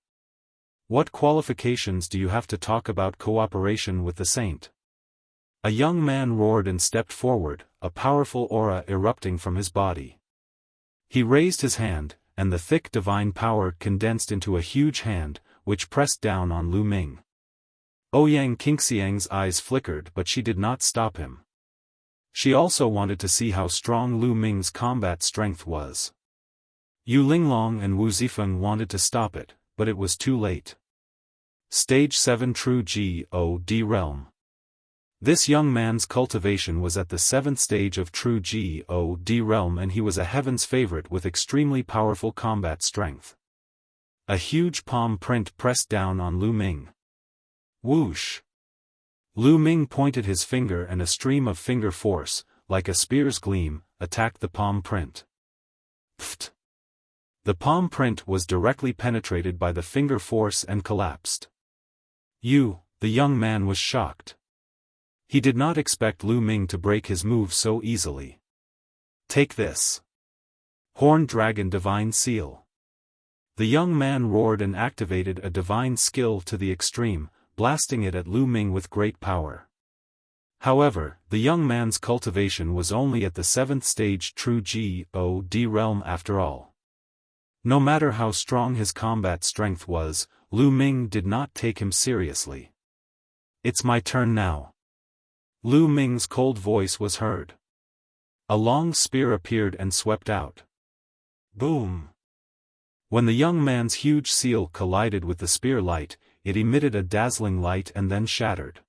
What qualifications do you have to talk about cooperation with the saint? A young man roared and stepped forward, a powerful aura erupting from his body. He raised his hand, and the thick divine power condensed into a huge hand, which pressed down on Lu Ming. Ouyang Qingxiang's eyes flickered, but she did not stop him. She also wanted to see how strong Lu Ming's combat strength was. Yu Linglong and Wu Zifeng wanted to stop it, but it was too late. Stage 7 True God Realm. This young man's cultivation was at the 7th stage of True God Realm, and he was a heaven's favorite with extremely powerful combat strength. A huge palm print pressed down on Lu Ming. Whoosh! Lu Ming pointed his finger, and a stream of finger force, like a spear's gleam, attacked the palm print. Pfft! The palm print was directly penetrated by the finger force and collapsed. The young man was shocked. He did not expect Lu Ming to break his move so easily. Take this. Horned Dragon Divine Seal. The young man roared and activated a divine skill to the extreme, blasting it at Lu Ming with great power. However, the young man's cultivation was only at the 7th stage True God Realm after all. No matter how strong his combat strength was, Lu Ming did not take him seriously. It's my turn now. Lu Ming's cold voice was heard. A long spear appeared and swept out. Boom! When the young man's huge seal collided with the spear light, it emitted a dazzling light and then shattered.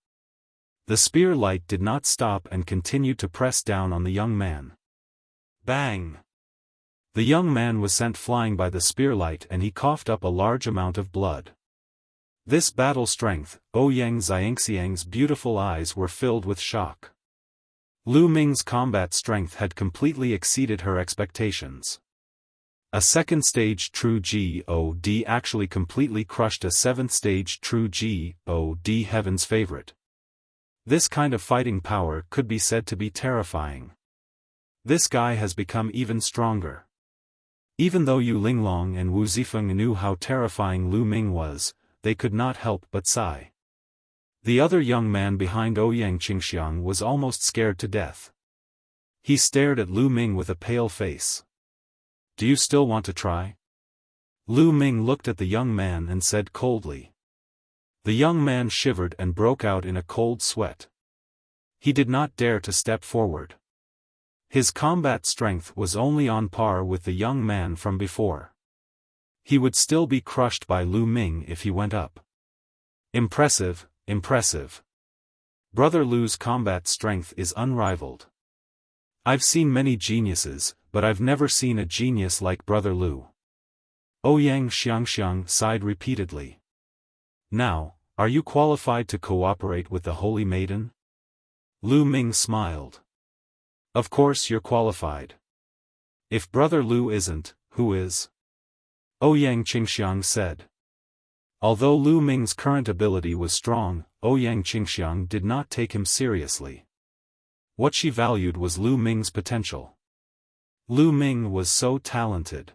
The spear light did not stop and continued to press down on the young man. Bang! The young man was sent flying by the spear light, and he coughed up a large amount of blood. This battle strength, Ouyang Xiangxiang's beautiful eyes were filled with shock. Lu Ming's combat strength had completely exceeded her expectations. A 2nd stage True God actually completely crushed a 7th stage True God heaven's favorite. This kind of fighting power could be said to be terrifying. This guy has become even stronger. Even though Yu Linglong and Wu Zifeng knew how terrifying Lu Ming was, they could not help but sigh. The other young man behind Ouyang Qingxiang was almost scared to death. He stared at Lu Ming with a pale face. Do you still want to try? Lu Ming looked at the young man and said coldly. The young man shivered and broke out in a cold sweat. He did not dare to step forward. His combat strength was only on par with the young man from before. He would still be crushed by Lu Ming if he went up. Impressive, impressive. Brother Lu's combat strength is unrivaled. I've seen many geniuses, but I've never seen a genius like Brother Lu. Ouyang Xiangxiang sighed repeatedly. Now, are you qualified to cooperate with the Holy Maiden? Lu Ming smiled. Of course you're qualified. If Brother Lu isn't, who is? Ouyang Qingxiang said. Although Lu Ming's current ability was strong, Ouyang Qingxiang did not take him seriously. What she valued was Lu Ming's potential. Lu Ming was so talented.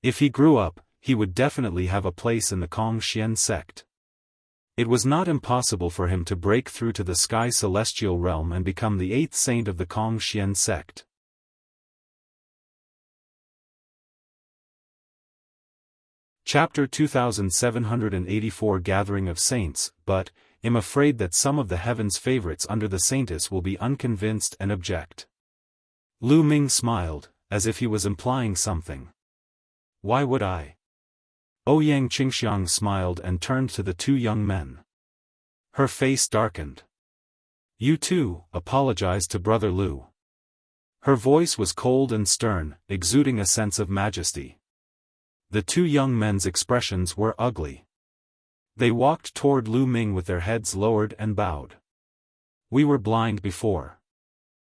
If he grew up, he would definitely have a place in the Kongxian sect. It was not impossible for him to break through to the Sky Celestial Realm and become the 8th saint of the Kongxian sect. Chapter 2784 Gathering of Saints, but, I'm afraid that some of the heaven's favorites under the saintess will be unconvinced and object. Lu Ming smiled, as if he was implying something. Why would I? Ouyang Qingxiang smiled and turned to the two young men. Her face darkened. You too, apologize to Brother Lu. Her voice was cold and stern, exuding a sense of majesty. The two young men's expressions were ugly. They walked toward Lu Ming with their heads lowered and bowed. We were blind before.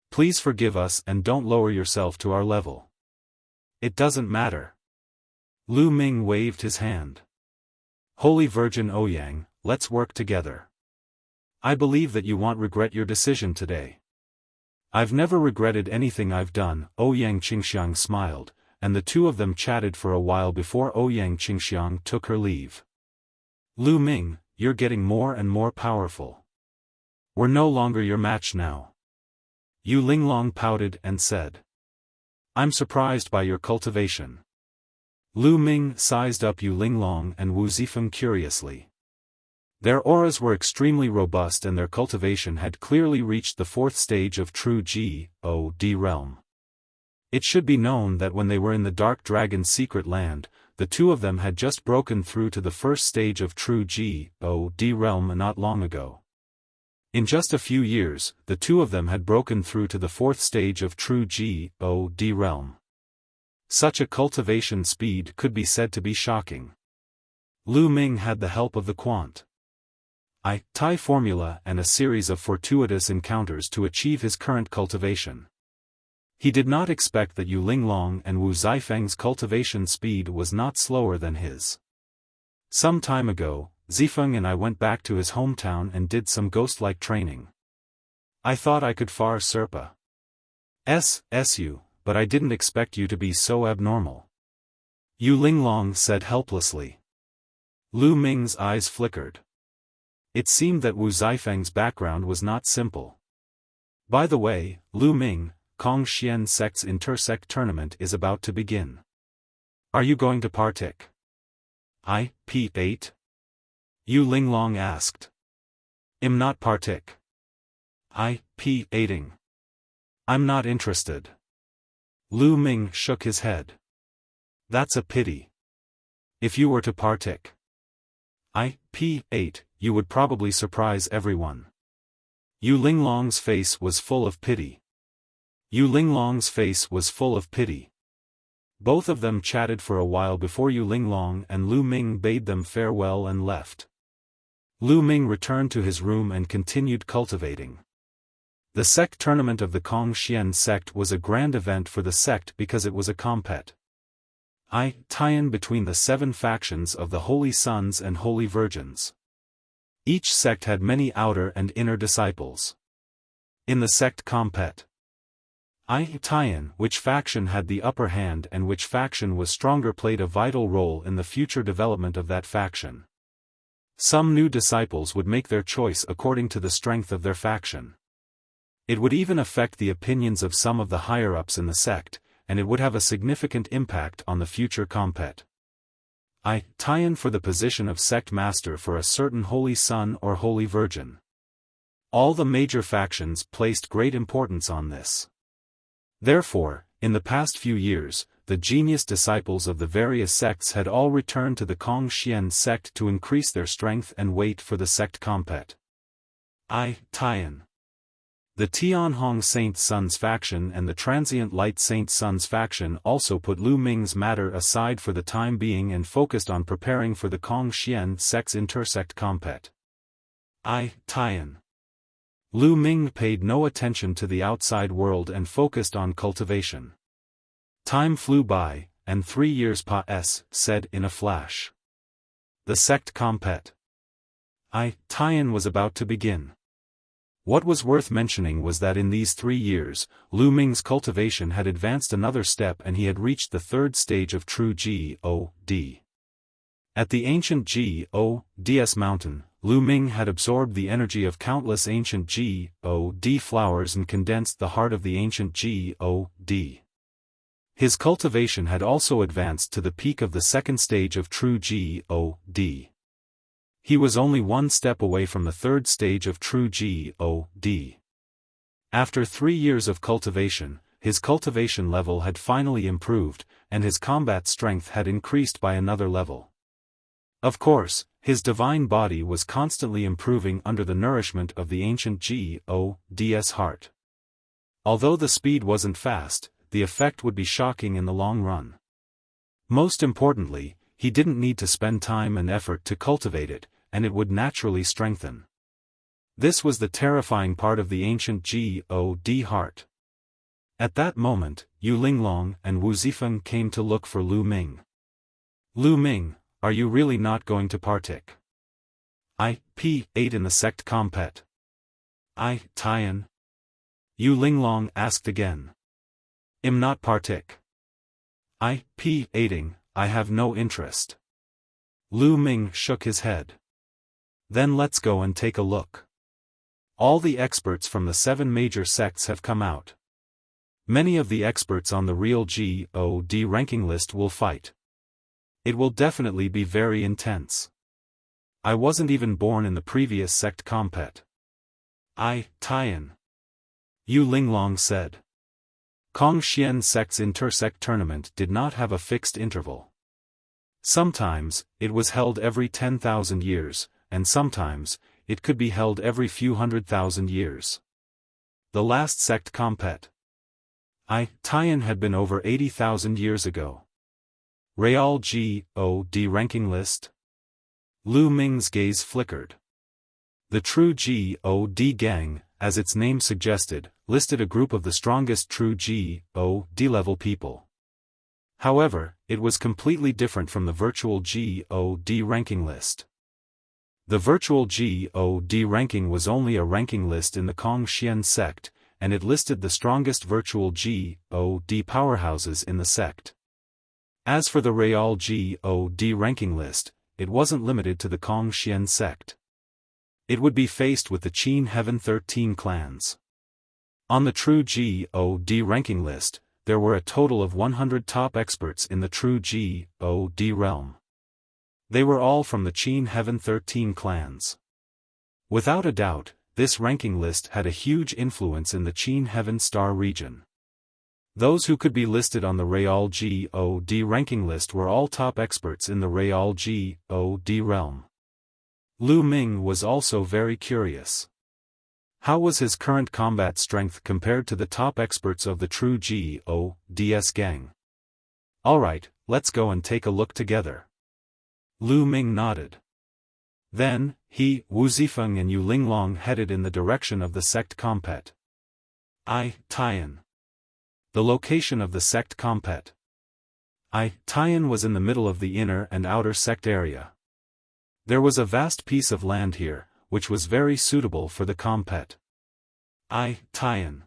Please forgive us and don't lower yourself to our level. It doesn't matter. Lu Ming waved his hand. Holy Virgin Ouyang, let's work together. I believe that you won't regret your decision today. I've never regretted anything I've done, Ouyang Qingxiang smiled, and the two of them chatted for a while before Ouyang Qingxiang took her leave. Lu Ming, you're getting more and more powerful. We're no longer your match now. Yu Linglong pouted and said. I'm surprised by your cultivation. Lu Ming sized up Yu Linglong and Wu Zifeng curiously. Their auras were extremely robust and their cultivation had clearly reached the fourth stage of true G-O-D realm. It should be known that when they were in the Dark Dragon's secret land, the two of them had just broken through to the first stage of true G-O-D realm not long ago. In just a few years, the two of them had broken through to the fourth stage of true G-O-D realm. Such a cultivation speed could be said to be shocking. Lu Ming had the help of the Quant Tai formula and a series of fortuitous encounters to achieve his current cultivation. He did not expect that Yu Linglong and Wu Zifeng's cultivation speed was not slower than his. Some time ago, Zifeng and I went back to his hometown and did some ghost-like training. I thought I could far surpa you, but I didn't expect you to be so abnormal. Yu Linglong said helplessly. Lu Ming's eyes flickered. It seemed that Wu Zifeng's background was not simple. By the way, Lu Ming, Kong Xian sect's intersect tournament is about to begin. Are you going to partake? P8? Yu Linglong asked. I'm not partake. P8ing. I'm not interested. Lu Ming shook his head. That's a pity. If you were to partake P8, you would probably surprise everyone. Yu Linglong's face was full of pity. Both of them chatted for a while before Yu Linglong and Lu Ming bade them farewell and left. Lu Ming returned to his room and continued cultivating. The sect tournament of the Kong Xian sect was a grand event for the sect because it was a compet tie-in between the 7 factions of the Holy Sons and Holy Virgins. Each sect had many outer and inner disciples. In the sect compet tie-in, which faction had the upper hand and which faction was stronger played a vital role in the future development of that faction. Some new disciples would make their choice according to the strength of their faction. It would even affect the opinions of some of the higher-ups in the sect, and it would have a significant impact on the future compet tie-in for the position of sect master for a certain Holy Son or Holy Virgin. All the major factions placed great importance on this. Therefore, in the past few years, the genius disciples of the various sects had all returned to the Kong Xian sect to increase their strength and weight for the sect compet tie-in. The Tianhong Saint Sons faction and the Transient Light Saint Sons faction also put Lu Ming's matter aside for the time being and focused on preparing for the Kong Xian sect's intersect compet tie-in. Lu Ming paid no attention to the outside world and focused on cultivation. Time flew by, and 3 years said in a flash. The sect compet tie-in was about to begin. What was worth mentioning was that in these 3 years, Lu Ming's cultivation had advanced another step and he had reached the 3rd stage of true G-O-D. At the ancient G-O-DS mountain, Lu Ming had absorbed the energy of countless ancient G-O-D flowers and condensed the heart of the ancient G-O-D. His cultivation had also advanced to the peak of the 2nd stage of true G-O-D. He was only 1 step away from the 3rd stage of true G-O-D. After 3 years of cultivation, his cultivation level had finally improved, and his combat strength had increased by another level. Of course, his divine body was constantly improving under the nourishment of the ancient God's heart. Although the speed wasn't fast, the effect would be shocking in the long run. Most importantly, he didn't need to spend time and effort to cultivate it, and it would naturally strengthen. This was the terrifying part of the ancient God heart. At that moment, Yu Linglong and Wu Zifeng came to look for Lu Ming. Lu Ming, are you really not going to partake? P8 in the sect compet. Tian? Yu Linglong asked again. Not partake. P8ing, I have no interest. Lu Ming shook his head. Then let's go and take a look. All the experts from the 7 major sects have come out. Many of the experts on the real God ranking list will fight. It will definitely be very intense. I wasn't even born in the previous sect compet. Tian. Yu Linglong said. Kongxian sect's intersect tournament did not have a fixed interval. Sometimes, it was held every 10,000 years, and sometimes, it could be held every few 100,000 years. The last sect compet. Tian had been over 80,000 years ago. Real God ranking list? Lu Ming's gaze flickered. The true God gang, as its name suggested, listed a group of the strongest true God level people. However, it was completely different from the virtual God ranking list. The virtual God ranking was only a ranking list in the Kongxian sect, and it listed the strongest virtual God powerhouses in the sect. As for the real God ranking list, it wasn't limited to the Kongxian sect. It would be faced with the Qin Heaven 13 clans. On the true God ranking list, there were a total of 100 top experts in the true God realm. They were all from the Qin Heaven 13 clans. Without a doubt, this ranking list had a huge influence in the Qin Heaven Star region. Those who could be listed on the Real God ranking list were all top experts in the Real God realm. Lu Ming was also very curious. How was his current combat strength compared to the top experts of the true God's gang? Alright, let's go and take a look together. Lu Ming nodded. Then, he, Wu Zifeng and Yu Linglong headed in the direction of the sect compet. Tian. The location of the sect compet. Tian was in the middle of the inner and outer sect area. There was a vast piece of land here, which was very suitable for the compet. Tian.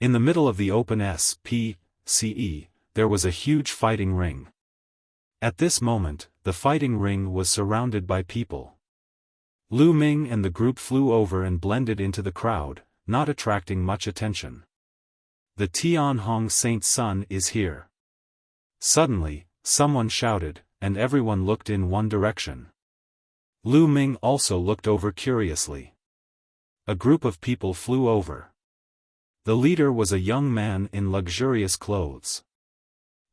In the middle of the open SPCE, there was a huge fighting ring. At this moment, the fighting ring was surrounded by people. Lu Ming and the group flew over and blended into the crowd, not attracting much attention. The Tianhong Saint's son is here. Suddenly, someone shouted, and everyone looked in one direction. Lu Ming also looked over curiously. A group of people flew over. The leader was a young man in luxurious clothes.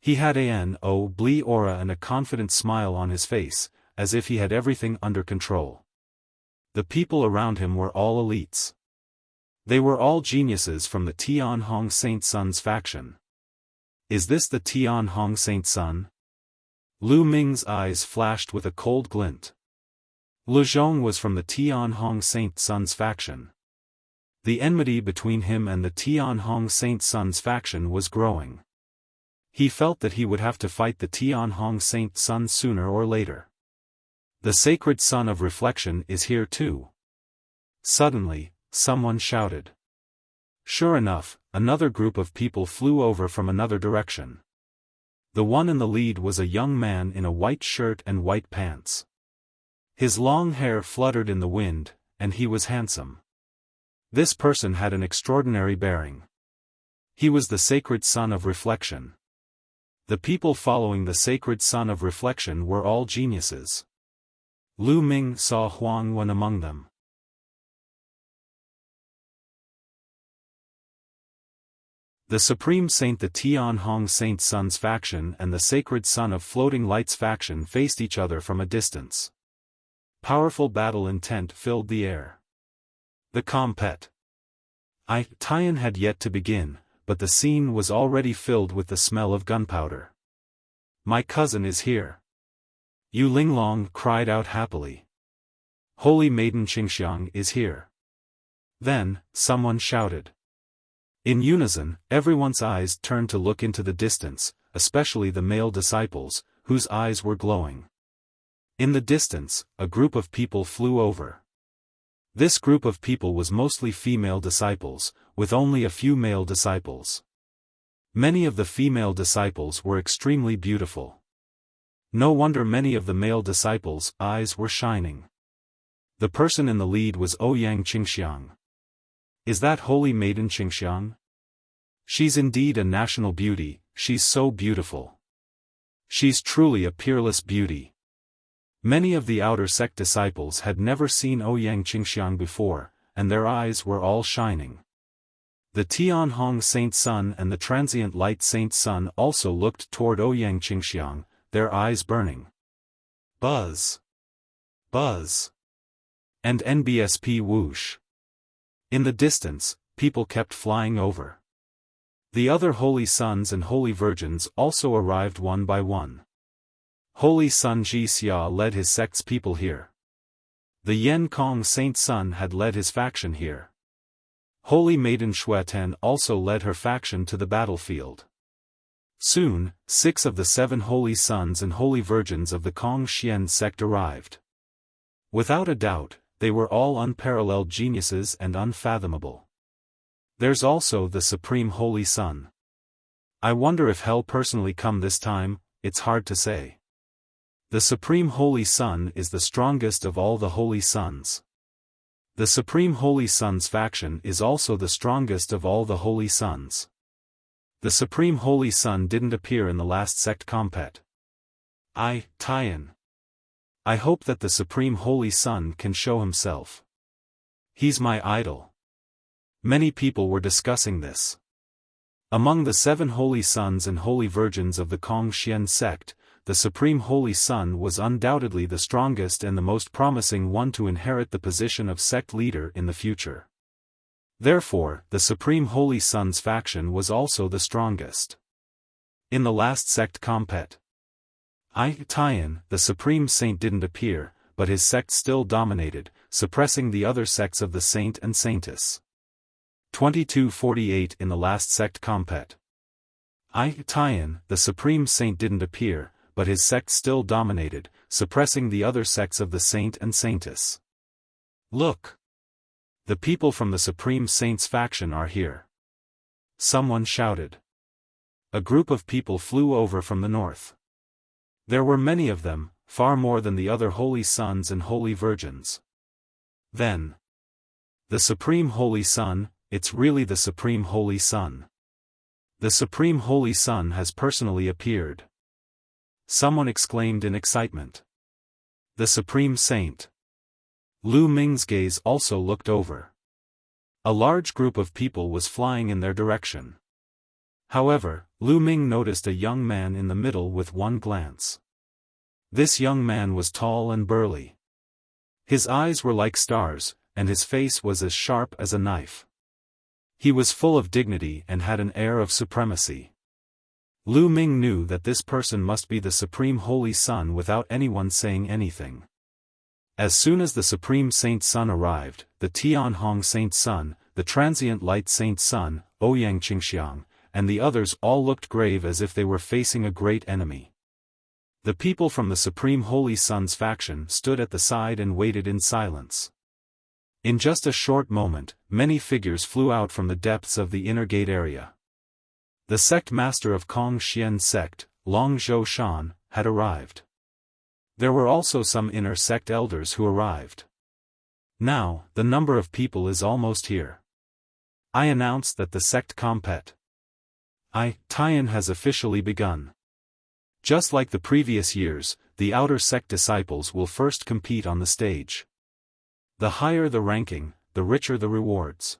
He had an oblique aura and a confident smile on his face, as if he had everything under control. The people around him were all elites. They were all geniuses from the Tianhong Saint Sun's faction. Is this the Tianhong Saint Sun? Lu Ming's eyes flashed with a cold glint. Le Zhong was from the Tianhong Saint Sun's faction. The enmity between him and the Tianhong Saint Sun's faction was growing. He felt that he would have to fight the Tianhong Saint Sun sooner or later. The sacred sun of reflection is here too. Suddenly, someone shouted. Sure enough, another group of people flew over from another direction. The one in the lead was a young man in a white shirt and white pants. His long hair fluttered in the wind, and he was handsome. This person had an extraordinary bearing. He was the sacred sun of reflection. The people following the sacred sun of reflection were all geniuses. Lu Ming saw Huang Wen among them. The Supreme Saint, the Tian Hong Saint Sun's faction, and the Sacred Son of Floating Lights faction faced each other from a distance. Powerful battle intent filled the air. The compet. Tian had yet to begin, but the scene was already filled with the smell of gunpowder. "My cousin is here!" Yu Linglong cried out happily. "Holy Maiden Qingxiang is here!" Then, someone shouted. In unison, everyone's eyes turned to look into the distance, especially the male disciples, whose eyes were glowing. In the distance, a group of people flew over. This group of people was mostly female disciples, with only a few male disciples. Many of the female disciples were extremely beautiful. No wonder many of the male disciples' eyes were shining. The person in the lead was Ouyang Qingxiang. Is that Holy Maiden Qingxiang? She's indeed a national beauty, she's so beautiful. She's truly a peerless beauty. Many of the outer sect disciples had never seen Ouyang Qingxiang before, and their eyes were all shining. The Tian Hong Saint Sun and the Transient Light Saint Sun also looked toward Ouyang Qingxiang, their eyes burning. Buzz! Buzz! And NBSP whoosh! In the distance, people kept flying over. The other holy sons and holy virgins also arrived one by one. Holy Sun Ji Xia led his sect's people here. The Yen Kong Saint Sun had led his faction here. Holy Maiden Shueten also led her faction to the battlefield. Soon, 6 of the 7 holy sons and holy virgins of the Kong Xian sect arrived. Without a doubt, they were all unparalleled geniuses and unfathomable. There's also the Supreme Holy Sun. I wonder if he'll personally come this time, it's hard to say. The Supreme Holy Sun is the strongest of all the holy sons. The Supreme Holy Sun's faction is also the strongest of all the holy sons. The Supreme Holy Sun didn't appear in the last sect compet. Tian. I hope that the Supreme Holy Sun can show himself. He's my idol. Many people were discussing this. Among the 7 holy sons and holy virgins of the Kong Xian sect, the Supreme Holy Sun was undoubtedly the strongest and the most promising one to inherit the position of sect leader in the future. Therefore, the Supreme Holy Sun's faction was also the strongest. In the last sect compet, Tian, the Supreme Saint didn't appear, but his sect still dominated, suppressing the other sects of the Saint and Saintess. 2248 in the last sect compet. Tian, the Supreme Saint didn't appear, but his sect still dominated, suppressing the other sects of the Saint and Saintess. Look! The people from the Supreme Saint's faction are here. Someone shouted. A group of people flew over from the north. There were many of them, far more than the other holy sons and holy virgins. Then, the Supreme Holy Sun, it's really the Supreme Holy Sun. The Supreme Holy Sun has personally appeared. Someone exclaimed in excitement. The Supreme Saint. Lu Ming's gaze also looked over. A large group of people was flying in their direction. However, Lu Ming noticed a young man in the middle with one glance. This young man was tall and burly. His eyes were like stars, and his face was as sharp as a knife. He was full of dignity and had an air of supremacy. Lu Ming knew that this person must be the Supreme Holy Sun without anyone saying anything. As soon as the Supreme Saint Sun arrived, the Tian Hong Saint Sun, the Transient Light Saint Sun, Ouyang Qingxiang, and the others all looked grave as if they were facing a great enemy. The people from the Supreme Holy Sun's faction stood at the side and waited in silence. In just a short moment, many figures flew out from the depths of the inner gate area. The sect master of Kong Xian sect, Long Zhou Shan, had arrived. There were also some inner sect elders who arrived. Now, the number of people is almost here. I announce that the sect compet. Tian has officially begun. Just like the previous years, the outer sect disciples will first compete on the stage. The higher the ranking, the richer the rewards.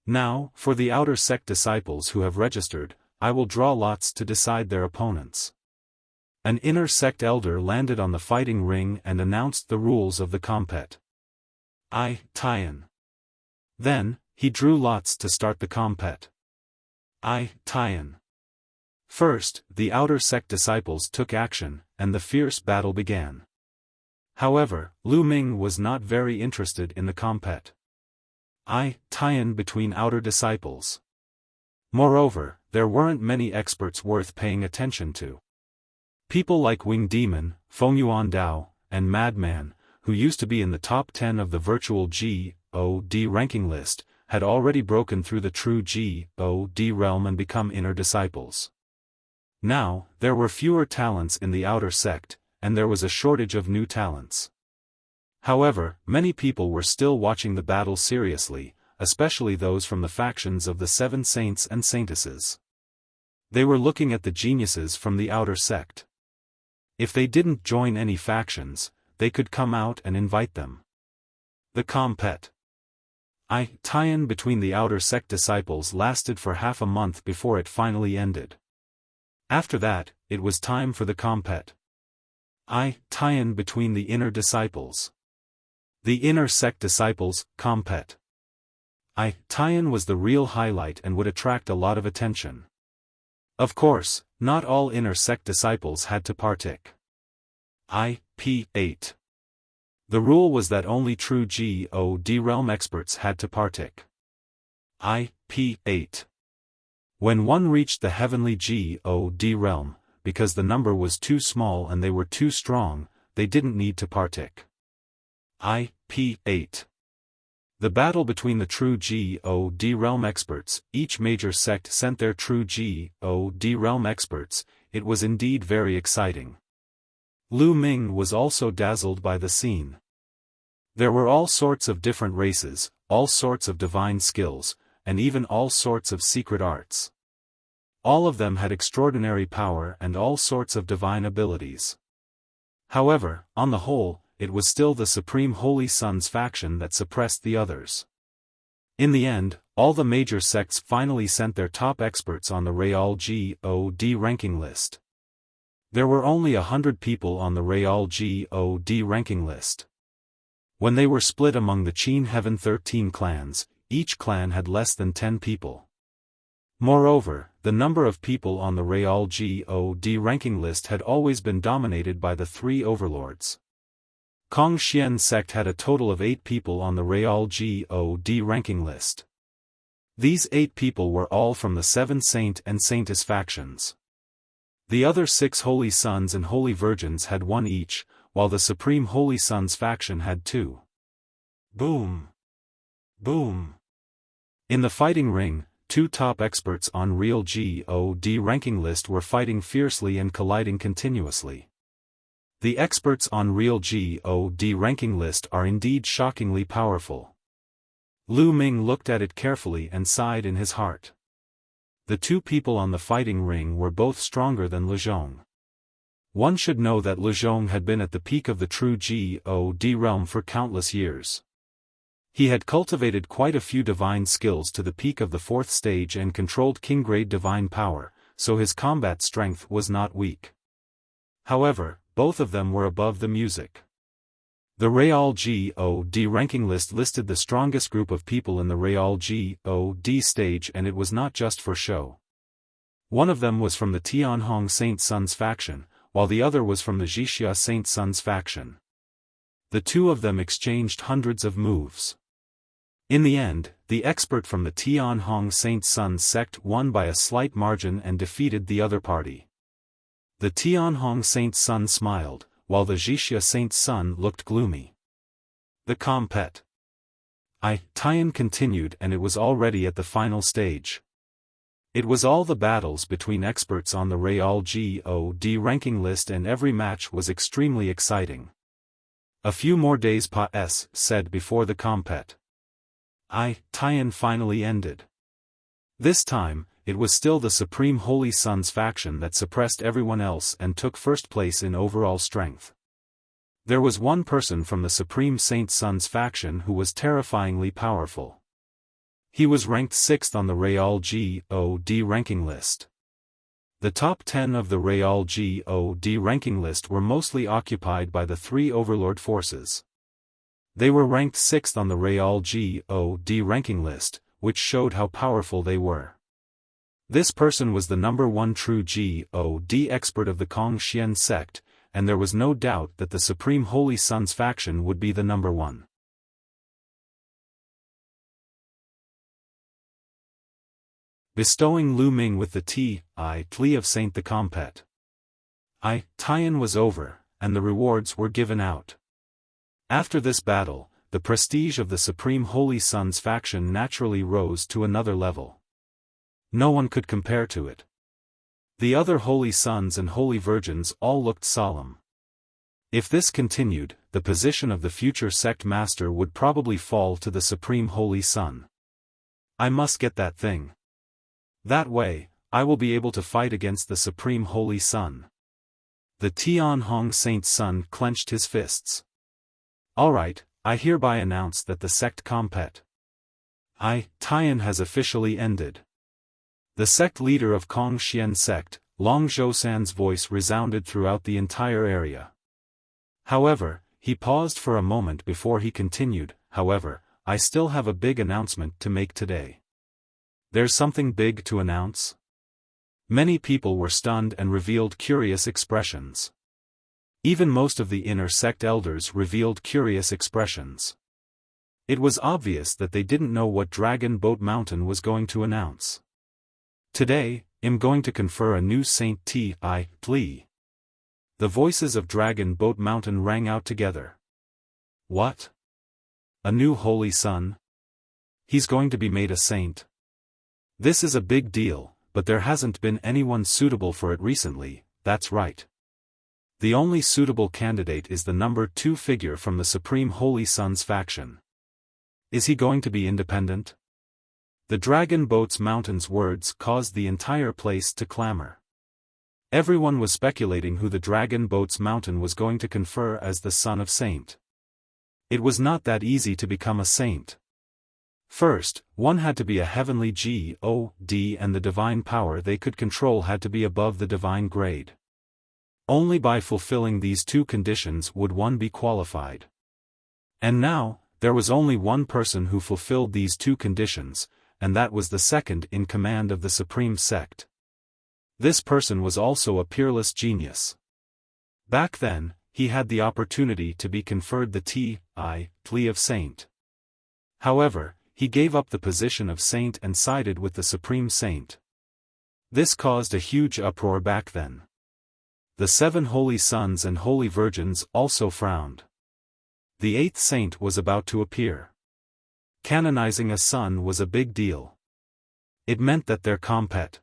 Now, for the outer sect disciples who have registered, I will draw lots to decide their opponents. An inner sect elder landed on the fighting ring and announced the rules of the compet. Tian. Then, he drew lots to start the compet. Tian. First, the outer sect disciples took action, and the fierce battle began. However, Lu Ming was not very interested in the compet. Tian between outer disciples. Moreover, there weren't many experts worth paying attention to. People like Wing Demon, Feng Yuan Dao, and Madman, who used to be in the top 10 of the virtual G.O.D ranking list, had already broken through the true G.O.D realm and become inner disciples. Now, there were fewer talents in the outer sect, and there was a shortage of new talents. However, many people were still watching the battle seriously, especially those from the factions of the Seven Saints and Saintesses. They were looking at the geniuses from the outer sect. If they didn't join any factions, they could come out and invite them. The compet. Tian between the outer sect disciples lasted for half a month before it finally ended. After that, it was time for the compet. Tian between the inner disciples. The inner sect disciples, compet. Tian was the real highlight and would attract a lot of attention. Of course, not all inner sect disciples had to partake. IP8. The rule was that only true G.O.D realm experts had to partake. IP8. When one reached the heavenly G.O.D realm, because the number was too small and they were too strong, they didn't need to partake. IP8. The battle between the true G.O.D realm experts, each major sect sent their true G.O.D realm experts, it was indeed very exciting. Lu Ming was also dazzled by the scene. There were all sorts of different races, all sorts of divine skills, and even all sorts of secret arts. All of them had extraordinary power and all sorts of divine abilities. However, on the whole, it was still the Supreme Holy Sons faction that suppressed the others. In the end, all the major sects finally sent their top experts on the Real G.O.D ranking list. There were only 100 people on the Real G.O.D ranking list. When they were split among the Qin Heaven 13 clans, each clan had less than 10 people. Moreover, the number of people on the Real G.O.D ranking list had always been dominated by the three overlords. Kong Xian sect had a total of 8 people on the Real G.O.D ranking list. These 8 people were all from the Seven Saint and Saintess factions. The other 6 Holy Sons and Holy Virgins had 1 each, while the Supreme Holy Sons faction had 2. Boom! Boom! In the fighting ring, 2 top experts on Real G.O.D ranking list were fighting fiercely and colliding continuously. The experts on Real G.O.D ranking list are indeed shockingly powerful. Lu Ming looked at it carefully and sighed in his heart. The 2 people on the fighting ring were both stronger than Lezhong. One should know that Lezhong had been at the peak of the true G.O.D realm for countless years. He had cultivated quite a few divine skills to the peak of the 4th stage and controlled king-grade divine power, so his combat strength was not weak. However, both of them were above the music. The Real G.O.D ranking list listed the strongest group of people in the Real G.O.D stage, and it was not just for show. One of them was from the Tianhong Saint Sons faction, while the other was from the Wuxia Saint Sons faction. The 2 of them exchanged hundreds of moves. In the end, the expert from the Tianhong Saint Sons sect won by a slight margin and defeated the other party. The Tianhong Saint Sun smiled, while the Wuxia Saint Sun looked gloomy. The compet. Tian continued, and it was already at the final stage. It was all the battles between experts on the Real G.O.D ranking list, and every match was extremely exciting. A few more days said before the compet. Tian finally ended. This time, it was still the Supreme Holy Sons faction that suppressed everyone else and took first place in overall strength. There was one person from the Supreme Saint Sons faction who was terrifyingly powerful. He was ranked 6th on the Real God ranking list. The top 10 of the Real God ranking list were mostly occupied by the three overlord forces. They were ranked 6th on the Real God ranking list, which showed how powerful they were. This person was the number 1 true God expert of the Kongxian sect, and there was no doubt that the Supreme Holy Sun's faction would be the number 1. Bestowing Lu Ming with the title of Saint the Compet. Tian was over, and the rewards were given out. After this battle, the prestige of the Supreme Holy Sun's faction naturally rose to another level. No one could compare to it. The other Holy Sons and Holy Virgins all looked solemn. If this continued, the position of the future sect master would probably fall to the Supreme Holy Sun. I must get that thing. That way, I will be able to fight against the Supreme Holy Sun. The Tianhong Saint's son clenched his fists. Alright, I hereby announce that the sect Compet Tian has officially ended. The sect leader of Kongxian sect, Long Zhousan's voice resounded throughout the entire area. However, he paused for a moment before he continued, however, I still have a big announcement to make today. There's something big to announce? Many people were stunned and revealed curious expressions. Even most of the inner sect elders revealed curious expressions. It was obvious that they didn't know what Dragon Boat Mountain was going to announce. Today, I'm going to confer a new Saint title. The voices of Dragon Boat Mountain rang out together. What? A new Holy Sun? He's going to be made a saint. This is a big deal, but there hasn't been anyone suitable for it recently, that's right. The only suitable candidate is the number 2 figure from the Supreme Holy Sun's faction. Is he going to be independent? The Dragon Boats Mountain's words caused the entire place to clamor. Everyone was speculating who the Dragon Boats Mountain was going to confer as the son of saint. It was not that easy to become a saint. First, one had to be a heavenly God, and the divine power they could control had to be above the divine grade. Only by fulfilling these 2 conditions would one be qualified. And now, there was only one person who fulfilled these 2 conditions, and that was the second in command of the Supreme Sect. This person was also a peerless genius. Back then, he had the opportunity to be conferred the title of saint. However, he gave up the position of saint and sided with the Supreme Saint. This caused a huge uproar back then. The 7 Holy Sons and Holy Virgins also frowned. The 8th saint was about to appear. Canonizing a son was a big deal. It meant that their Compet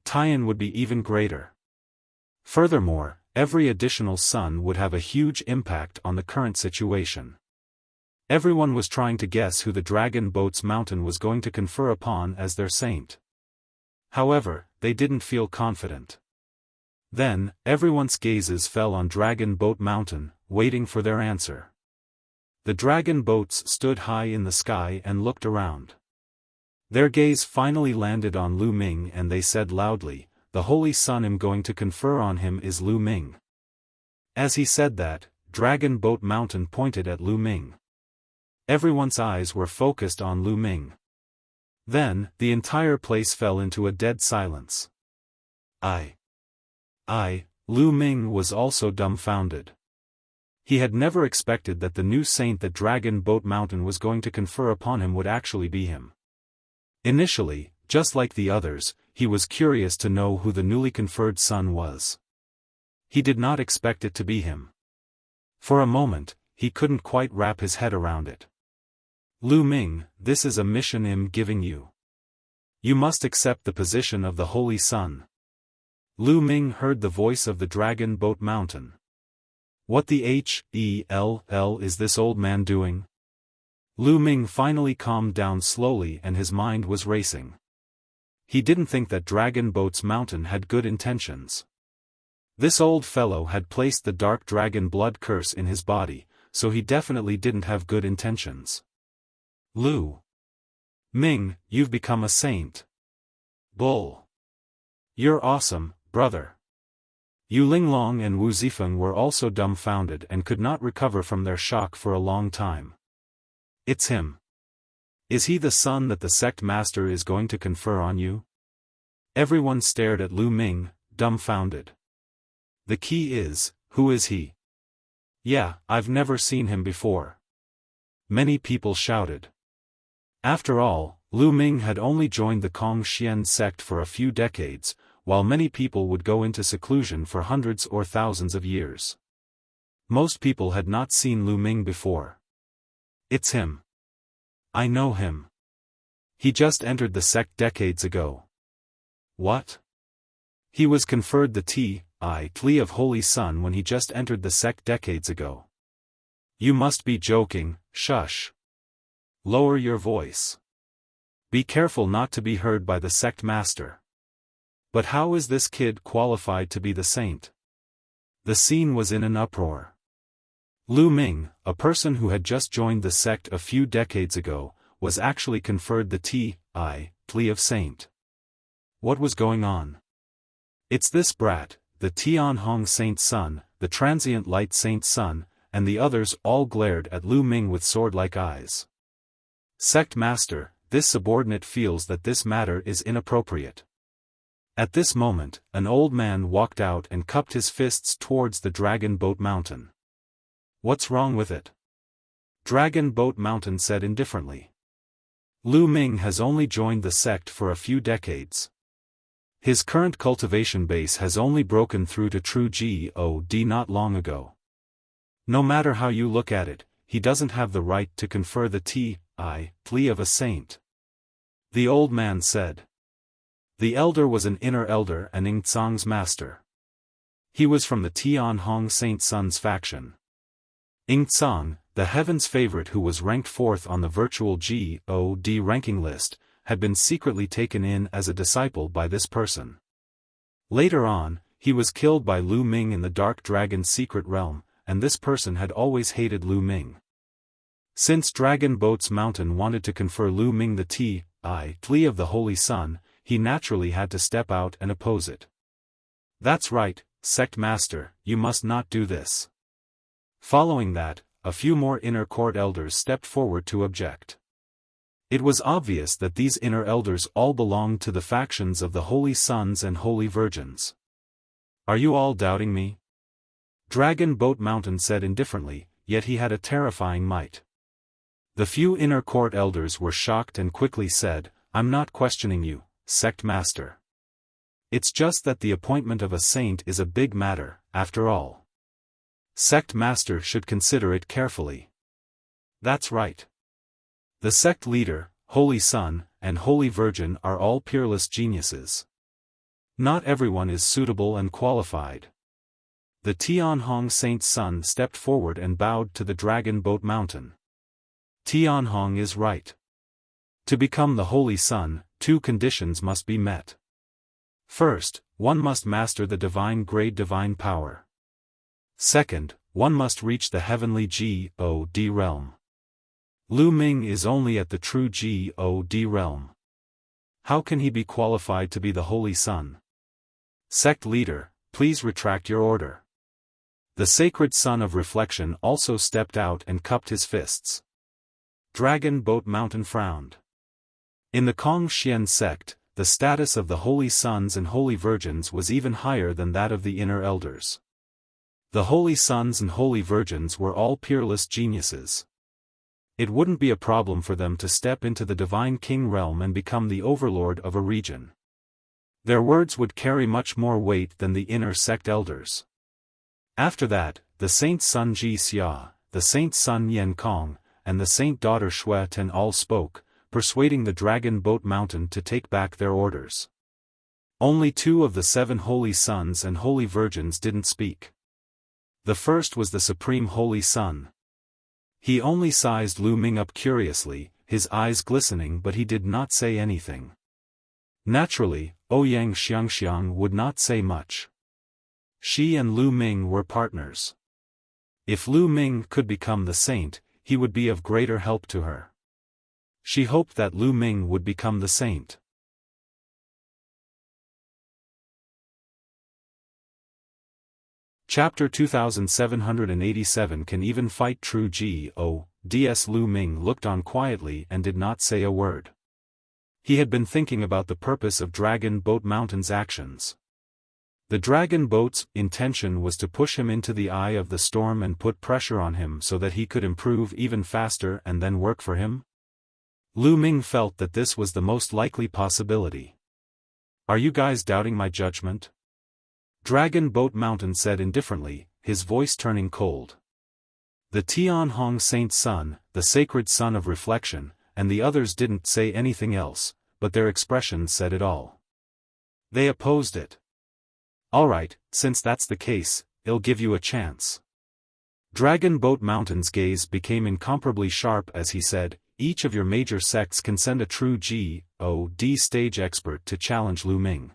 Tian would be even greater. Furthermore, every additional son would have a huge impact on the current situation. Everyone was trying to guess who the Dragon Boats Mountain was going to confer upon as their saint. However, they didn't feel confident. Then, everyone's gazes fell on Dragon Boat Mountain, waiting for their answer. The dragon boats stood high in the sky and looked around. Their gaze finally landed on Lu Ming and they said loudly, the Holy Sun I'm going to confer on him is Lu Ming. As he said that, Dragon Boat Mountain pointed at Lu Ming. Everyone's eyes were focused on Lu Ming. Then, the entire place fell into a dead silence. Lu Ming was also dumbfounded. He had never expected that the new saint that Dragon Boat Mountain was going to confer upon him would actually be him. Initially, just like the others, he was curious to know who the newly conferred son was. He did not expect it to be him. For a moment, he couldn't quite wrap his head around it. Lu Ming, this is a mission I'm giving you. You must accept the position of the Holy Sun. Lu Ming heard the voice of the Dragon Boat Mountain. What the hell is this old man doing? Lu Ming finally calmed down slowly and his mind was racing. He didn't think that Dragon Boats Mountain had good intentions. This old fellow had placed the dark dragon blood curse in his body, so he definitely didn't have good intentions. Lu Ming, you've become a saint. Bull. You're awesome, brother. Yu Linglong and Wu Zifeng were also dumbfounded and could not recover from their shock for a long time. It's him. Is he the son that the sect master is going to confer on you? Everyone stared at Lu Ming, dumbfounded. The key is, who is he? Yeah, I've never seen him before. Many people shouted. After all, Lu Ming had only joined the Kongxian sect for a few decades, while many people would go into seclusion for hundreds or thousands of years. Most people had not seen Lu Ming before. It's him. I know him. He just entered the sect decades ago. What? He was conferred the Tli of Holy Sun when he just entered the sect decades ago. You must be joking, shush. Lower your voice. Be careful not to be heard by the sect master. But how is this kid qualified to be the saint? The scene was in an uproar. Lu Ming, a person who had just joined the sect a few decades ago, was actually conferred the Tli of Saint. What was going on? It's this brat, the Tianhong Saint's son, the transient light Saint's son, and the others all glared at Lu Ming with sword-like eyes. Sect master, this subordinate feels that this matter is inappropriate. At this moment, an old man walked out and cupped his fists towards the Dragon Boat Mountain. What's wrong with it? Dragon Boat Mountain said indifferently. Lu Ming has only joined the sect for a few decades. His current cultivation base has only broken through to true God not long ago. No matter how you look at it, he doesn't have the right to confer the Tli of a saint. The old man said. The elder was an inner elder and Ing Tsang's master. He was from the Tianhong Saint Sun's faction. Ing Tsang, the heaven's favorite who was ranked 4th on the virtual God ranking list, had been secretly taken in as a disciple by this person. Later on, he was killed by Lu Ming in the Dark Dragon's secret realm, and this person had always hated Lu Ming. Since Dragon Boat's Mountain wanted to confer Lu Ming the Tli of the Holy Sun, he naturally had to step out and oppose it. That's right, sect master, you must not do this. Following that, a few more inner court elders stepped forward to object. It was obvious that these inner elders all belonged to the factions of the Holy Sons and Holy Virgins. Are you all doubting me? Dragon Boat Mountain said indifferently, yet he had a terrifying might. The few inner court elders were shocked and quickly said, I'm not questioning you, sect master. It's just that the appointment of a saint is a big matter, after all. Sect master should consider it carefully. That's right. The sect leader, Holy Sun, and Holy Virgin are all peerless geniuses. Not everyone is suitable and qualified. The Tianhong Saint's son stepped forward and bowed to the Dragon Boat Mountain. Tianhong is right. To become the Holy Sun, 2 conditions must be met. First, one must master the divine grade divine power. Second, one must reach the heavenly God realm. Lu Ming is only at the true God realm. How can he be qualified to be the Holy Sun? Sect leader, please retract your order. The sacred son of reflection also stepped out and cupped his fists. Dragon Boat Mountain frowned. In the Kongxian sect, the status of the Holy Sons and Holy Virgins was even higher than that of the inner elders. The Holy Sons and Holy Virgins were all peerless geniuses. It wouldn't be a problem for them to step into the Divine King realm and become the overlord of a region. Their words would carry much more weight than the inner sect elders. After that, the Saint Sun Ji Xia, the Saint Sun Yen Kong, and the Saint Daughter Xue Ten all spoke, persuading the Dragon Boat Mountain to take back their orders. Only 2 of the 7 Holy Sons and Holy Virgins didn't speak. The first was the Supreme Holy Sun. He only sized Lu Ming up curiously, his eyes glistening, but he did not say anything. Naturally, Ouyang Xiangxiang would not say much. She and Lu Ming were partners. If Lu Ming could become the saint, he would be of greater help to her. She hoped that Lu Ming would become the saint. Chapter 2787 Can even fight true G.O.D.S. Lu Ming looked on quietly and did not say a word. He had been thinking about the purpose of Dragon Boat Mountain's actions. The Dragon Boat's intention was to push him into the eye of the storm and put pressure on him so that he could improve even faster and then work for him. Lu Ming felt that this was the most likely possibility. "Are you guys doubting my judgment?" Dragon Boat Mountain said indifferently, his voice turning cold. The Tianhong Saint's son, the sacred son of reflection, and the others didn't say anything else, but their expressions said it all. They opposed it. "Alright, since that's the case, I'll give you a chance." Dragon Boat Mountain's gaze became incomparably sharp as he said, "Each of your major sects can send a true G.O.D. stage expert to challenge Lu Ming.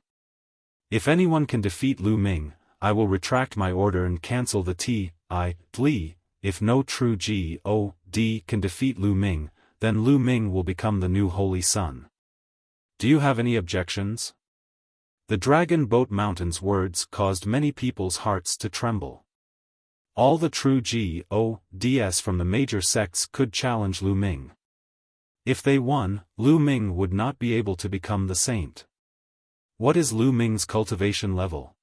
If anyone can defeat Lu Ming, I will retract my order and cancel the T.I.Li. If no true G.O.D. can defeat Lu Ming, then Lu Ming will become the new Holy Sun. Do you have any objections?" The Dragon Boat Mountain's words caused many people's hearts to tremble. All the true G.O.D.S. from the major sects could challenge Lu Ming. If they won, Lu Ming would not be able to become the saint. "What is Lu Ming's cultivation level?"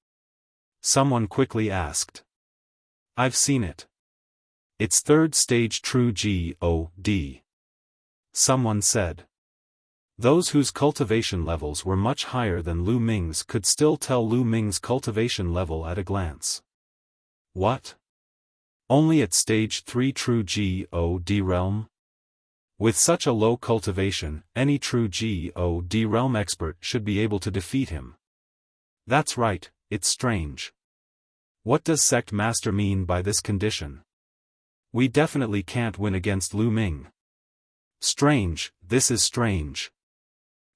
someone quickly asked. "I've seen it. It's third stage true G.O.D. someone said. Those whose cultivation levels were much higher than Lu Ming's could still tell Lu Ming's cultivation level at a glance. What? Only at stage 3 true G.O.D. realm? With such a low cultivation, any true G.O.D. realm expert should be able to defeat him. That's right, it's strange. What does Sect Master mean by this condition? We definitely can't win against Lu Ming. Strange, this is strange.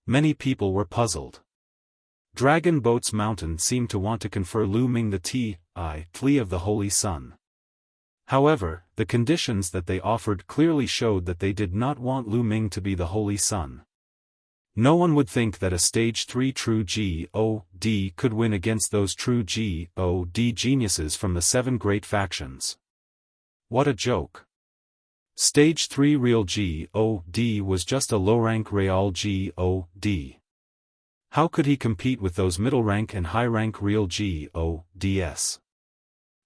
Many people were puzzled. Dragon Boat's Mountain seemed to want to confer Lu Ming the T.I.Li of the Holy Sun. However, the conditions that they offered clearly showed that they did not want Lu Ming to be the Holy Sun. No one would think that a stage 3 true G.O.D. could win against those true G.O.D. geniuses from the 7 great factions. What a joke. Stage 3 real G.O.D. was just a low-rank real G.O.D. How could he compete with those middle-rank and high-rank real G.O.D.s?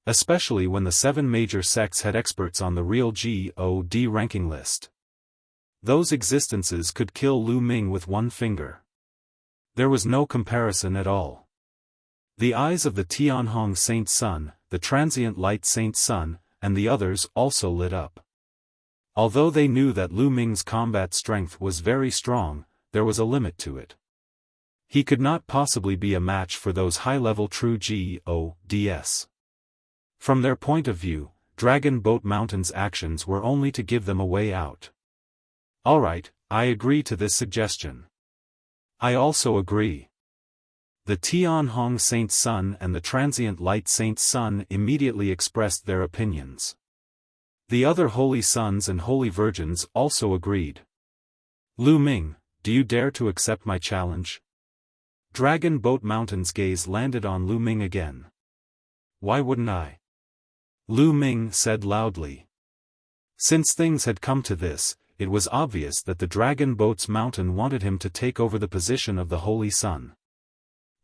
Especially when the 7 major sects had experts on the real G.O.D. ranking list. Those existences could kill Lu Ming with one finger. There was no comparison at all. The eyes of the Tianhong Saint's son, the transient light Saint's son, and the others also lit up. Although they knew that Lu Ming's combat strength was very strong, there was a limit to it. He could not possibly be a match for those high-level true G.O.D.s. From their point of view, Dragon Boat Mountain's actions were only to give them a way out. Alright, I agree to this suggestion. I also agree. The Tianhong Saint's son and the transient light Saint's son immediately expressed their opinions. The other holy sons and holy virgins also agreed. Lu Ming, do you dare to accept my challenge? Dragon Boat Mountain's gaze landed on Lu Ming again. Why wouldn't I? Lu Ming said loudly. Since things had come to this, it was obvious that the Dragon Boat's Mountain wanted him to take over the position of the Holy Sun.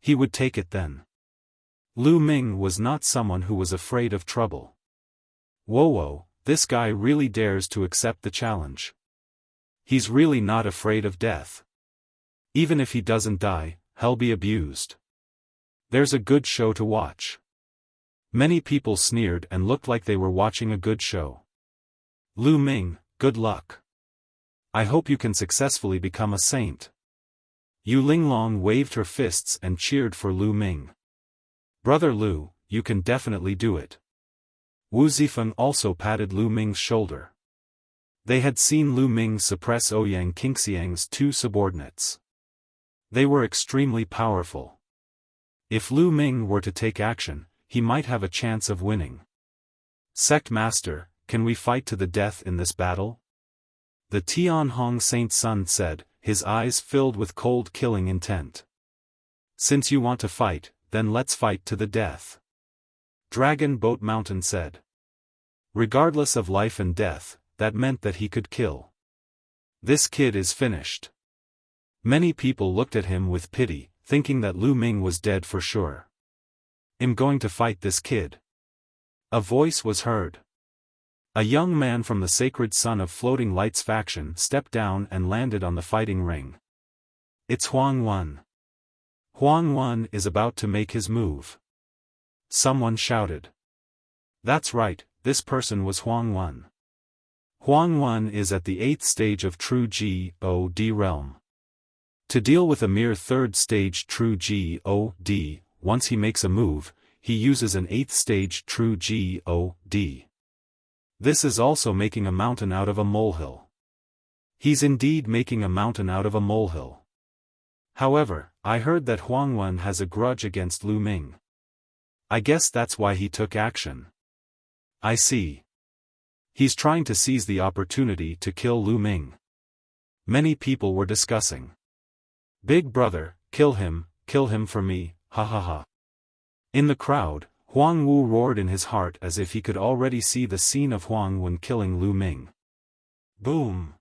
He would take it then. Lu Ming was not someone who was afraid of trouble. Whoa, this guy really dares to accept the challenge. He's really not afraid of death. Even if he doesn't die, he'll be abused. There's a good show to watch. Many people sneered and looked like they were watching a good show. Lu Ming, good luck. I hope you can successfully become a saint. Yu Linglong waved her fists and cheered for Lu Ming. Brother Lu, you can definitely do it. Wu Zifeng also patted Lu Ming's shoulder. They had seen Lu Ming suppress Ouyang Qingxiang's 2 subordinates. They were extremely powerful. If Lu Ming were to take action, he might have a chance of winning. Sect Master, can we fight to the death in this battle? the Tianhong Saint Sun said, his eyes filled with cold killing intent. Since you want to fight, then let's fight to the death. Dragon Boat Mountain said. Regardless of life and death, that meant that he could kill. This kid is finished. Many people looked at him with pity, thinking that Lu Ming was dead for sure. I'm going to fight this kid. A voice was heard. A young man from the Sacred Son of Floating Lights faction stepped down and landed on the fighting ring. It's Huang Wen. Huang Wen is about to make his move. Someone shouted. That's right, this person was Huang Wen. Huang Wen is at the 8th stage of True God realm. To deal with a mere 3rd stage True God, once he makes a move, he uses an 8th stage True God. This is also making a mountain out of a molehill. He's indeed making a mountain out of a molehill. However, I heard that Huang Wen has a grudge against Lu Ming. I guess that's why he took action. I see. He's trying to seize the opportunity to kill Lu Ming. Many people were discussing. Big brother, kill him for me, ha ha ha. In the crowd, Huang Wu roared in his heart as if he could already see the scene of Huang Wen killing Lu Ming. Boom!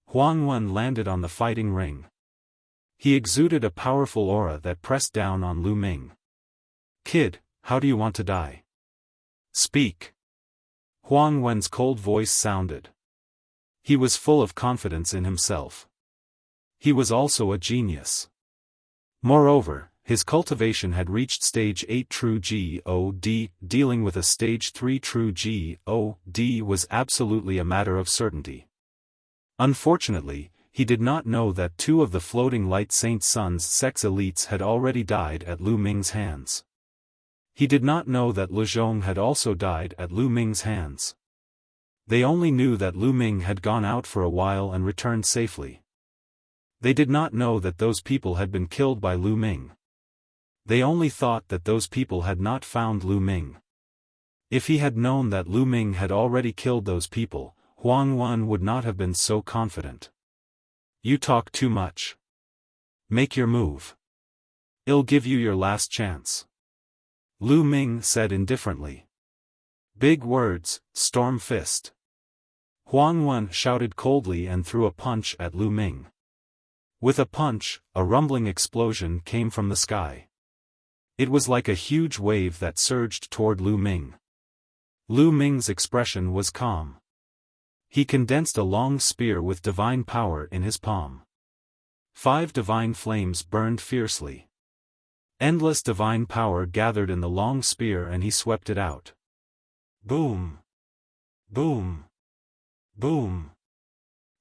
Huang Wen landed on the fighting ring. He exuded a powerful aura that pressed down on Lu Ming. Kid, how do you want to die? Speak. Huang Wen's cold voice sounded. He was full of confidence in himself. He was also a genius. Moreover, his cultivation had reached stage 8 True God, dealing with a stage 3 True God was absolutely a matter of certainty. Unfortunately, he did not know that 2 of the Floating Light Saint Sun's sex elites had already died at Lu Ming's hands. He did not know that Lu Zhong had also died at Lu Ming's hands. They only knew that Lu Ming had gone out for a while and returned safely. They did not know that those people had been killed by Lu Ming. They only thought that those people had not found Lu Ming. If he had known that Lu Ming had already killed those people, Huang Wen would not have been so confident. You talk too much. Make your move. I'll give you your last chance. Lu Ming said indifferently. Big words, storm fist. Huang Wen shouted coldly and threw a punch at Lu Ming. With a punch, a rumbling explosion came from the sky. It was like a huge wave that surged toward Lu Ming. Lu Ming's expression was calm. He condensed a long spear with divine power in his palm. 5 divine flames burned fiercely. Endless divine power gathered in the long spear and he swept it out. Boom! Boom! Boom!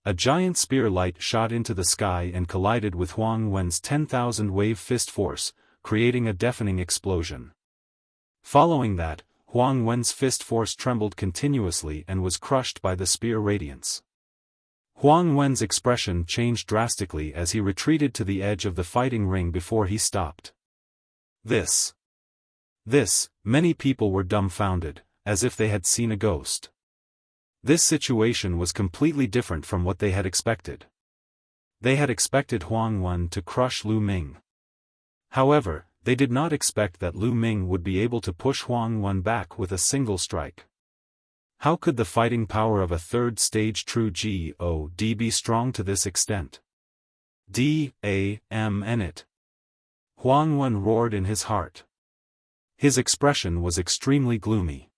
A giant spear light shot into the sky and collided with Huang Wen's 10,000 wave fist force, creating a deafening explosion. Following that, Huang Wen's fist force trembled continuously and was crushed by the spear radiance. Huang Wen's expression changed drastically as he retreated to the edge of the fighting ring before he stopped. This, many people were dumbfounded, as if they had seen a ghost. This situation was completely different from what they had expected. They had expected Huang Wen to crush Lu Ming. However, they did not expect that Lu Ming would be able to push Huang Wen back with a single strike. How could the fighting power of a 3rd stage True God be strong to this extent? It. Huang Wen roared in his heart. His expression was extremely gloomy.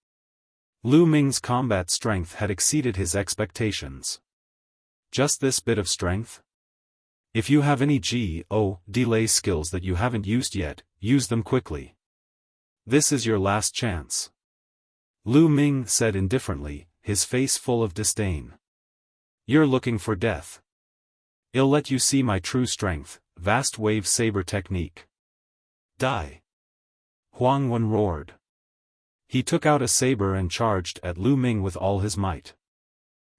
Lu Ming's combat strength had exceeded his expectations. Just this bit of strength? If you have any delay skills that you haven't used yet, use them quickly. This is your last chance. Lu Ming said indifferently, his face full of disdain. You're looking for death. I'll let you see my true strength, vast wave saber technique. Die! Huang Wen roared. He took out a saber and charged at Lu Ming with all his might.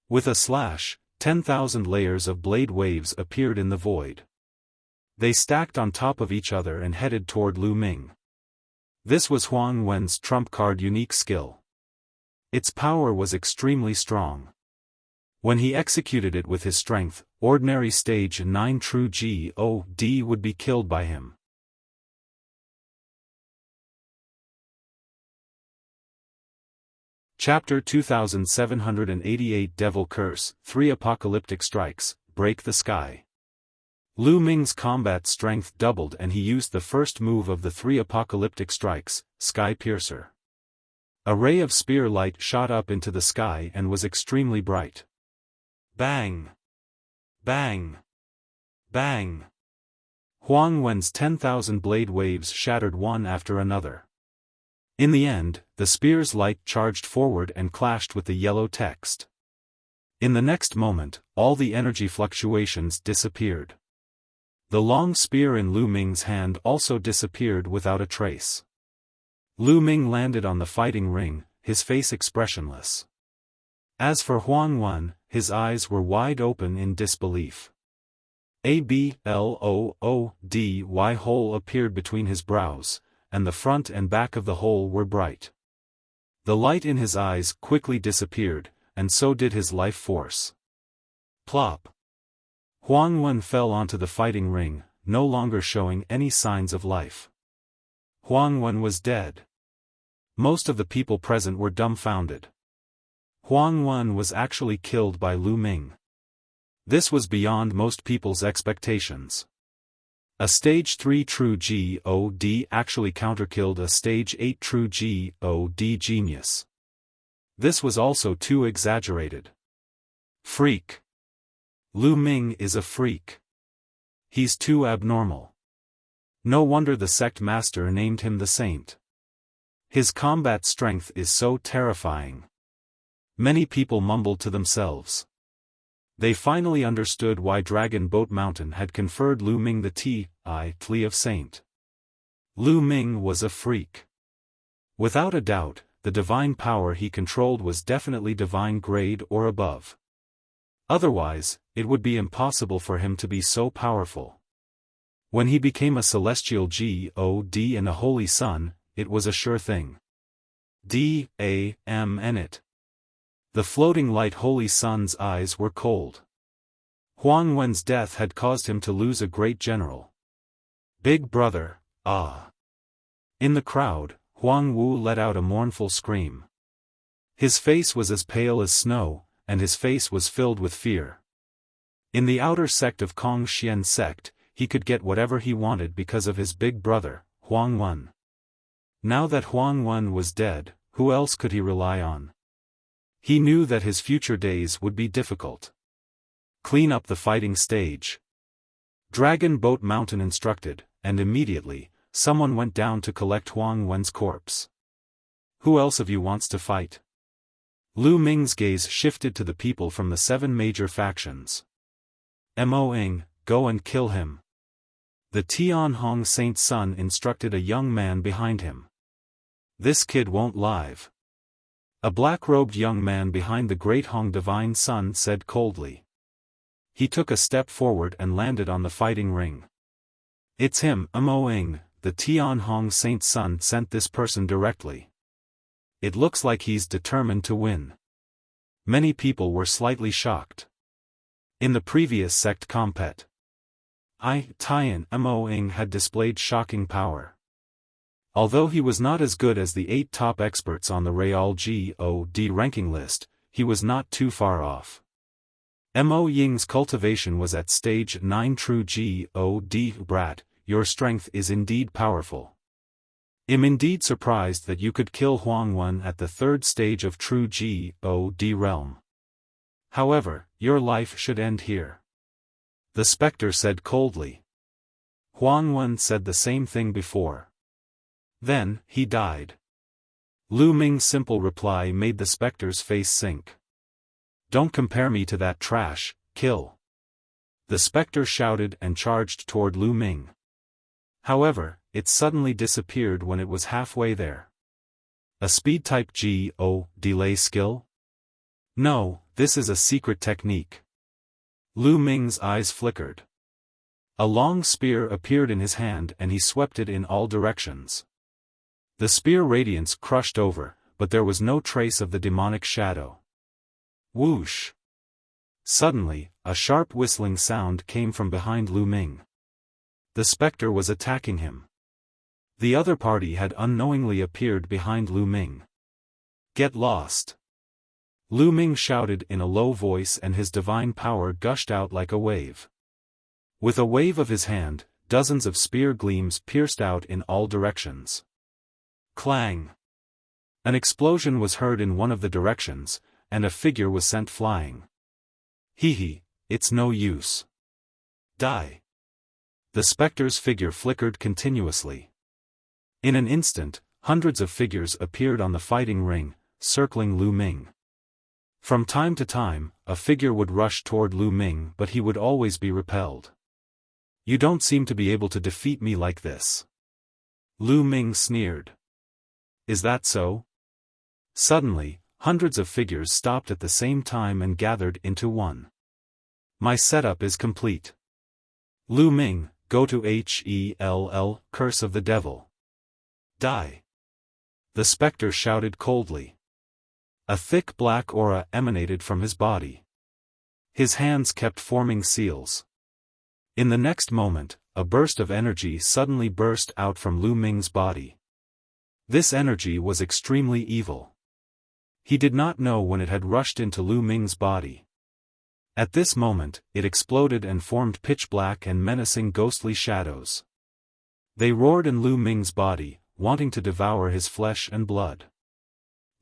With a slash, 10,000 layers of blade waves appeared in the void. They stacked on top of each other and headed toward Lu Ming. This was Huang Wen's trump card unique skill. Its power was extremely strong. When he executed it with his strength, ordinary stage 9 true God would be killed by him. Chapter 2788 Devil Curse, 3 Apocalyptic Strikes, Break the Sky. Lu Ming's combat strength doubled and he used the first move of the 3 Apocalyptic Strikes, Sky Piercer. A ray of spear light shot up into the sky and was extremely bright. Bang! Bang! Bang! Huang Wen's 10,000 blade waves shattered one after another. In the end, the spear's light charged forward and clashed with the yellow text. In the next moment, all the energy fluctuations disappeared. The long spear in Lu Ming's hand also disappeared without a trace. Lu Ming landed on the fighting ring, his face expressionless. As for Huang Wen, his eyes were wide open in disbelief. A bloody hole appeared between his brows, and the front and back of the hole were bright. The light in his eyes quickly disappeared, and so did his life force. Plop! Huang Wen fell onto the fighting ring, no longer showing any signs of life. Huang Wen was dead. Most of the people present were dumbfounded. Huang Wen was actually killed by Lu Ming. This was beyond most people's expectations. A stage 3 true God actually counterkilled a stage 8 true God genius. This was also too exaggerated. Freak. Lu Ming is a freak. He's too abnormal. No wonder the sect master named him the saint. His combat strength is so terrifying. Many people mumbled to themselves. They finally understood why Dragon Boat Mountain had conferred Lu Ming the title of saint. Lu Ming was a freak. Without a doubt, the divine power he controlled was definitely divine grade or above. Otherwise, it would be impossible for him to be so powerful. When he became a celestial God and a holy sun, it was a sure thing. It. The floating light holy sun's eyes were cold. Huang Wen's death had caused him to lose a great general. Big brother, ah! In the crowd, Huang Wu let out a mournful scream. His face was as pale as snow, and his face was filled with fear. In the outer sect of Kong Xian sect, he could get whatever he wanted because of his big brother, Huang Wen. Now that Huang Wen was dead, who else could he rely on? He knew that his future days would be difficult. Clean up the fighting stage. Dragon Boat Mountain instructed, and immediately, someone went down to collect Huang Wen's corpse. Who else of you wants to fight? Lu Ming's gaze shifted to the people from the 7 major factions. Moing, go and kill him. The Tianhong Saint's son instructed a young man behind him. This kid won't live. A black-robed young man behind the Great Hong Divine Sun said coldly. He took a step forward and landed on the fighting ring. It's him, Moing, the Tianhong Saint's son sent this person directly. It looks like he's determined to win. Many people were slightly shocked. In the previous sect compet, Tian Moing had displayed shocking power. Although he was not as good as the 8 top experts on the Real God ranking list, he was not too far off. Mo Ying's cultivation was at stage 9 true God. Brat, your strength is indeed powerful. I'm indeed surprised that you could kill Huang Wen at the 3rd stage of true God realm. However, your life should end here. The spectre said coldly. Huang Wen said the same thing before. Then, he died. Lu Ming's simple reply made the spectre's face sink. Don't compare me to that trash, kill. The spectre shouted and charged toward Lu Ming. However, it suddenly disappeared when it was halfway there. A speed-type delay skill? No, this is a secret technique. Lu Ming's eyes flickered. A long spear appeared in his hand and he swept it in all directions. The spear radiance crushed over, but there was no trace of the demonic shadow. Whoosh! Suddenly, a sharp whistling sound came from behind Lu Ming. The specter was attacking him. The other party had unknowingly appeared behind Lu Ming. "Get lost!" Lu Ming shouted in a low voice, and his divine power gushed out like a wave. With a wave of his hand, dozens of spear gleams pierced out in all directions. Clang! An explosion was heard in one of the directions, and a figure was sent flying. Hee, it's no use. Die! The specter's figure flickered continuously. In an instant, hundreds of figures appeared on the fighting ring, circling Lu Ming. From time to time, a figure would rush toward Lu Ming, but he would always be repelled. "You don't seem to be able to defeat me like this." Lu Ming sneered. "Is that so?" Suddenly, hundreds of figures stopped at the same time and gathered into one. "My setup is complete. Lu Ming, go to Hell, curse of the devil. Die!" The specter shouted coldly. A thick black aura emanated from his body. His hands kept forming seals. In the next moment, a burst of energy suddenly burst out from Lu Ming's body. This energy was extremely evil. He did not know when it had rushed into Lu Ming's body. At this moment, it exploded and formed pitch black and menacing ghostly shadows. They roared in Lu Ming's body, wanting to devour his flesh and blood.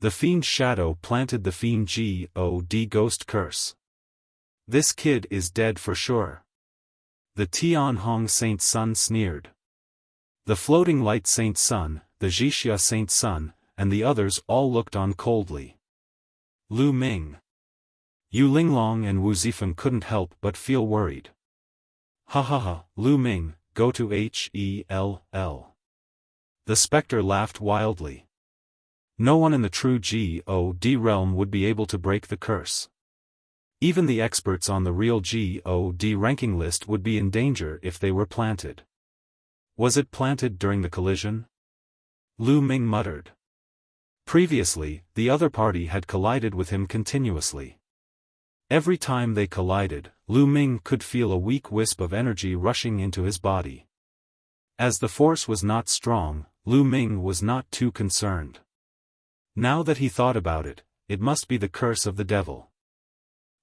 The fiend shadow planted the fiend God ghost curse. "This kid is dead for sure." The Tian Hong Saint Sun sneered. The floating light Saint Sun, the Wuxia Saint Sun, and the others all looked on coldly. Lu Ming. Yu Linglong and Wu Zifeng couldn't help but feel worried. "Ha ha ha, Lu Ming, go to Hell. The specter laughed wildly. No one in the true God realm would be able to break the curse. Even the experts on the real God ranking list would be in danger if they were planted. Was it planted during the collision? Lu Ming muttered. Previously, the other party had collided with him continuously. Every time they collided, Lu Ming could feel a weak wisp of energy rushing into his body. As the force was not strong, Lu Ming was not too concerned. Now that he thought about it, it must be the curse of the devil.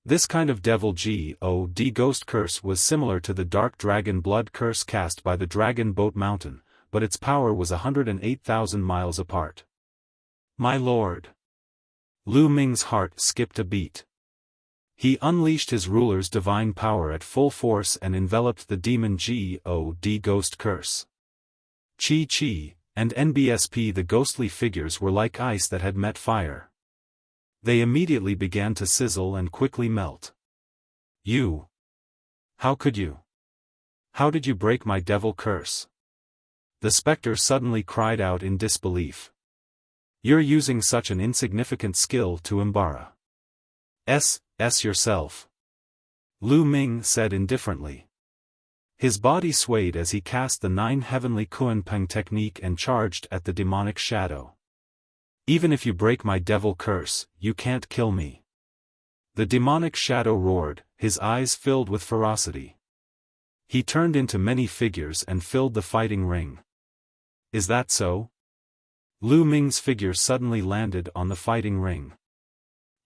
This kind of devil God ghost curse was similar to the dark dragon blood curse cast by the Dragon Boat Mountain, but its power was 108,000 miles apart. My lord! Lu Ming's heart skipped a beat. He unleashed his ruler's divine power at full force and enveloped the demon God ghost curse. Chi, and NBSP. The ghostly figures were like ice that had met fire. They immediately began to sizzle and quickly melt. "You! How could you? How did you break my devil curse?" The specter suddenly cried out in disbelief. "You're using such an insignificant skill to embark yourself," Lu Ming said indifferently. His body swayed as he cast the 9 heavenly Kunpeng technique and charged at the demonic shadow. "Even if you break my devil curse, you can't kill me." The demonic shadow roared, his eyes filled with ferocity. He turned into many figures and filled the fighting ring. "Is that so?" Lu Ming's figure suddenly landed on the fighting ring.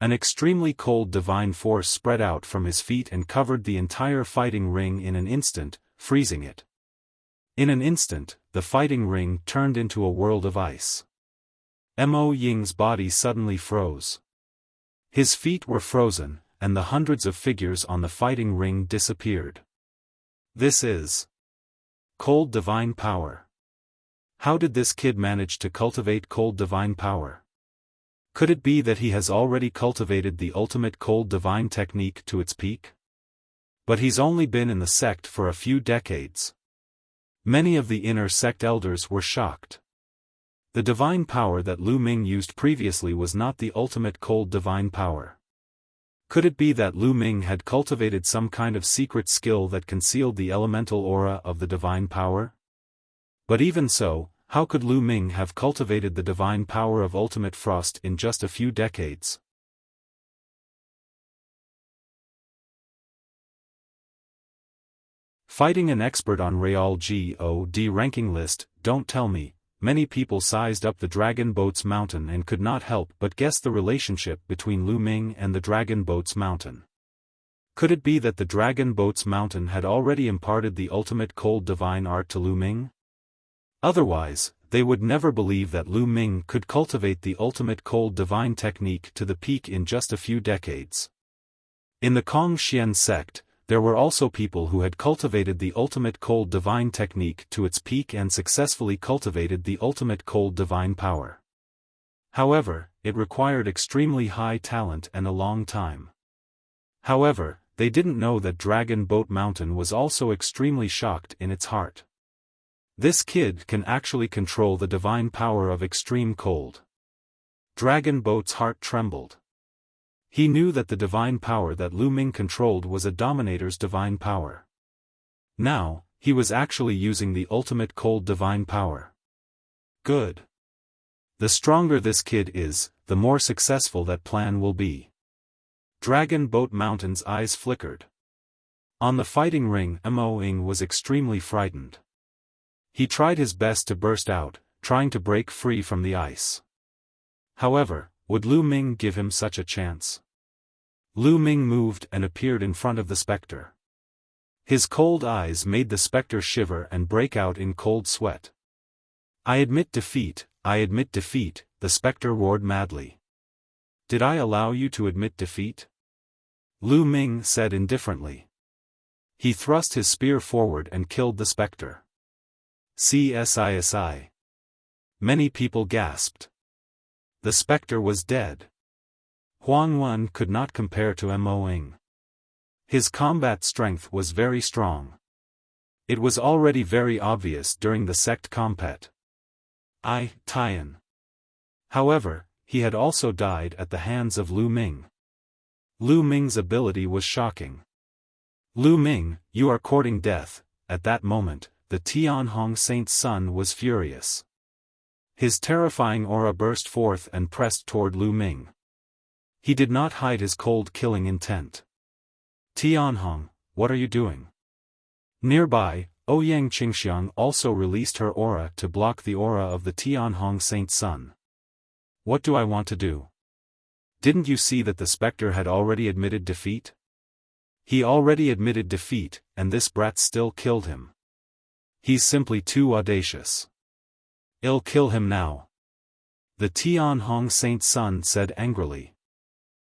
An extremely cold divine force spread out from his feet and covered the entire fighting ring in an instant, freezing it. In an instant, the fighting ring turned into a world of ice. Mo Ying's body suddenly froze. His feet were frozen, and the hundreds of figures on the fighting ring disappeared. This is cold divine power. How did this kid manage to cultivate cold divine power? Could it be that he has already cultivated the ultimate cold divine technique to its peak? But he's only been in the sect for a few decades. Many of the inner sect elders were shocked. The divine power that Lu Ming used previously was not the ultimate cold divine power. Could it be that Lu Ming had cultivated some kind of secret skill that concealed the elemental aura of the divine power? But even so, how could Lu Ming have cultivated the divine power of ultimate frost in just a few decades? Fighting an expert on Real God ranking list, don't tell me. Many people sized up the Dragon Boat's mountain and could not help but guess the relationship between Lu Ming and the Dragon Boat's mountain. Could it be that the Dragon Boat's mountain had already imparted the ultimate cold divine art to Lu Ming? Otherwise, they would never believe that Lu Ming could cultivate the ultimate cold divine technique to the peak in just a few decades. In the Kongxian sect, there were also people who had cultivated the ultimate cold divine technique to its peak and successfully cultivated the ultimate cold divine power. However, it required extremely high talent and a long time. However, they didn't know that Dragon Boat Mountain was also extremely shocked in its heart. This kid can actually control the divine power of extreme cold. Dragon Boat's heart trembled. He knew that the divine power that Lu Ming controlled was a dominator's divine power. Now, he was actually using the ultimate cold divine power. Good. The stronger this kid is, the more successful that plan will be. Dragon Boat Mountain's eyes flickered. On the fighting ring, Mo Ying was extremely frightened. He tried his best to burst out, trying to break free from the ice. However, would Lu Ming give him such a chance? Lu Ming moved and appeared in front of the specter. His cold eyes made the specter shiver and break out in cold sweat. I admit defeat, the specter roared madly. Did I allow you to admit defeat? Lu Ming said indifferently. He thrust his spear forward and killed the specter. CSISI. Many people gasped. The specter was dead. Huang Wen could not compare to Mo Ying. His combat strength was very strong. It was already very obvious during the sect compet. Tian. However, he had also died at the hands of Lu Ming. Lu Ming's ability was shocking. Lu Ming, you are courting death. At that moment, the Tianhong Saint's son was furious. His terrifying aura burst forth and pressed toward Lu Ming. He did not hide his cold killing intent. Tianhong, what are you doing? Nearby, Ouyang Qingxiang also released her aura to block the aura of the Tianhong Saint's son. What do I want to do? Didn't you see that the specter had already admitted defeat? He already admitted defeat, and this brat still killed him. He's simply too audacious. I'll kill him now. The Tianhong Saint's son said angrily.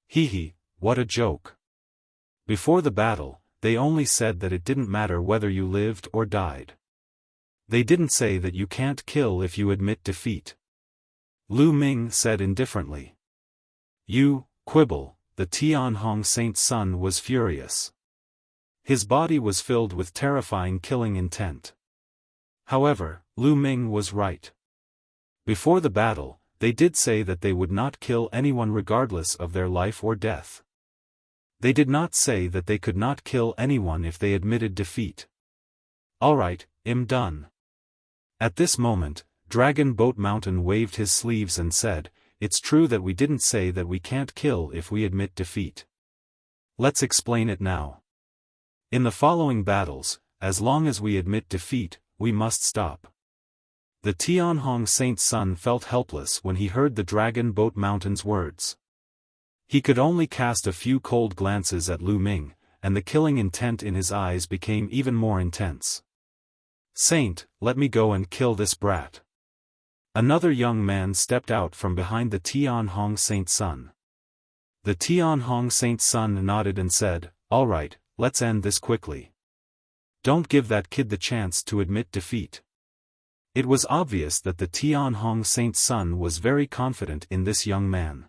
Hee, what a joke. Before the battle, they only said that it didn't matter whether you lived or died. They didn't say that you can't kill if you admit defeat. Lu Ming said indifferently. You, quibble, the Tianhong Saint's son was furious. His body was filled with terrifying killing intent. However, Lu Ming was right. Before the battle, they did say that they would not kill anyone regardless of their life or death. They did not say that they could not kill anyone if they admitted defeat. Alright, I'm done. At this moment, Dragon Boat Mountain waved his sleeves and said, it's true that we didn't say that we can't kill if we admit defeat. Let's explain it now. In the following battles, as long as we admit defeat, we must stop. The Tianhong Saint's son felt helpless when he heard the Dragon Boat Mountain's words. He could only cast a few cold glances at Lu Ming, and the killing intent in his eyes became even more intense. Saint, let me go and kill this brat. Another young man stepped out from behind the Tianhong Saint's son. The Tianhong Saint's son nodded and said, all right, let's end this quickly. Don't give that kid the chance to admit defeat. It was obvious that the Tianhong Saint's son was very confident in this young man.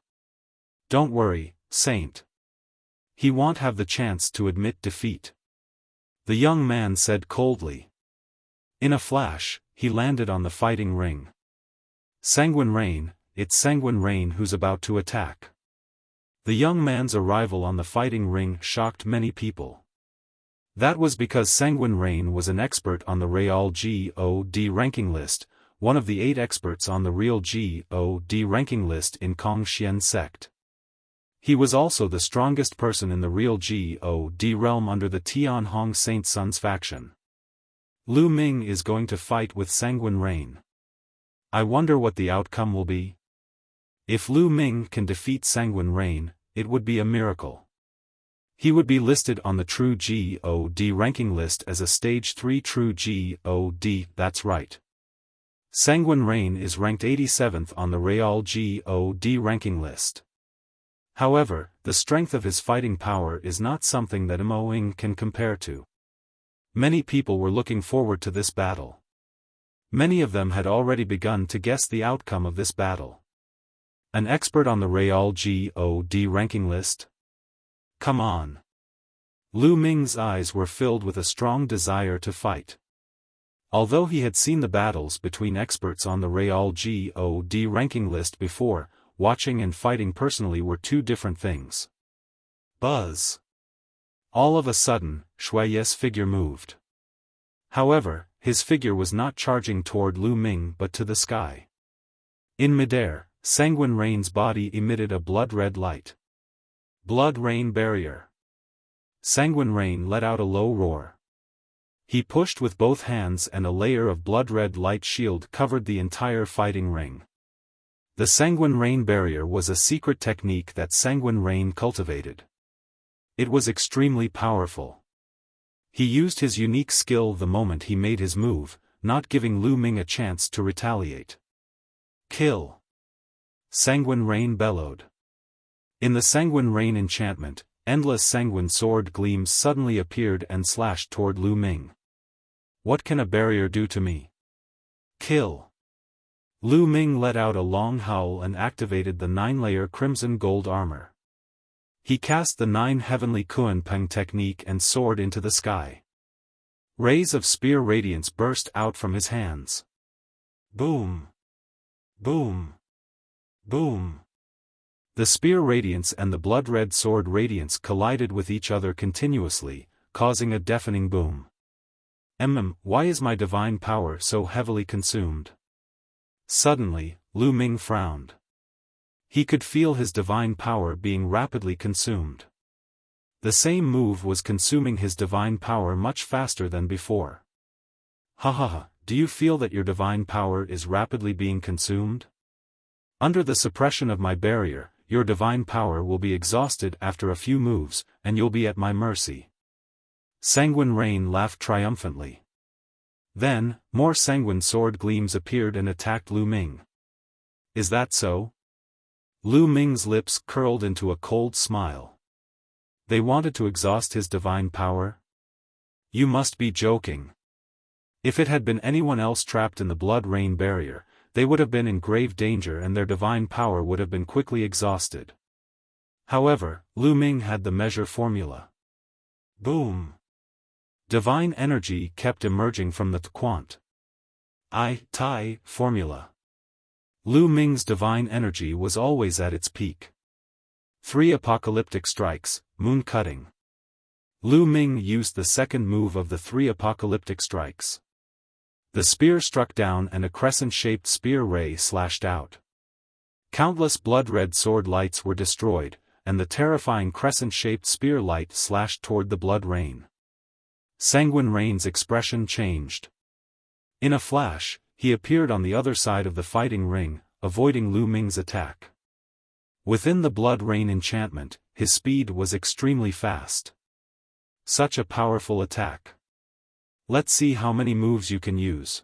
Don't worry, Saint. He won't have the chance to admit defeat. The young man said coldly. In a flash, he landed on the fighting ring. Sanguine Rain, it's Sanguine Rain who's about to attack. The young man's arrival on the fighting ring shocked many people. That was because Sanguine Rain was an expert on the Real God ranking list, one of the 8 experts on the Real God ranking list in Kongxian sect. He was also the strongest person in the Real God realm under the Tianhong Saint Sun's faction. Lu Ming is going to fight with Sanguine Rain. I wonder what the outcome will be. If Lu Ming can defeat Sanguine Rain, it would be a miracle. He would be listed on the True God ranking list as a Stage 3 True God, that's right. Sanguine Rain is ranked 87th on the Real God ranking list. However, the strength of his fighting power is not something that Mo can compare to. Many people were looking forward to this battle. Many of them had already begun to guess the outcome of this battle. An expert on the Real God ranking list? Come on. Lu Ming's eyes were filled with a strong desire to fight. Although he had seen the battles between experts on the Real God ranking list before, watching and fighting personally were two different things. Buzz. All of a sudden, Shui's figure moved. However, his figure was not charging toward Lu Ming but to the sky. In midair, Sanguine Rain's body emitted a blood-red light. Blood Rain Barrier. Sanguine Rain let out a low roar. He pushed with both hands and a layer of blood-red light shield covered the entire fighting ring. The Sanguine Rain Barrier was a secret technique that Sanguine Rain cultivated. It was extremely powerful. He used his unique skill the moment he made his move, not giving Lu Ming a chance to retaliate. Kill! Sanguine Rain bellowed. In the Sanguine Rain enchantment, endless sanguine sword gleams suddenly appeared and slashed toward Lu Ming. What can a barrier do to me? Kill! Lu Ming let out a long howl and activated the 9-layer crimson gold armor. He cast the 9 heavenly Kunpeng technique and soared into the sky. Rays of spear radiance burst out from his hands. Boom! Boom! Boom! The spear radiance and the blood-red sword radiance collided with each other continuously, causing a deafening boom. Why is my divine power so heavily consumed? Suddenly, Lu Ming frowned. He could feel his divine power being rapidly consumed. The same move was consuming his divine power much faster than before. Do you feel that your divine power is rapidly being consumed? Under the suppression of my barrier, your divine power will be exhausted after a few moves, and you'll be at my mercy. Sanguine Rain laughed triumphantly. Then, more sanguine sword gleams appeared and attacked Lu Ming. Is that so? Lu Ming's lips curled into a cold smile. They wanted to exhaust his divine power? You must be joking. If it had been anyone else trapped in the blood rain barrier, they would have been in grave danger and their divine power would have been quickly exhausted. However, Lu Ming had the measure formula. Boom! Divine energy kept emerging from the Quant Tai formula. Lu Ming's divine energy was always at its peak. 3 apocalyptic strikes, moon cutting. Lu Ming used the second move of the 3 apocalyptic strikes. The spear struck down and a crescent-shaped spear ray slashed out. Countless blood-red sword lights were destroyed, and the terrifying crescent-shaped spear light slashed toward the blood rain. Sanguine Rain's expression changed. In a flash, he appeared on the other side of the fighting ring, avoiding Lu Ming's attack. Within the blood rain enchantment, his speed was extremely fast. Such a powerful attack. Let's see how many moves you can use.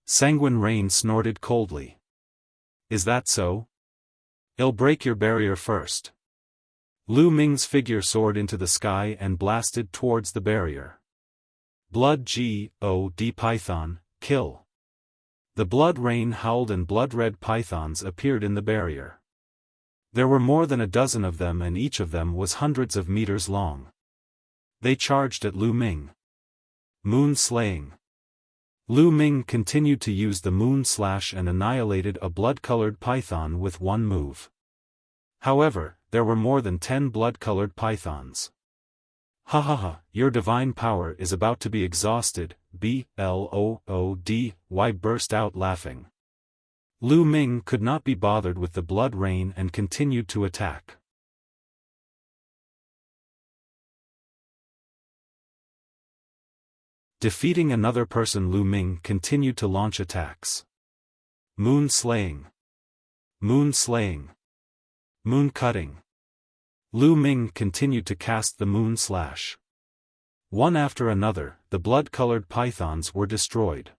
Sanguine Rain snorted coldly. Is that so? I'll break your barrier first. Lu Ming's figure soared into the sky and blasted towards the barrier. Blood God Python, kill. The blood rain howled and blood-red pythons appeared in the barrier. There were more than a dozen of them and each of them was hundreds of meters long. They charged at Lu Ming. Moon slaying. Lu Ming continued to use the moon slash and annihilated a blood-colored python with one move. However, there were more than 10 blood-colored pythons. Your divine power is about to be exhausted, Bloody burst out laughing. Lu Ming could not be bothered with the blood rain and continued to attack. Defeating another person, Lu Ming continued to launch attacks. Moon slaying. Moon slaying. Moon cutting. Lu Ming continued to cast the moon slash. One after another, the blood-colored pythons were destroyed.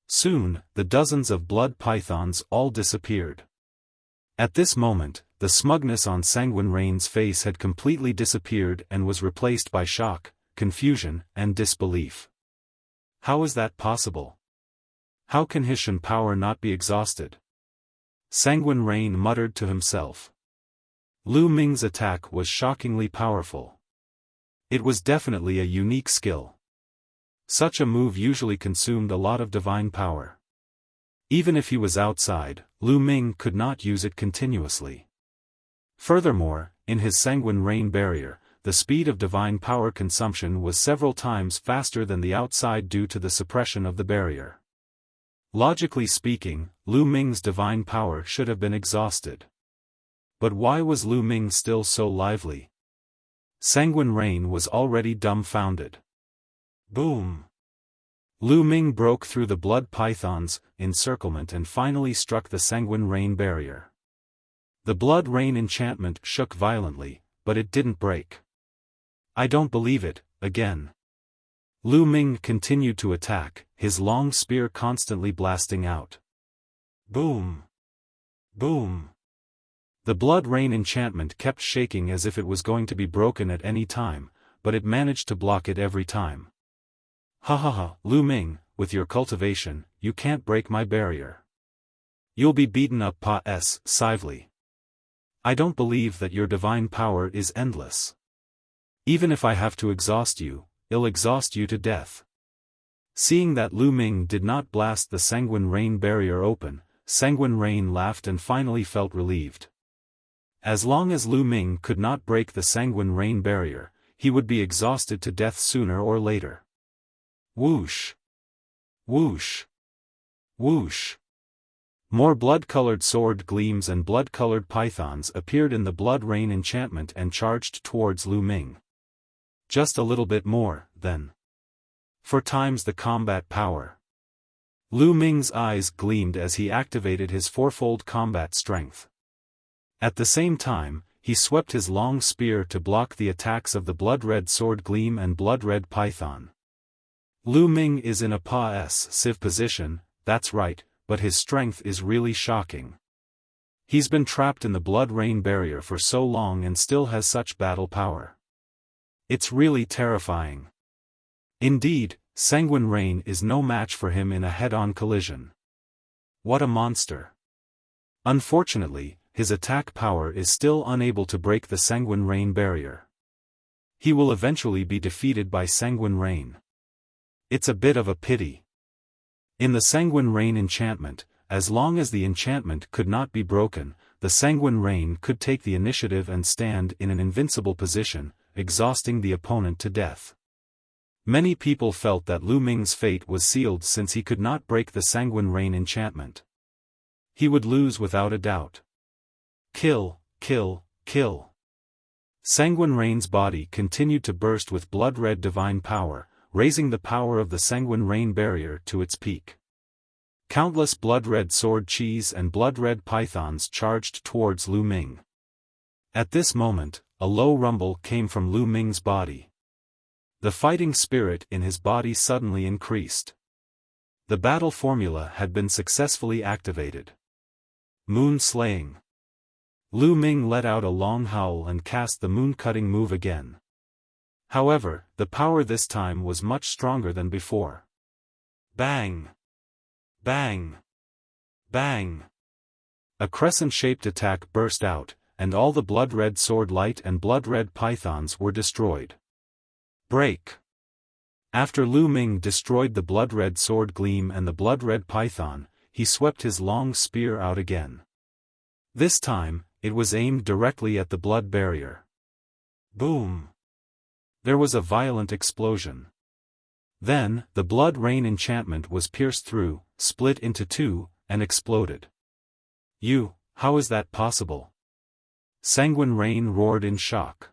Soon, the dozens of blood pythons all disappeared. At this moment, the smugness on Sanguine Rain's face had completely disappeared and was replaced by shock, confusion, and disbelief. How is that possible? How can his Shen power not be exhausted? Sanguine Rain muttered to himself. Lu Ming's attack was shockingly powerful. It was definitely a unique skill. Such a move usually consumed a lot of divine power. Even if he was outside, Lu Ming could not use it continuously. Furthermore, in his Sanguine Rain barrier, the speed of divine power consumption was several times faster than the outside due to the suppression of the barrier. Logically speaking, Lu Ming's divine power should have been exhausted. But why was Lu Ming still so lively? Sanguine Rain was already dumbfounded. Boom! Lu Ming broke through the blood python's encirclement and finally struck the Sanguine Rain barrier. The blood rain enchantment shook violently, but it didn't break. I don't believe it, again. Lu Ming continued to attack, his long spear constantly blasting out. Boom! Boom! The blood rain enchantment kept shaking as if it was going to be broken at any time, but it managed to block it every time. Ha ha ha, Lu Ming, with your cultivation, you can't break my barrier. You'll be beaten up passively. I don't believe that your divine power is endless. Even if I have to exhaust you, I'll exhaust you to death. Seeing that Lu Ming did not blast the Sanguine Rain barrier open, Sanguine Rain laughed and finally felt relieved. As long as Lu Ming could not break the Sanguine Rain barrier, he would be exhausted to death sooner or later. Whoosh! Whoosh! Whoosh! More blood-colored sword gleams and blood-colored pythons appeared in the blood rain enchantment and charged towards Lu Ming. Just a little bit more, then. 4 times the combat power. Lu Ming's eyes gleamed as he activated his 4-fold combat strength. At the same time, he swept his long spear to block the attacks of the blood-red sword gleam and blood-red python. Lu Ming is in a passive position, that's right, but his strength is really shocking. He's been trapped in the blood rain barrier for so long and still has such battle power. It's really terrifying. Indeed, Sanguine Rain is no match for him in a head-on collision. What a monster. Unfortunately, his attack power is still unable to break the Sanguine Rain barrier. He will eventually be defeated by Sanguine Rain. It's a bit of a pity. In the Sanguine Rain enchantment, as long as the enchantment could not be broken, the Sanguine Rain could take the initiative and stand in an invincible position, exhausting the opponent to death. Many people felt that Lu Ming's fate was sealed since he could not break the Sanguine Rain enchantment. He would lose without a doubt. Kill, kill, kill. Sanguine Rain's body continued to burst with blood-red divine power, raising the power of the Sanguine Rain barrier to its peak. Countless blood-red sword cheese and blood-red pythons charged towards Lu Ming. At this moment, a low rumble came from Lu Ming's body. The fighting spirit in his body suddenly increased. The battle formula had been successfully activated. Moon slaying. Lu Ming let out a long howl and cast the moon-cutting move again. However, the power this time was much stronger than before. Bang! Bang! Bang! A crescent-shaped attack burst out, and all the blood-red sword light and blood-red pythons were destroyed. Break! After Lu Ming destroyed the blood-red sword gleam and the blood-red python, he swept his long spear out again. This time, it was aimed directly at the blood barrier. Boom! There was a violent explosion. Then, the blood rain enchantment was pierced through, split into 2, and exploded. How is that possible? Sanguine Rain roared in shock.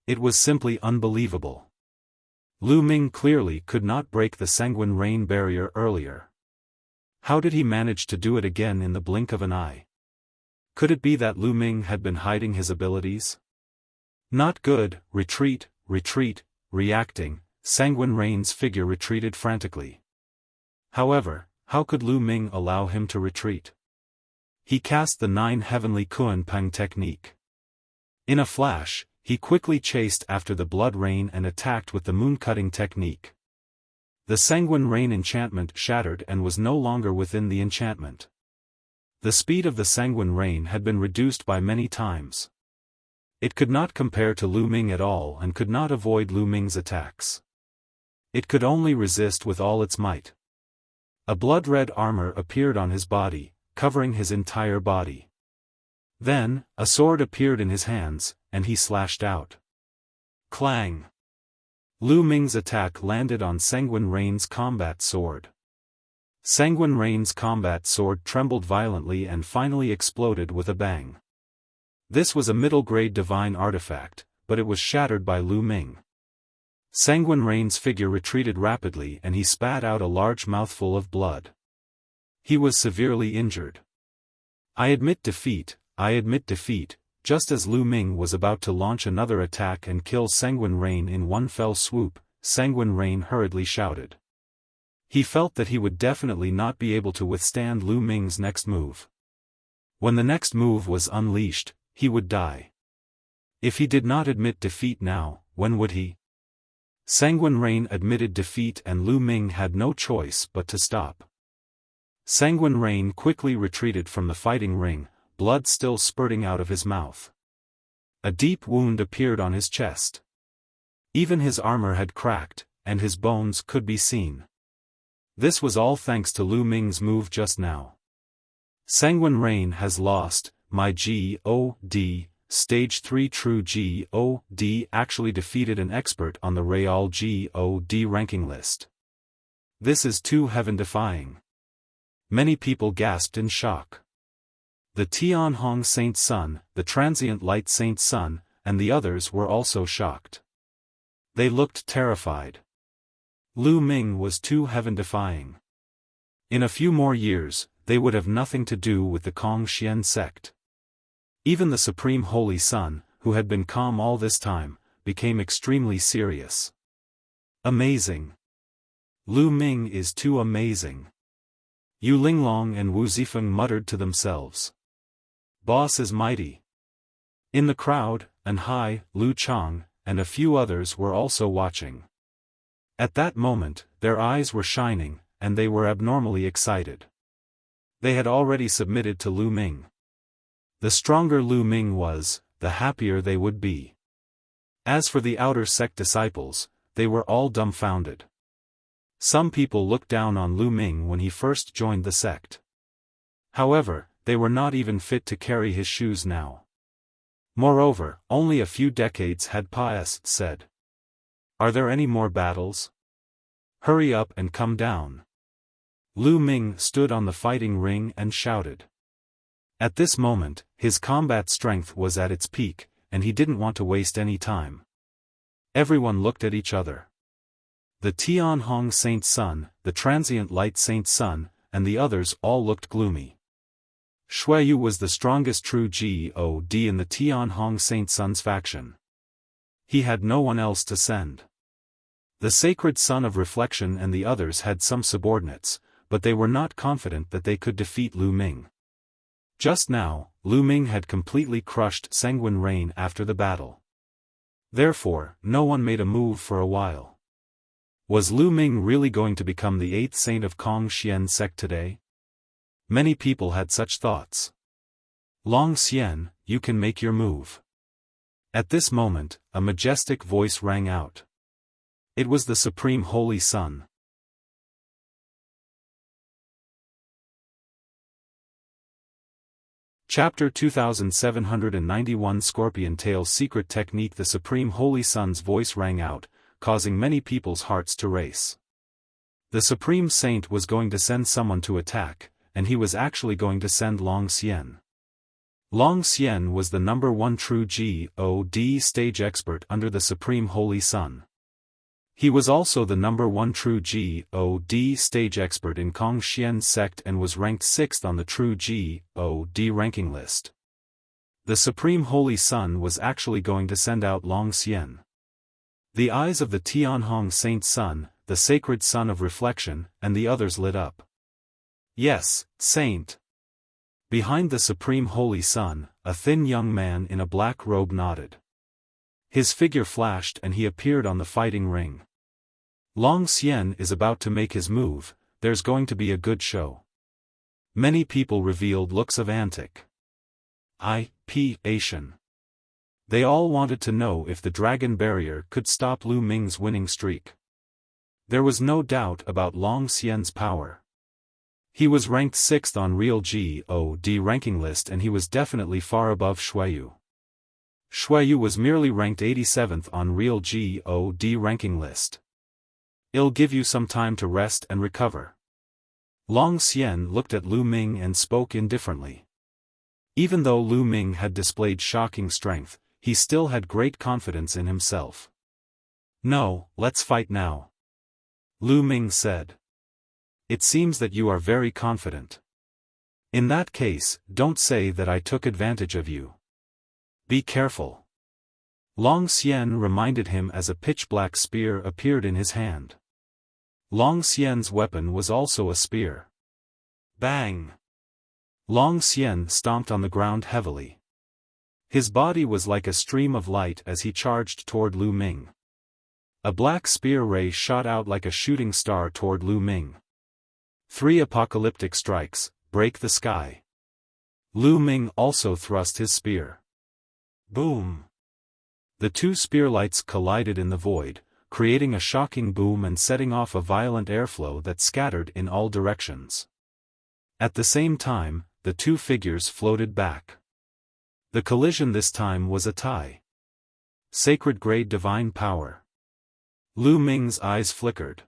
It was simply unbelievable. Lu Ming clearly could not break the sanguine rain barrier earlier. How did he manage to do it again in the blink of an eye? Could it be that Lu Ming had been hiding his abilities? Not good. Retreat, retreat. Reacting, Sanguine Rain's figure retreated frantically. However, how could Lu Ming allow him to retreat? He cast the 9 heavenly Kuan-Peng technique. In a flash, he quickly chased after the blood rain and attacked with the moon-cutting technique. The Sanguine Rain enchantment shattered and was no longer within the enchantment. The speed of the Sanguine Rain had been reduced by many times. It could not compare to Lu Ming at all and could not avoid Lu Ming's attacks. It could only resist with all its might. A blood-red armor appeared on his body, covering his entire body. Then, a sword appeared in his hands, and he slashed out. Clang! Lu Ming's attack landed on Sanguine Rain's combat sword. Sanguine Rain's combat sword trembled violently and finally exploded with a bang. This was a middle-grade divine artifact, but it was shattered by Lu Ming. Sanguine Rain's figure retreated rapidly and he spat out a large mouthful of blood. He was severely injured. I admit defeat, just as Lu Ming was about to launch another attack and kill Sanguine Rain in one fell swoop, Sanguine Rain hurriedly shouted. He felt that he would definitely not be able to withstand Lu Ming's next move. When the next move was unleashed, he would die. If he did not admit defeat now, when would he? Sanguine Rain admitted defeat and Lu Ming had no choice but to stop. Sanguine Rain quickly retreated from the fighting ring, blood still spurting out of his mouth. A deep wound appeared on his chest. Even his armor had cracked, and his bones could be seen. This was all thanks to Lu Ming's move just now. Sanguine Rain has lost. My God, Stage 3 true God actually defeated an expert on the Real God ranking list. This is too heaven-defying. Many people gasped in shock. The Tianhong Saint Sun, the Transient Light Saint Sun, and the others were also shocked. They looked terrified. Lu Ming was too heaven-defying. In a few more years, they would have nothing to do with the Kongxian sect. Even the Supreme Holy Sun, who had been calm all this time, became extremely serious. Amazing. Lu Ming is too amazing. Yu Linglong and Wu Zifeng muttered to themselves. Boss is mighty. In the crowd, An Hai, Lu Chang, and a few others were also watching. At that moment, their eyes were shining, and they were abnormally excited. They had already submitted to Lu Ming. The stronger Lu Ming was, the happier they would be. As for the outer sect disciples, they were all dumbfounded. Some people looked down on Lu Ming when he first joined the sect. However, they were not even fit to carry his shoes now. Moreover, only a few decades had passed. Said. Are there any more battles? Hurry up and come down. Lu Ming stood on the fighting ring and shouted. At this moment, his combat strength was at its peak, and he didn't want to waste any time. Everyone looked at each other. The Tianhong Saint Sun, the Transient Light Saint Sun, and the others all looked gloomy. Xueyu was the strongest true God in the Tianhong Saint Sun's faction. He had no one else to send. The Sacred Sun of Reflection and the others had some subordinates, but they were not confident that they could defeat Lu Ming. Just now, Lu Ming had completely crushed Sanguine Rain after the battle. Therefore, no one made a move for a while. Was Lu Ming really going to become the 8th saint of Kongxian sect today? Many people had such thoughts. Long Xian, you can make your move. At this moment, a majestic voice rang out. It was the Supreme Holy Sun. Chapter 2791 Scorpion Tail Secret Technique. The Supreme Holy Sun's voice rang out, causing many people's hearts to race. The Supreme Saint was going to send someone to attack, and he was actually going to send Long Xian. Long Xian was the #1 true God stage expert under the Supreme Holy Sun. He was also the #1 true God stage expert in Kong Xian's sect and was ranked 6th on the true God ranking list. The Supreme Holy Sun was actually going to send out Long Xian. The eyes of the Tianhong Saint Sun, the sacred sun of reflection, and the others lit up. Yes, Saint. Behind the Supreme Holy Sun, a thin young man in a black robe nodded. His figure flashed and he appeared on the fighting ring. Long Xian is about to make his move, there's going to be a good show. Many people revealed looks of anticipation. They all wanted to know if the dragon barrier could stop Lu Ming's winning streak. There was no doubt about Long Xian's power. He was ranked 6th on real God ranking list and he was definitely far above Xueyu. Xueyu was merely ranked 87th on real God ranking list. It'll give you some time to rest and recover. Long Xian looked at Lu Ming and spoke indifferently. Even though Lu Ming had displayed shocking strength, he still had great confidence in himself. No, let's fight now. Lu Ming said. It seems that you are very confident. In that case, don't say that I took advantage of you. Be careful. Long Xian reminded him as a pitch-black spear appeared in his hand. Long Xian's weapon was also a spear. Bang! Long Xian stomped on the ground heavily. His body was like a stream of light as he charged toward Lu Ming. A black spear ray shot out like a shooting star toward Lu Ming. 3 apocalyptic strikes, break the sky. Lu Ming also thrust his spear. Boom! The 2 spear lights collided in the void, creating a shocking boom and setting off a violent airflow that scattered in all directions. At the same time, the 2 figures floated back. The collision this time was a tie. Sacred grade divine power. Lu Ming's eyes flickered.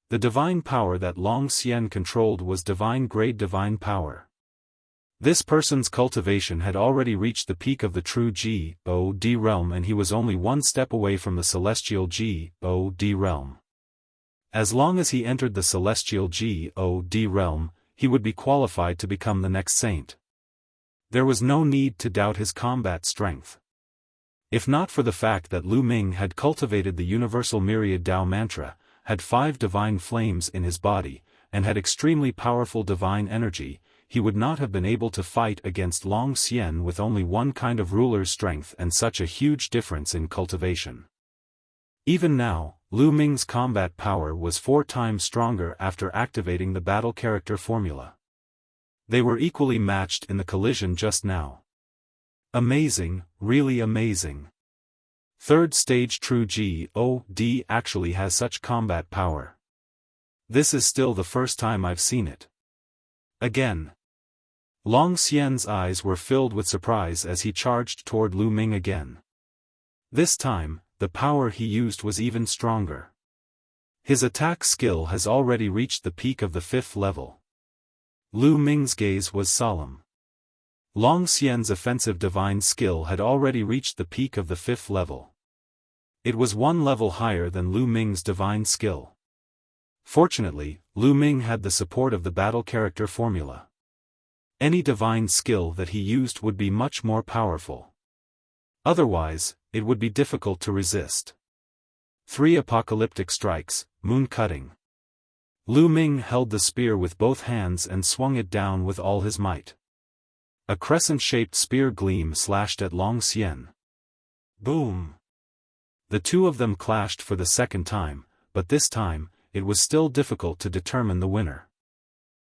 The divine power that Long Xian controlled was divine grade divine power. This person's cultivation had already reached the peak of the true God realm and he was only 1 step away from the celestial God realm. As long as he entered the celestial God realm, he would be qualified to become the next saint. There was no need to doubt his combat strength. If not for the fact that Lu Ming had cultivated the universal Myriad Tao mantra, had 5 divine flames in his body, and had extremely powerful divine energy, he would not have been able to fight against Long Xian with only 1 kind of ruler's strength and such a huge difference in cultivation. Even now, Lu Ming's combat power was 4 times stronger after activating the battle character formula. They were equally matched in the collision just now. Amazing, really amazing. 3rd stage true God actually has such combat power. This is still the first time I've seen it. Again. Long Xian's eyes were filled with surprise as he charged toward Lu Ming again. This time, the power he used was even stronger. His attack skill has already reached the peak of the 5th level. Lu Ming's gaze was solemn. Long Xian's offensive divine skill had already reached the peak of the 5th level. It was 1 level higher than Lu Ming's divine skill. Fortunately, Lu Ming had the support of the battle character formula. Any divine skill that he used would be much more powerful. Otherwise, it would be difficult to resist. 3 apocalyptic strikes, moon cutting. Lu Ming held the spear with both hands and swung it down with all his might. A crescent-shaped spear gleam slashed at Long Xian. Boom! The 2 of them clashed for the 2nd time, but this time, it was still difficult to determine the winner.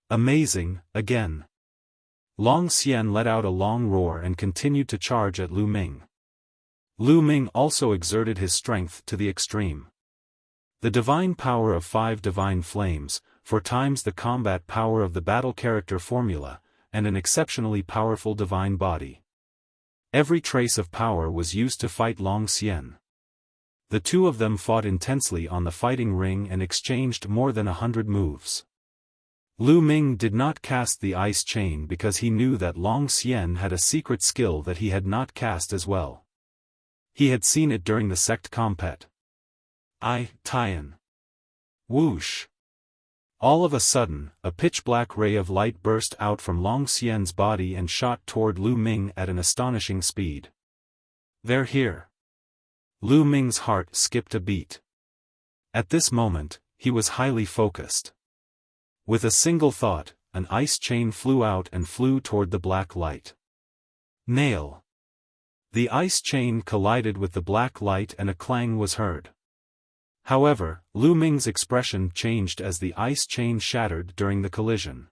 Amazing, again. Long Xian let out a long roar and continued to charge at Lu Ming. Lu Ming also exerted his strength to the extreme. The divine power of 5 divine flames, 4 times the combat power of the battle character formula, and an exceptionally powerful divine body. Every trace of power was used to fight Long Xian. The 2 of them fought intensely on the fighting ring and exchanged more than 100 moves. Lu Ming did not cast the ice chain because he knew that Long Xian had a secret skill that he had not cast as well. He had seen it during the sect compet. Tian. Whoosh. All of a sudden, a pitch-black ray of light burst out from Long Xian's body and shot toward Lu Ming at an astonishing speed. They're here. Lu Ming's heart skipped a beat. At this moment, he was highly focused. With a single thought, an ice chain flew out and flew toward the black light. Nail. The ice chain collided with the black light and a clang was heard. However, Lu Ming's expression changed as the ice chain shattered during the collision.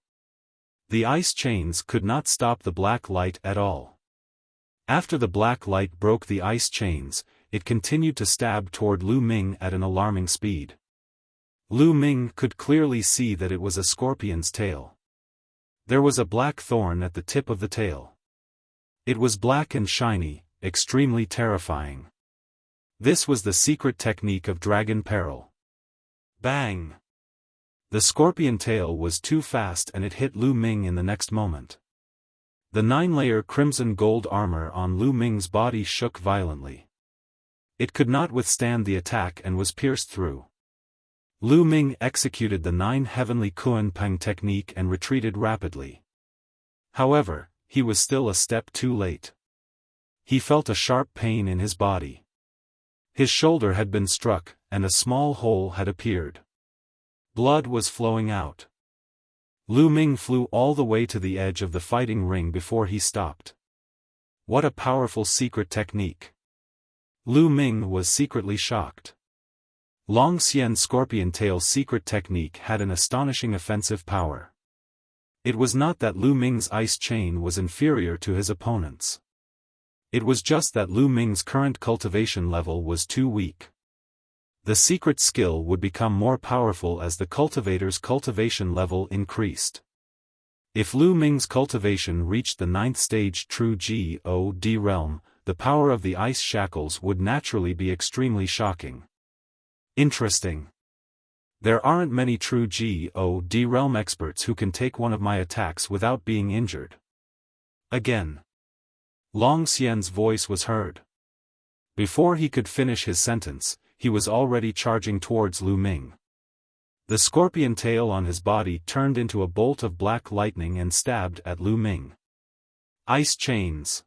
The ice chains could not stop the black light at all. After the black light broke the ice chains, it continued to stab toward Lu Ming at an alarming speed. Lu Ming could clearly see that it was a scorpion's tail. There was a black thorn at the tip of the tail. It was black and shiny, extremely terrifying. This was the secret technique of Dragon Peril. Bang! The scorpion tail was too fast and it hit Lu Ming in the next moment. The 9-layer crimson gold armor on Lu Ming's body shook violently. It could not withstand the attack and was pierced through. Lu Ming executed the 9 heavenly Kuan Peng technique and retreated rapidly. However, he was still a step too late. He felt a sharp pain in his body. His shoulder had been struck, and a small hole had appeared. Blood was flowing out. Lu Ming flew all the way to the edge of the fighting ring before he stopped. What a powerful secret technique! Lu Ming was secretly shocked. Long Xian's scorpion tail secret technique had an astonishing offensive power. It was not that Lu Ming's ice chain was inferior to his opponent's. It was just that Lu Ming's current cultivation level was too weak. The secret skill would become more powerful as the cultivator's cultivation level increased. If Lu Ming's cultivation reached the 9th stage True God realm, the power of the ice shackles would naturally be extremely shocking. Interesting. There aren't many True God realm experts who can take one of my attacks without being injured. Again. Long Xian's voice was heard. Before he could finish his sentence, he was already charging towards Lu Ming. The scorpion tail on his body turned into a bolt of black lightning and stabbed at Lu Ming. Ice chains.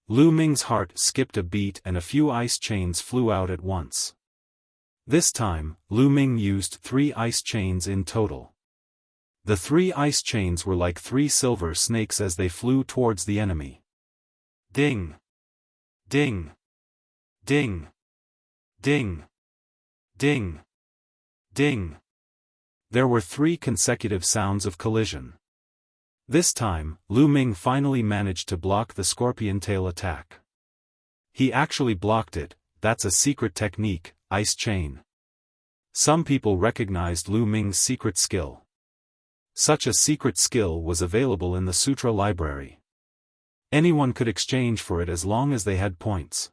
Lu Ming's heart skipped a beat and a few ice chains flew out at once. This time, Lu Ming used 3 ice chains in total. The 3 ice chains were like 3 silver snakes as they flew towards the enemy. Ding! Ding! Ding! Ding! Ding! Ding! There were 3 consecutive sounds of collision. This time, Lu Ming finally managed to block the scorpion tail attack. He actually blocked it. That's a secret technique, ice chain. Some people recognized Lu Ming's secret skill. Such a secret skill was available in the Sutra library. Anyone could exchange for it as long as they had points.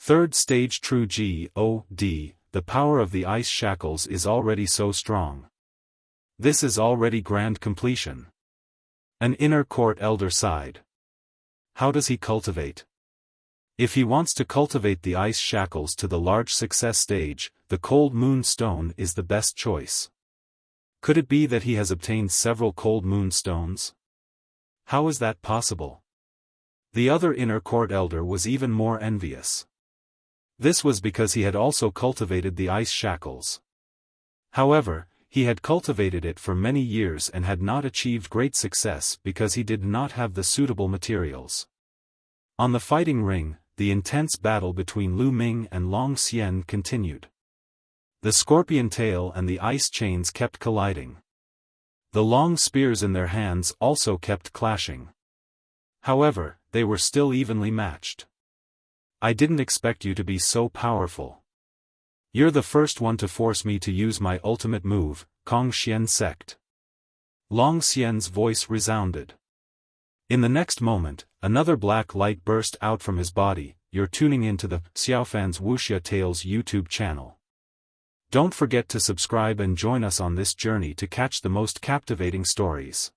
3rd stage True God, the power of the ice shackles is already so strong. This is already grand completion. An inner court elder sighed. How does he cultivate? If he wants to cultivate the ice shackles to the large success stage, the cold moon stone is the best choice. Could it be that he has obtained several cold moon stones? How is that possible? The other inner court elder was even more envious. This was because he had also cultivated the ice shackles. However, he had cultivated it for many years and had not achieved great success because he did not have the suitable materials. On the fighting ring, the intense battle between Lu Ming and Long Xian continued. The scorpion tail and the ice chains kept colliding. The long spears in their hands also kept clashing. However, they were still evenly matched. I didn't expect you to be so powerful. You're the first one to force me to use my ultimate move, Kong Xian Sect. Long Xian's voice resounded. In the next moment, another black light burst out from his body. You're tuning into the Xiaofan's Wuxia Tales YouTube channel. Don't forget to subscribe and join us on this journey to catch the most captivating stories.